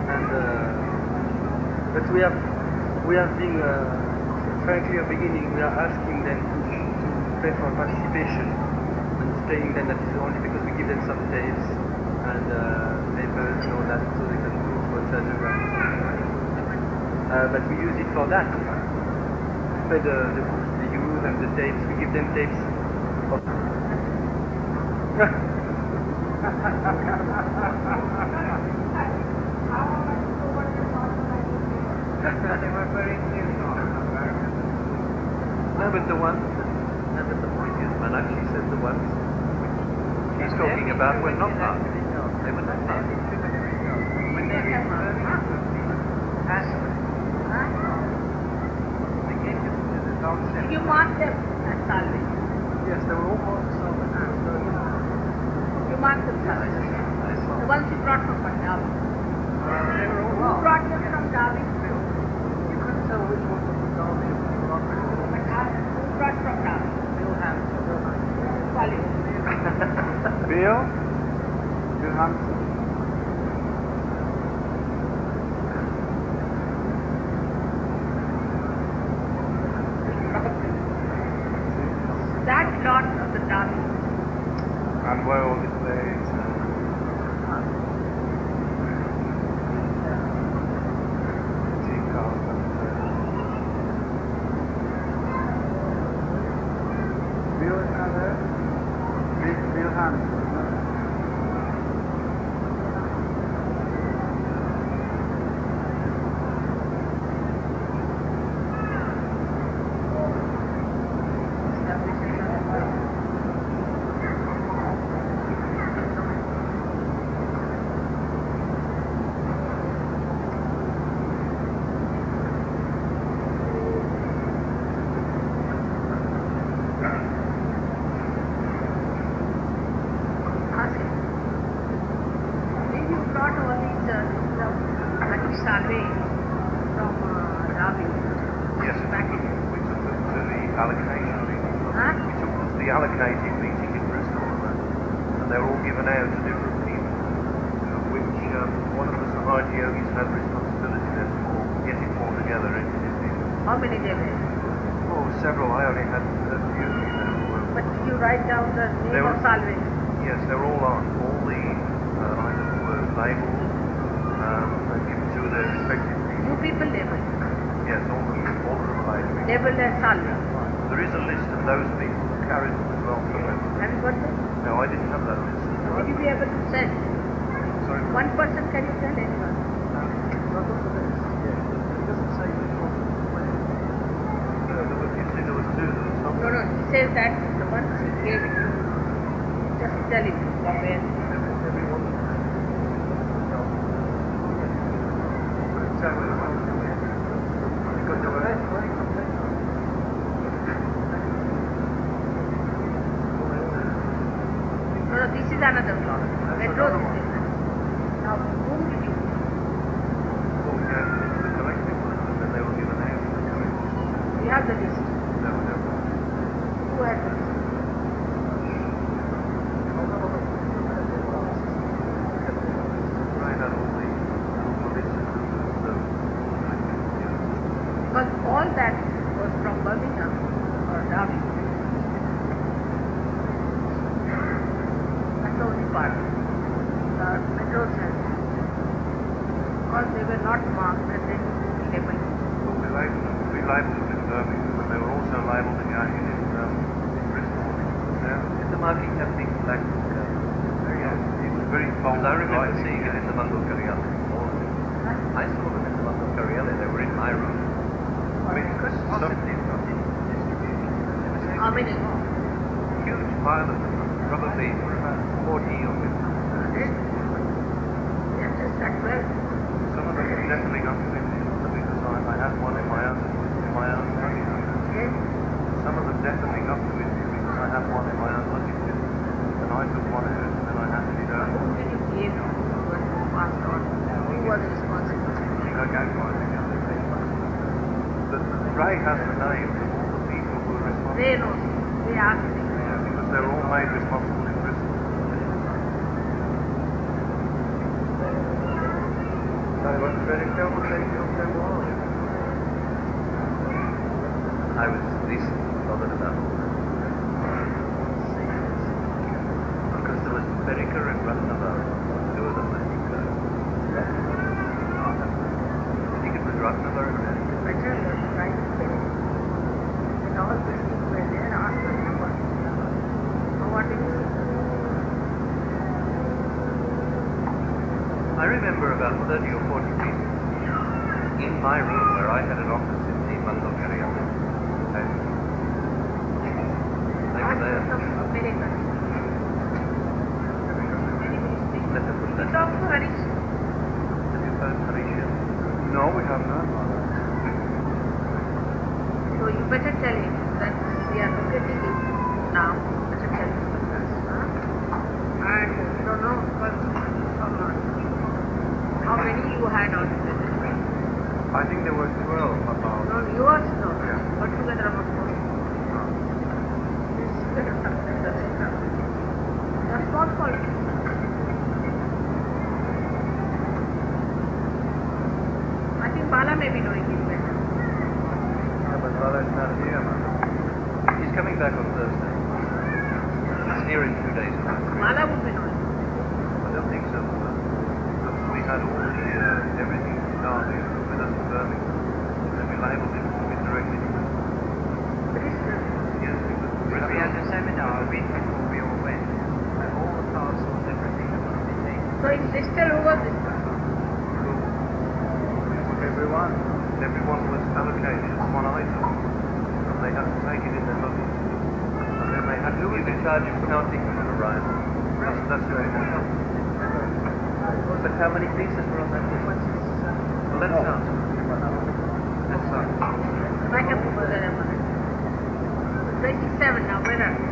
And but we have been frankly at the beginning we are asking them to pay for participation and saying them that it's only because we give them some tapes and papers and all that so they can go for Sahaja. But we use it for that. Pay the books they use and the tapes. We give them tapes. They were very clear Americans. No, but the point is, Mataji said the ones which he's talking about were not marked. They were not marked. When they refer to password, they gave them to the doctor. You mark them as salvage. Yes, they were all marked Salvage. You mark them salvage. The ones you brought from Punjab. They were all Who brought them from Derby? You couldn't tell which one was the Derby and which one was Who brought from Derby? Bill Hampton. Quality. Bill Hampton. That lot of the Derby. And where all this place. Bill is not there? Bill Hampton. allocated meeting in Bristol, and they're all given out to different people, of which one of the Sahaja Yogis had responsibility then for getting all together into his people. How many there were? Oh, several. I only had a few. But you write down the name of Salve? Yes, they're all on. All the items were labelled and given to their respective people. You people labeled? Yes, all of them are labelled. Labeled as Salve? There is a list of those people who carried them as well somewhere. Have you got them? No, I didn't have that list. Will you be able to send? Sorry? One person, can you tell anyone? There was two. No, he says that the ones he gave you, just tell him from where. No, this is another block. Metro is different. whom did you give? Well, we gave them to the collective ones, and then they were given out to the collective. You have the list. No, no. Who had the list? Right out all the lists and so Because all that was from Birmingham or Derby. That's the only part. The metros has. Because they were not marked and then labeled. well, we labelled them in Birmingham, and they were also labelled again in Bristol. Yeah. Did the marking have big black? Yeah, it was very bold. I remember writing. seeing it in the Mangel Kariyale. I saw them in the Mangel Kariyale. They were in my room. I mean, Possibly from the distribution. How many? huge pile of them, probably 40 of them. Yes, just that well. Some of them were definitely not finished because I had one in my own luggage. Yes. Some of them definitely got to it because I had one in my own luggage. And I took one out and then I handed it over. Who did you give when you passed on? Who was responsible? I gave mine to the other people. But Ray has the names of all the people who were responsible. They know. They asked me. Yeah, because they were all made responsible in Bristol. I was least bothered about because there was Berika and Ratnava. There was a magic girl. I think it was Ratnava and Berika. Better right and all these people were there asked them about what it is. I remember about 30 or 40 people in my room where I had an office in the Mangel Kariyale. And they were there. Americans. Many mistakes. Let them put You that. talk to Harish. Have you phoned Harish? No, we have not. So you better tell him that we are locating him now. Better tell him first. And you don't know because how many you had altogether? I think there were 12 about. No, yours no. Yeah. But together about 4. That's not called. I think Bala may be knowing it better. Yeah, but Bala's not here, man. He's coming back on Thursday. He's here in 2 days. Bala would be knowing. I don't think so. Because we had all the everything from Derby with us in Birmingham. And we labelled it directly to Bristol. Bristol. Yes, because Bristol. We had a seminar a week before we all went, and all the parcels, everything that was missing. So in Bristol, who was this? Everyone. Everyone was allocated one item. And they had to take it in their luggage. And then they had to Who was in charge of counting them on arrival? That's right. But how many pieces were on that list? Well, let's start. Let's start. I can put that in. 27 now, where are we?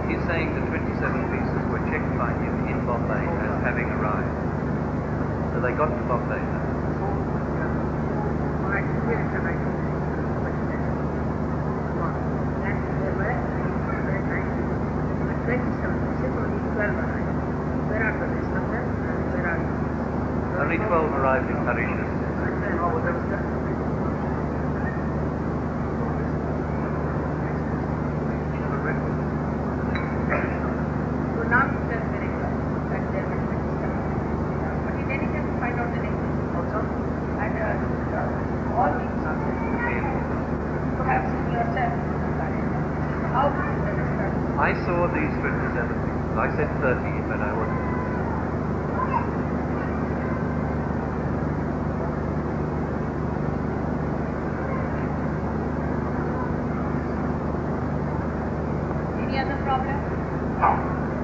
He's saying the 27 pieces were checked by him in Bombay as having arrived. So they got to Bombay. Alright, here is the right. And there were 27. This is only 12 arrived. Where are the rest of them? Where are you? Only 12 arrived in Mauritius. So now you tell me that there were 27. But in any case, find out the name also. And all these are there. Perhaps yourself. How do you understand? I saw these 27 pieces. I said 30, but I wasn't. Any other problem?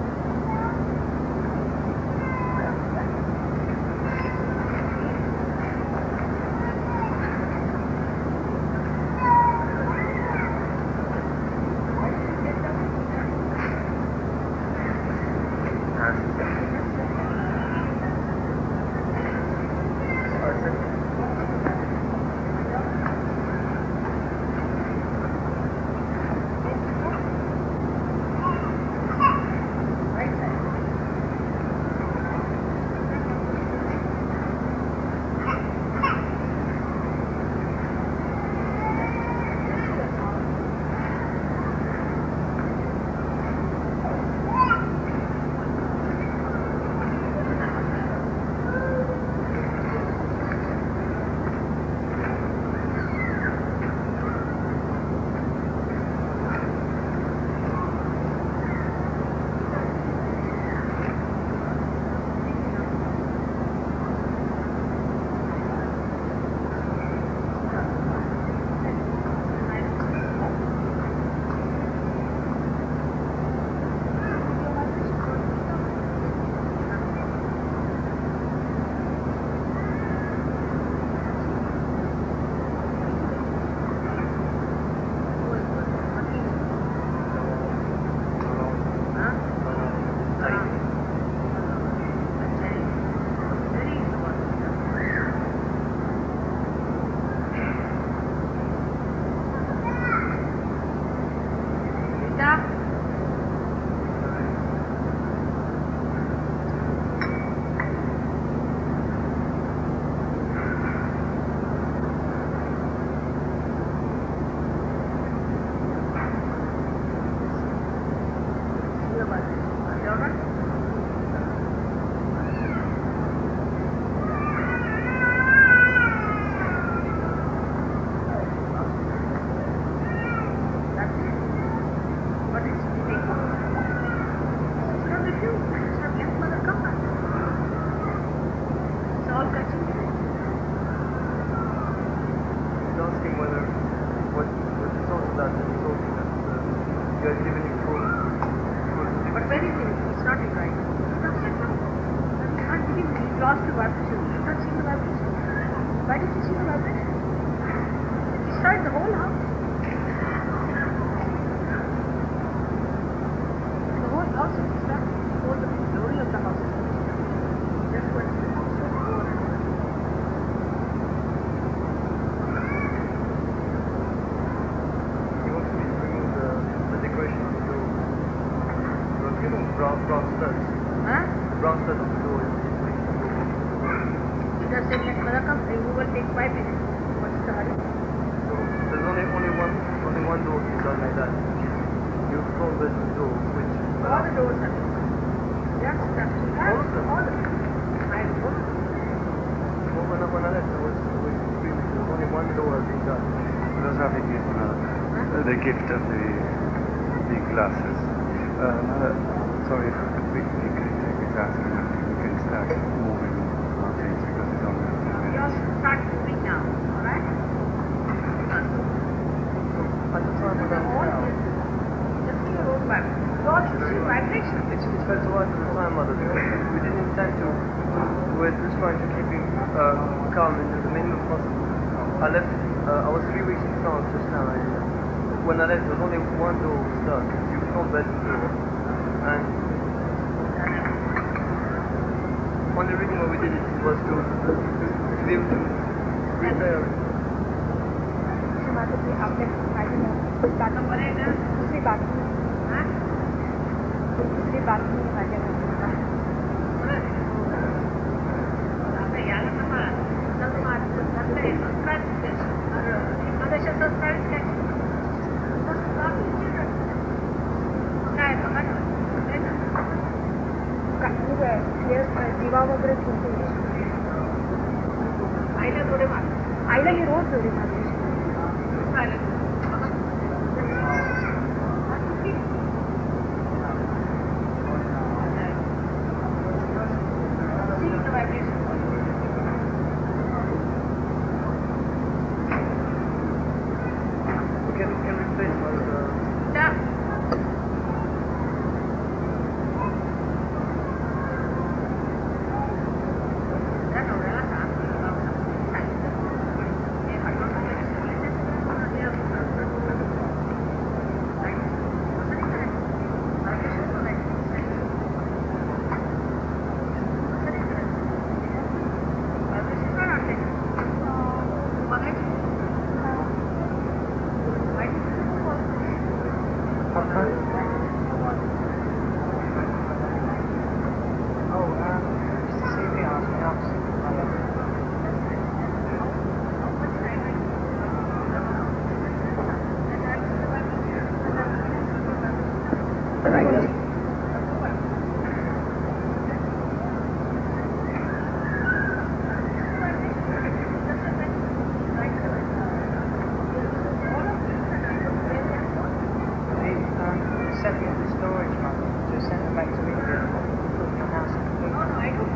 lost the vibration. You have not seen the vibration. Why did you see the vibration? It destroyed the whole house. The whole house is destroyed. All the glory of the house is destroyed. Just went so poor and He wants me to remove the decoration on the door. Because you know brown studs. huh? The brown stud on the door is You just said that Malakam removal takes 5 minutes. What's the hurry? so there's only one door to be done like that. You fold the door, which All the doors are just stuck. All of them? All of them. I don't know. well, when I left, there was only one door has been done. Those are the gift, the gift of the glasses. Sorry, quickly is asking if we can start moving our things because it's only 10 You minutes. also start moving now, alright? At the time when I was down, Just do your own vibration. Don't see vibration. it's felt so hard at the time, Mother, because we didn't intend to. We were just trying to keep him calm and do the minimum possible. I left. I was 3 weeks in France just now. And when I left, there was only one door stuck. You front bedroom door, and only reason why we did it was to be able to repair it. Mataji, आपने दूसरी बात नहीं दिवा वगैरे ठेवते आईला मी रोज जोडी मारते Can replace my Send me the storage, Mother. Just send it back to India. Put in your house. No, I don't